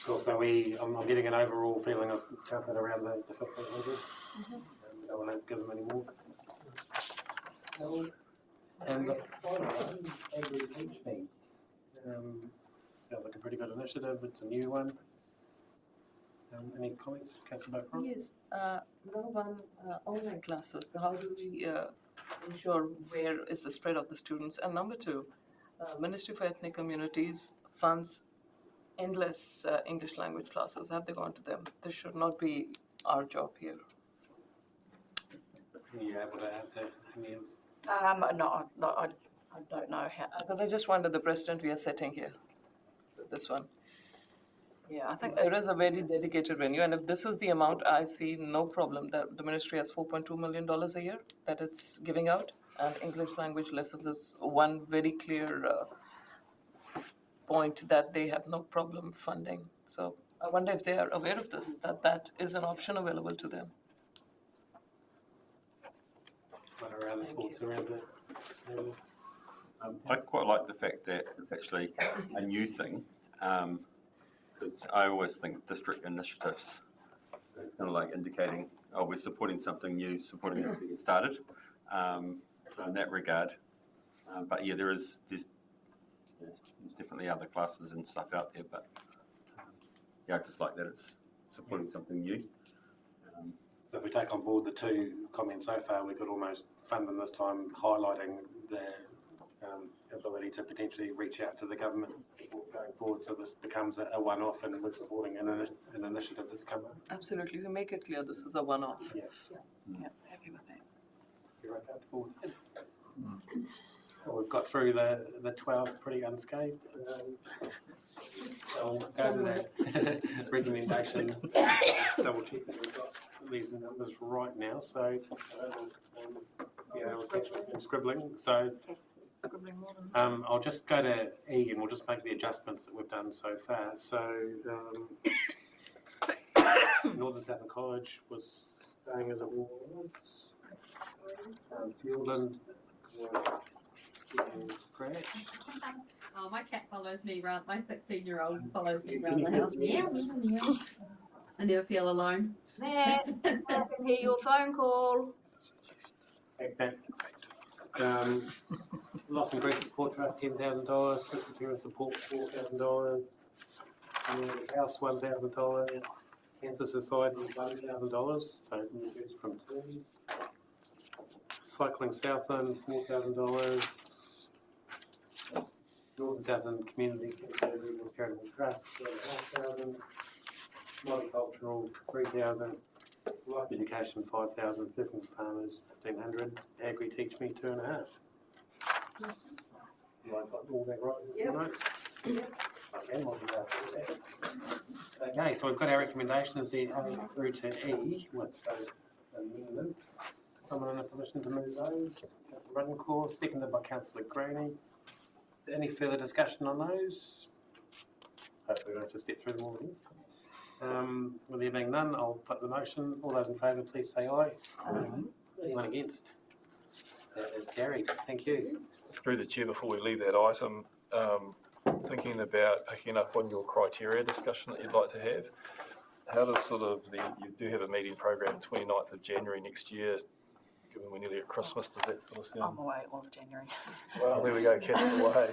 Cool. So I'm getting an overall feeling of comfort around the 1,500. I don't want to give them any more. And the final one, Agri-Teach Me. Sounds like a pretty good initiative. It's a new one. Any comments, Councillor Bacron? Yes. Number one, online classes. How do we ensure where is the spread of the students? And number two, Ministry for Ethnic Communities funds endless English language classes. Have they gone to them? This should not be our job here. Are you able to answer any of? No, I don't know how. Because I just wondered the precedent we are setting here. This one. Yeah, I think there is a very dedicated venue, and if this is the amount, I see no problem that the ministry has $4.2 million a year that it's giving out, and English language lessons is one very clear point that they have no problem funding. So I wonder if they are aware of this, that is an option available to them. What are other thoughts around that? I quite like the fact that it's actually a new thing, because I always think district initiatives, it's kind of like indicating, oh, we're supporting something new, supporting it to get started. So in that regard, but yeah, there's definitely other classes and stuff out there, but yeah, I just like that it's supporting something new. So if we take on board the two comments so far, we could almost fund them this time, highlighting their ability to potentially reach out to the government going forward. So this becomes a one-off, and we're supporting an initiative that's come up. Absolutely, we make it clear this is a one-off. Yeah. Yeah, happy with that. You're okay with that? Well, we've got through the 12 pretty unscathed. So I'll go to the recommendation. Double check that we've got these numbers right now. So, I'm scribbling. So, I'll just go to E and we'll just make the adjustments that we've done so far. So, Northern Southland College was staying as it was. Fieldland was scratched. Oh, my cat follows me around. My 16-year-old follows me around the house. Meow, meow, meow. I never feel alone. Matt, I can hear your phone call. Thanks, Matt. Loss and Grief Support Trust, $10,000. Presbyterian Support, $4,000. House, $1,000. Cancer Society, $1,000. So reduced from 2. Cycling Southland, $4,000. Northern Southland Community Regional Charitable Trust, $5,000. Multicultural, $3,000. Life Education, $5,000. Different Farmers, $1,500. Agri Teach Me, $2,500. Have I got all that right in the notes? Okay, multicultural. Okay, so we've got our recommendations here through to E with those amendments. Someone in a position to move those? Councillor Ruttenclaw, seconded by Councillor Graney. Any further discussion on those? Hopefully we don't have to step through them all again. With there being none, I'll put the motion. All those in favour, please say aye. Anyone against? That is carried. Thank you. Through the chair, before we leave that item, thinking about picking up on your criteria discussion that you'd like to have. How does you do have a meeting program 29th of January next year, given we're nearly at Christmas, does that sort of sound? I'm away all of January. Well, there we go, Kath away.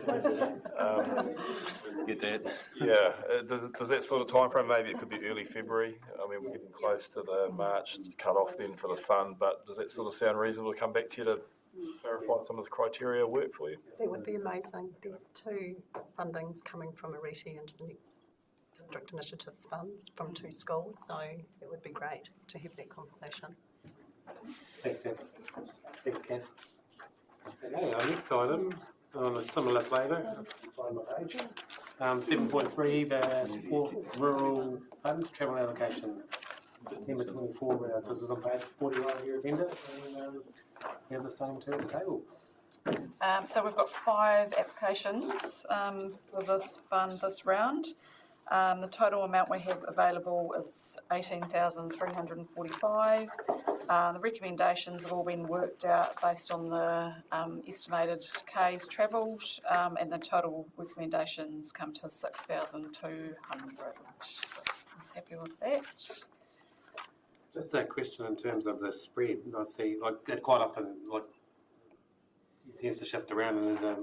Get that. Yeah, does that sort of timeframe, maybe it could be early February. I mean, we're getting close to the March cut off then for the fund, but does that sort of sound reasonable to come back to you to clarify some of the criteria work for you? That would be amazing. There's 2 fundings coming from Arete into the next District Initiatives Fund from 2 schools, so it would be great to have that conversation. Thanks, Kath. Thanks, Kath. Okay, our next item on a similar flavour. Find my page. 7.3, the Sport Rural Fund Travel Allocation. September 24 rounds. This is on page 41 of your agenda. And we have the same two at the table. So we've got 5 applications for this fund this round. The total amount we have available is $18,345. The recommendations have all been worked out based on the estimated Ks travelled, and the total recommendations come to 6,200. So I'm happy with that. Just a question in terms of the spread. I see, it quite often, it tends to shift around, and there's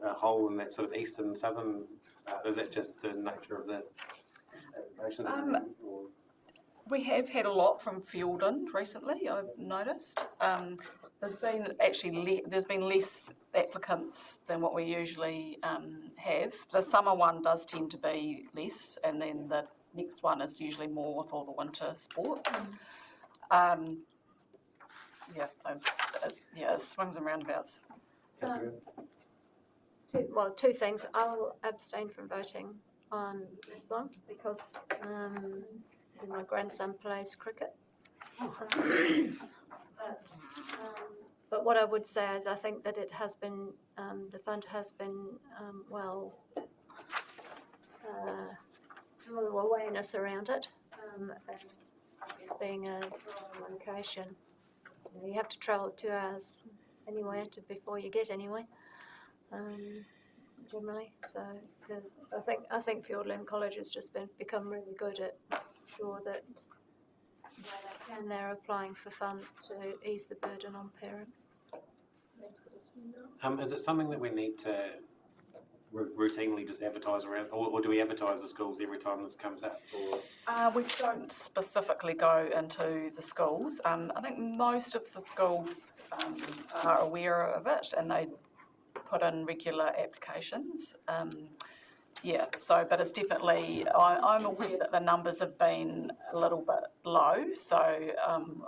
a hole in that sort of eastern and southern. Is that just the nature of the applications? We have had a lot from Fieldland recently, I've noticed. There's been less applicants than what we usually have. The summer one does tend to be less, and then the next one is usually more with all the winter sports. It swings and roundabouts. Two things. I'll abstain from voting on this one because my grandson plays cricket. But what I would say is I think that it has been, the fund has been a little awareness around it. And it's being a rural location. You have to travel 2 hours anywhere before you get anywhere. Generally, so I think Fieldland College has just become really good at sure that they're applying for funds to ease the burden on parents. Is it something that we need to routinely just advertise around, or do we advertise the schools every time this comes up? Or We don't specifically go into the schools. I think most of the schools are aware of it and they put in regular applications. But it's definitely, I'm aware that the numbers have been a little bit low, so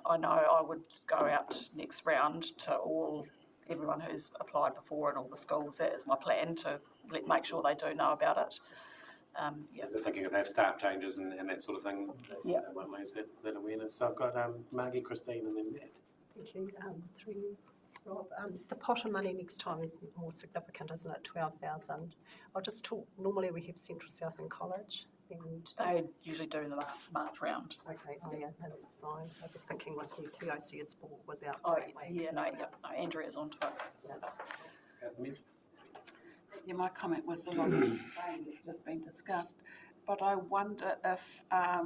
I know I would go out next round to everyone who's applied before in all the schools. That is my plan, to make sure they do know about it. Just thinking if they have staff changes and that sort of thing, they won't lose that awareness. So I've got Margie, Christine, and then Matt. Thank you. Through you, Rob. The pot of money next time is more significant, isn't it? 12,000. I'll just talk. Normally we have Central Southland College, and they usually do the March round. Okay. Oh yeah, no, that's fine. I was thinking like the TOCS sport was out. Andrea's onto it. Yeah, my comment was a lot of the same that's just been discussed, but I wonder if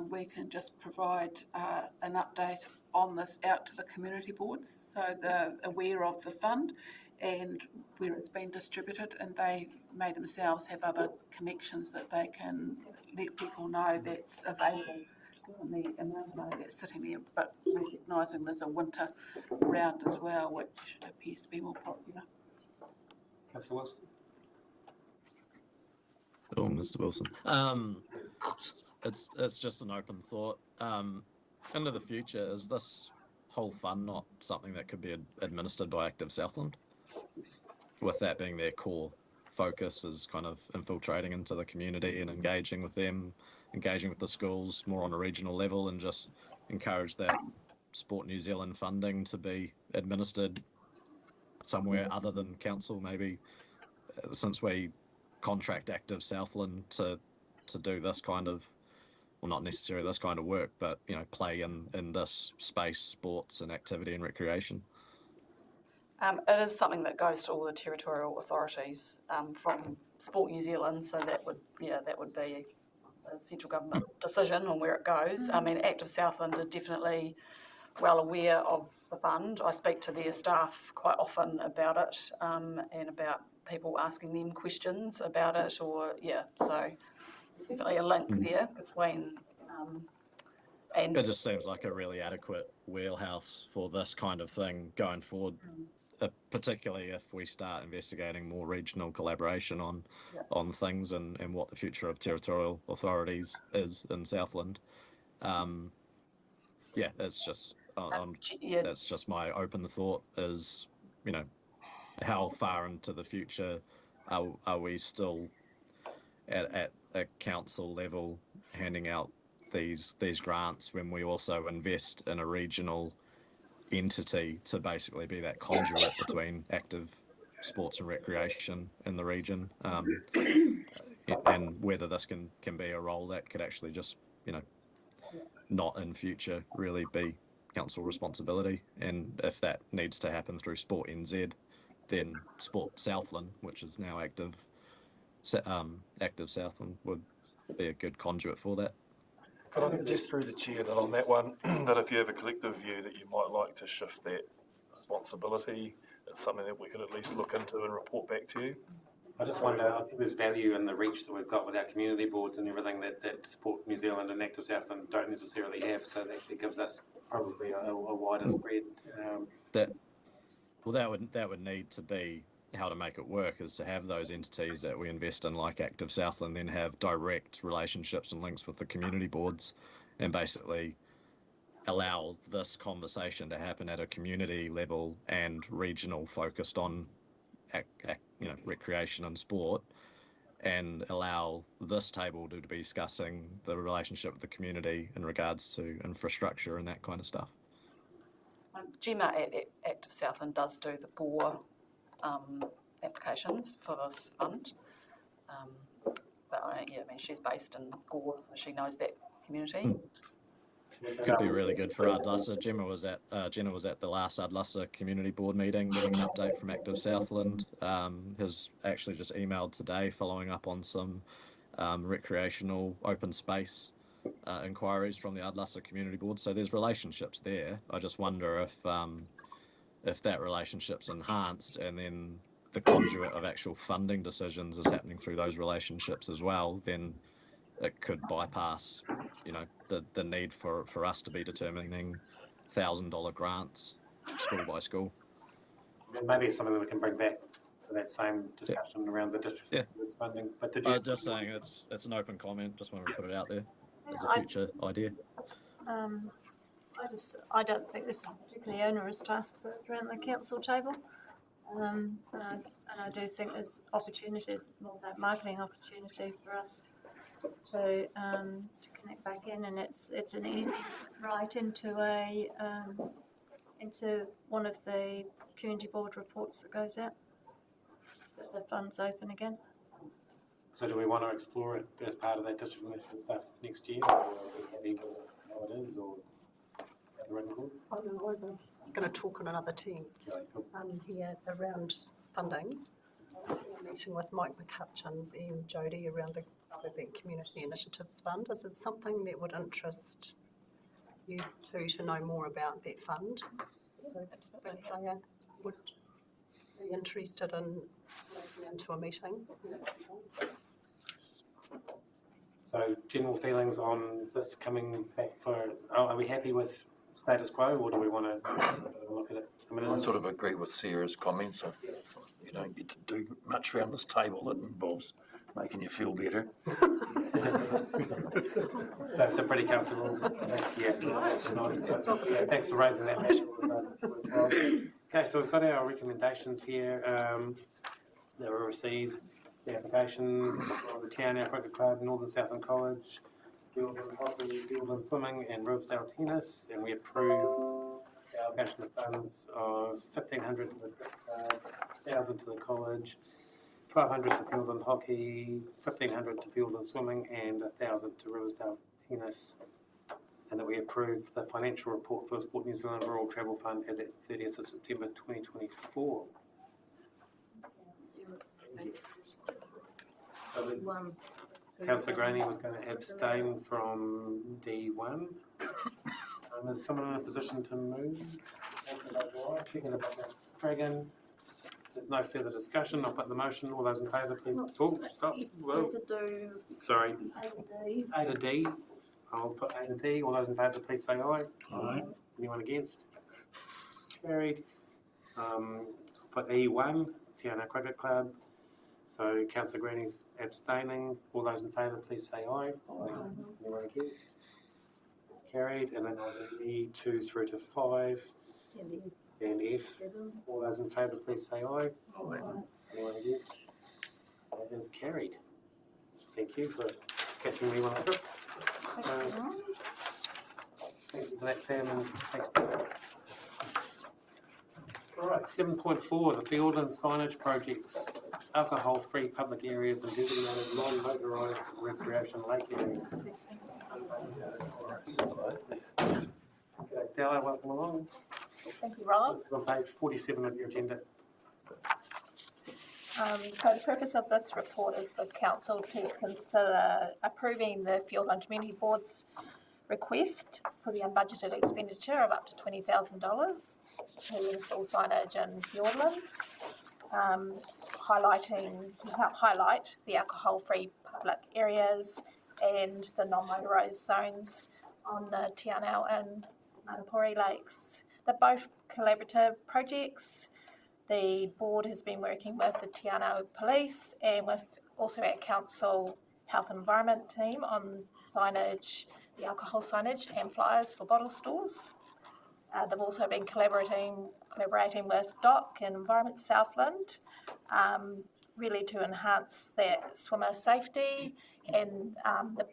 we can just provide an update on this out to the community boards so they're aware of the fund and where it's been distributed, and they may themselves have other connections that they can let people know that's available and the amount of money that's sitting there, but recognising there's a winter round as well, which appears to be more popular. Councillor Wilson. Oh, Mr. Wilson. It's just an open thought. Into the future, is this whole fund not something that could be administered by Active Southland? With that being their core focus, is kind of infiltrating into the community and engaging with them, engaging with the schools more on a regional level, and just encourage that Sport New Zealand funding to be administered somewhere other than council, maybe, since we contract Active Southland to do this kind of, well, not necessarily this kind of work, but play in this space, sports and activity and recreation. It is something that goes to all the territorial authorities from Sport New Zealand, so that would be a central government decision on where it goes. I mean, Active Southland are definitely well aware of the fund. I speak to their staff quite often about it and about people asking them questions about it, so there's definitely a link there between and... It just seems like a really adequate wheelhouse for this kind of thing going forward, particularly if we start investigating more regional collaboration on things and what the future of territorial authorities is in Southland. It's just that's just my open thought is, how far into the future are we still at a council level handing out these grants when we also invest in a regional entity to basically be that conduit between active sports and recreation in the region, and whether this can be a role that could actually just not in future really be council responsibility, and if that needs to happen through Sport NZ, then Sport Southland, which is now Active Southland, would be a good conduit for that. Could I suggest through the chair that on that one, that if you have a collective view that you might like to shift that responsibility, it's something that we could at least look into and report back to you? I just wonder, I think there's value in the reach that we've got with our community boards and everything that Sport New Zealand and Active Southland don't necessarily have, so that gives us probably a wider spread. That would need to be how to make it work, is to have those entities that we invest in like Active Southland then have direct relationships and links with the community boards, and basically allow this conversation to happen at a community level and regional, focused on recreation and sport, and allow this table to be discussing the relationship with the community in regards to infrastructure and that kind of stuff. Gemma at Active Southland does do the GORE applications for this fund, she's based in GORE, so she knows that community. Could be really good for Ardlussa. Jenna was at the last Ardlussa community board meeting, getting an update from Active Southland. Has actually just emailed today following up on some recreational open space inquiries from the Ardlussa community board. So there's relationships there. I just wonder if that relationship's enhanced, and then the conduit of actual funding decisions is happening through those relationships as well, then it could bypass, the need for us to be determining $1,000 grants school by school. Maybe it's something that we can bring back to that same discussion around the district funding. But did you? Just saying, it's an open comment. Just wanted to put it out there as a future idea. I don't think this is a particularly onerous task for us around the council table. And I do think there's opportunities, more that marketing opportunity for us to connect back in, and it's an easy right into into one of the community board reports that goes out. That the fund's open again. So do we want to explore it as part of that district initiative stuff next year, or are we happy with how it is, or at the written board? I don't know, I'm going to talk on another team here around funding. We're meeting with Mike McCutcheons and Jodie around the Bank Community Initiatives Fund. Is it something that would interest you two to know more about that fund? So absolutely. I would be interested in going into a meeting. So general feelings on this coming back for, are we happy with status quo, or do we want to look at it? I sort of agree with Sarah's comments. You don't get to do much around this table that involves making you feel better. So it's a pretty comfortable. Thanks for raising that matter. Okay, so we've got our recommendations here that were received. The application of the Tiana Cricket Club, Northern Southland College, Field and Hockey, Field and Swimming, and Riversdale Tennis, and we approve the allocation of funds of $1,500 to the cricket club, $1,000 to the college, $1,200 to Field and Hockey, $1,500 to Field and Swimming, and $1,000 to Riversdale Tennis, and that we approve the financial report for the Sport New Zealand Rural Travel Fund as at 30th of September 2024. Councillor Graney was going to abstain from D1. Is someone in a position to move? Seconded by Councillor Spraggan. There's no further discussion. I'll put the motion. All those in favour, please talk. Stop. Whoa. Sorry. A to D. I'll put A to D. All those in favour, please say aye. Aye. Anyone against? Carried. Put E1, Tiana Cricket Club. So Councillor Graney's abstaining. All those in favour, please say aye. Aye. Anyone against? It's carried. And then I'll do E2 through to 5 and F. All those in favour, please say aye. Aye. Anyone against? That is carried. Thank you for catching me when I trip. Thank you for that, Sam, and thanks. All right, 7.4, the field and signage projects, alcohol-free public areas and designated non-motorised recreation lake areas. G'day Stella, welcome along. Thank you, Rob. This is on page 47 of your agenda. So the purpose of this report is for council to consider approving the Field and Community Board's request for the unbudgeted expenditure of up to $20,000 to install signage in Fiordland, highlight the alcohol-free public areas and the non-motorised zones on the Tianau and Manapori lakes. They're both collaborative projects. The board has been working with the Tianau Police and with also our council health and environment team on signage, the alcohol signage and flyers for bottle stores. They've also been collaborating with DOC and Environment Southland, really to enhance their swimmer safety and the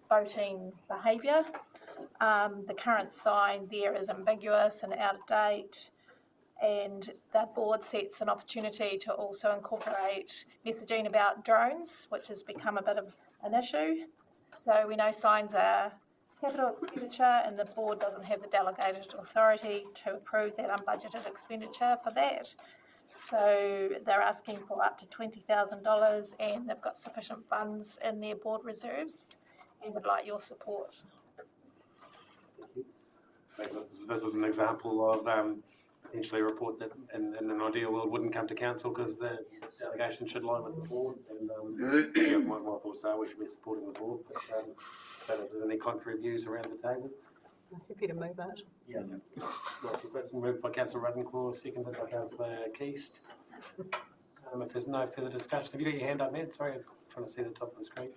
boating behaviour. The current sign there is ambiguous and out of date, and the board sets an opportunity to also incorporate messaging about drones, which has become a bit of an issue. So we know signs are capital expenditure and the board doesn't have the delegated authority to approve that unbudgeted expenditure for that. So they're asking for up to $20,000 and they've got sufficient funds in their board reserves and would like your support. This is an example of potentially a report that in an ideal world wouldn't come to council because the delegation should lie with the board. And my thoughts are we should be supporting the board. But if there's any contrary views around the table. I'm happy to move it. Yeah. Moved by Councillor Ruddenclaw, seconded by Councillor Keast. If there's no further discussion, have you got your hand up, Matt? Sorry, I'm trying to see the top of the screen.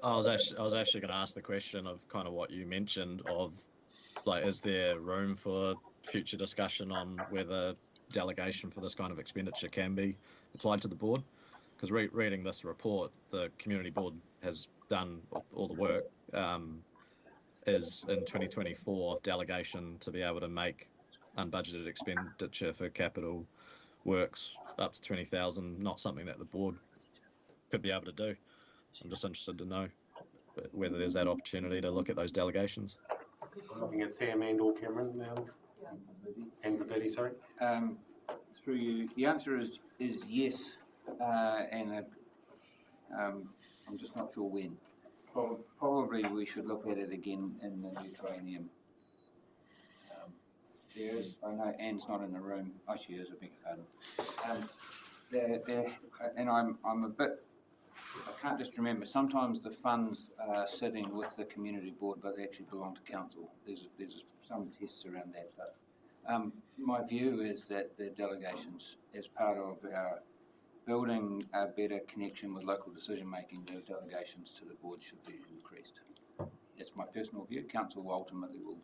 I was actually going to ask the question of kind of what you mentioned of, like, is there room for future discussion on whether delegation for this kind of expenditure can be applied to the board? Because reading this report, the community board has done all the work. Is in 2024 delegation to be able to make unbudgeted expenditure for capital works up to 20,000, not something that the board could be able to do. I'm just interested to know whether there's that opportunity to look at those delegations. I'm looking at Sam and or Cameron now. And Roberti, sorry. Through you, the answer is yes, and I'm just not sure when. Probably we should look at it again in the Mediterranean. There is, I know Anne's not in the room. Oh, she is, I beg your pardon. And I'm a bit, I can't just remember. Sometimes the funds are sitting with the community board, but they actually belong to council. There's some tests around that, but my view is that the delegations, as part of our building a better connection with local decision making, the delegations to the board should be increased. That's my personal view. Council ultimately will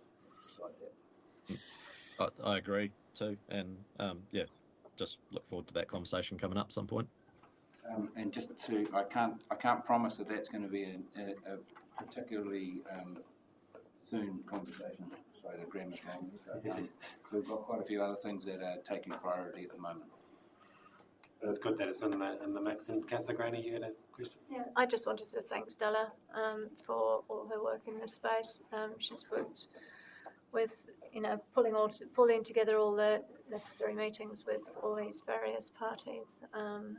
decide that. I agree too, and yeah, just look forward to that conversation coming up some point. And just to, I can't promise that that's going to be a particularly soon conversation. Sorry, the grammar's wrong. We've got quite a few other things that are taking priority at the moment. But it's good that it's in the mix. And Councillor Graney, you had a question? Yeah, I just wanted to thank Stella for all her work in this space. She's worked with, pulling together all the necessary meetings with all these various parties, and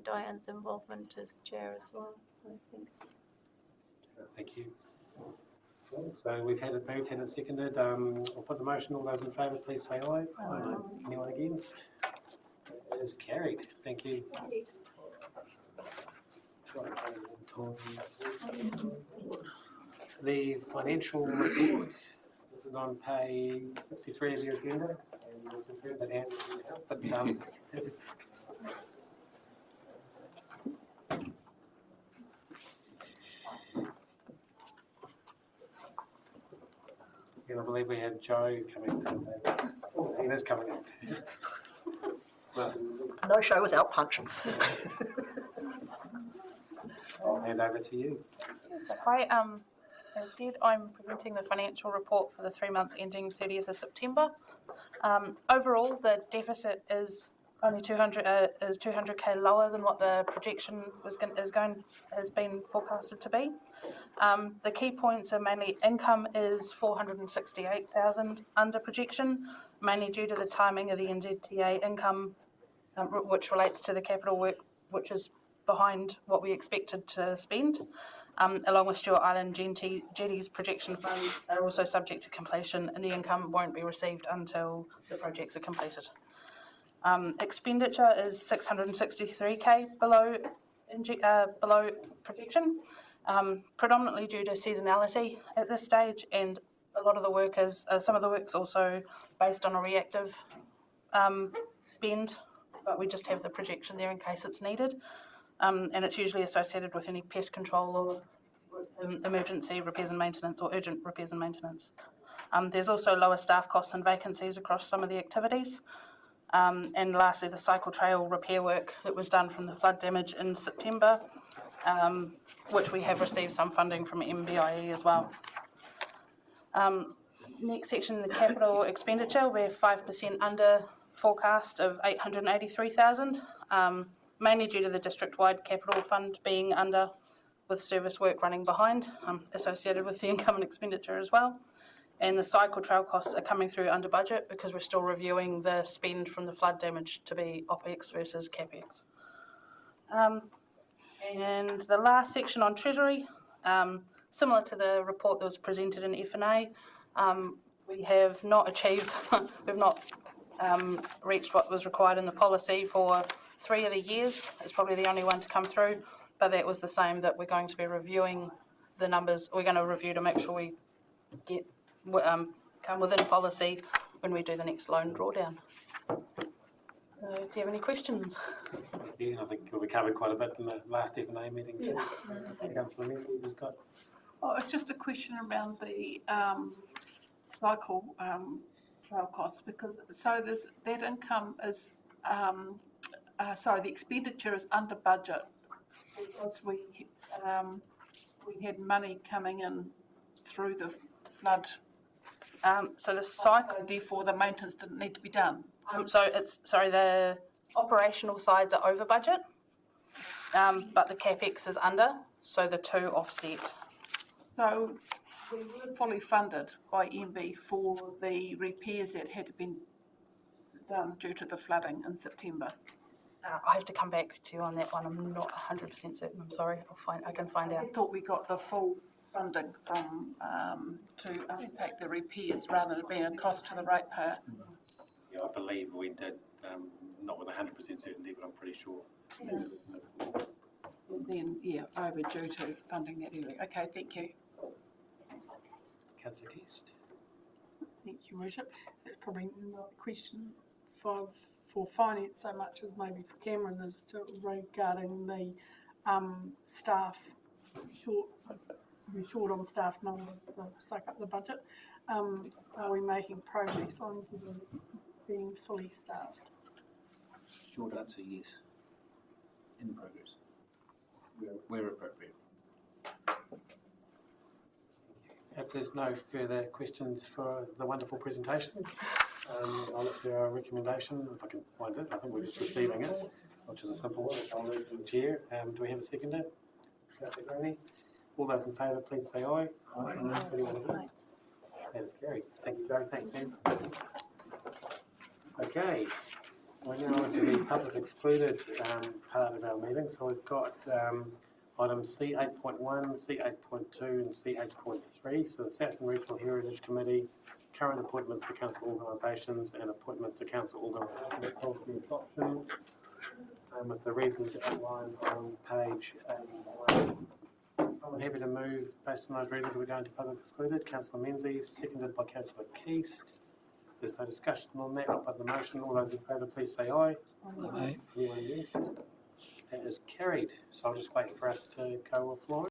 Diane's involvement as chair as well. So I think. Thank you. So we've had it moved, had it seconded. I'll put the motion. All those in favour, please say aye. Aye. Anyone against? It is carried. Thank you. The financial report. This is on page 63 of your agenda, and we'll confirm that Anne is in the house. I believe we had Joe coming to. Oh, he is coming up. No show without punch. I'll hand over to you. Hi, as said, I'm presenting the financial report for the 3 months ending 30th of September. Overall, the deficit is only 200k lower than what the projection has been forecasted to be. The key points are mainly income is 468,000 under projection, mainly due to the timing of the NZTA income, which relates to the capital work, which is behind what we expected to spend, along with Stewart Island Jetty's projection funds are also subject to completion, and the income won't be received until the projects are completed. Expenditure is 663k below projection, predominantly due to seasonality at this stage, and a lot of the work is some of the work's also based on a reactive spend, but we just have the projection there in case it's needed, and it's usually associated with any pest control or emergency repairs and maintenance or urgent repairs and maintenance. There's also lower staff costs and vacancies across some of the activities. And lastly, the cycle trail repair work that was done from the flood damage in September, which we have received some funding from MBIE as well. Next section, the capital expenditure, we're 5% under forecast of 883,000, mainly due to the district-wide capital fund being under, with service work running behind, associated with the income and expenditure as well. And the cycle trail costs are coming through under budget because we're still reviewing the spend from the flood damage to be OPEX versus CAPEX. And the last section on Treasury, similar to the report that was presented in F&A, we have not achieved, we've not reached what was required in the policy for 3 of the years. It's probably the only one to come through, but that was the same, that we're going to be reviewing the numbers. We're going to review to make sure we get come within policy when we do the next loan drawdown. So, do you have any questions? Yeah, I think we covered quite a bit in the last F&A meeting too. Councillor Menzies has got. Oh, it's just a question around the cycle trail costs, because there's that income is the expenditure is under budget because we had money coming in through the flood. So the cycle, so therefore the maintenance didn't need to be done. The operational sides are over budget, but the capex is under, so the two offset. So we were fully funded by MB for the repairs that had been done due to the flooding in September. I have to come back to you on that one. I'm not 100% certain. I'm sorry. I can find out. I thought we got the full funding from to undertake the repairs rather than being a cost to the ratepayer. Yeah, I believe we did, not with 100% certainty, but I'm pretty sure. Yes. And then, overdue to funding that early. Okay, thank you. Councillor Guest. Thank you, Worship. It's probably not a question for finance so much as maybe for Cameron, as to regarding the staff we're short on staff numbers to suck up the budget. Are we making progress on being fully staffed? Short answer, yes. In progress. Where appropriate. If there's no further questions for the wonderful presentation, I'll look for our recommendation, if I can find it. I think we're just receiving it, which is a simple one. I'll move from the chair. Do we have a seconder? Councillor Graney? All those in favour, please say aye. Aye. Anyone against? That is carried. Thank you, Joe. Thanks, Sam. Okay, we're now into the public excluded part of our meeting. So we've got items C8.1, C8.2 and C8.3. So the Southland Regional Heritage Committee, current appointments to council organisations and appointments to council organisations policy adoption, with the reasons outlined on page 81. Someone happy to move based on those reasons we're going to public excluded? Councillor Menzies, seconded by Councillor Keast. There's no discussion on that. I'll put the motion. All those in favour, please say aye. Aye. Anyone against? That is carried. So I'll just wait for us to go offline.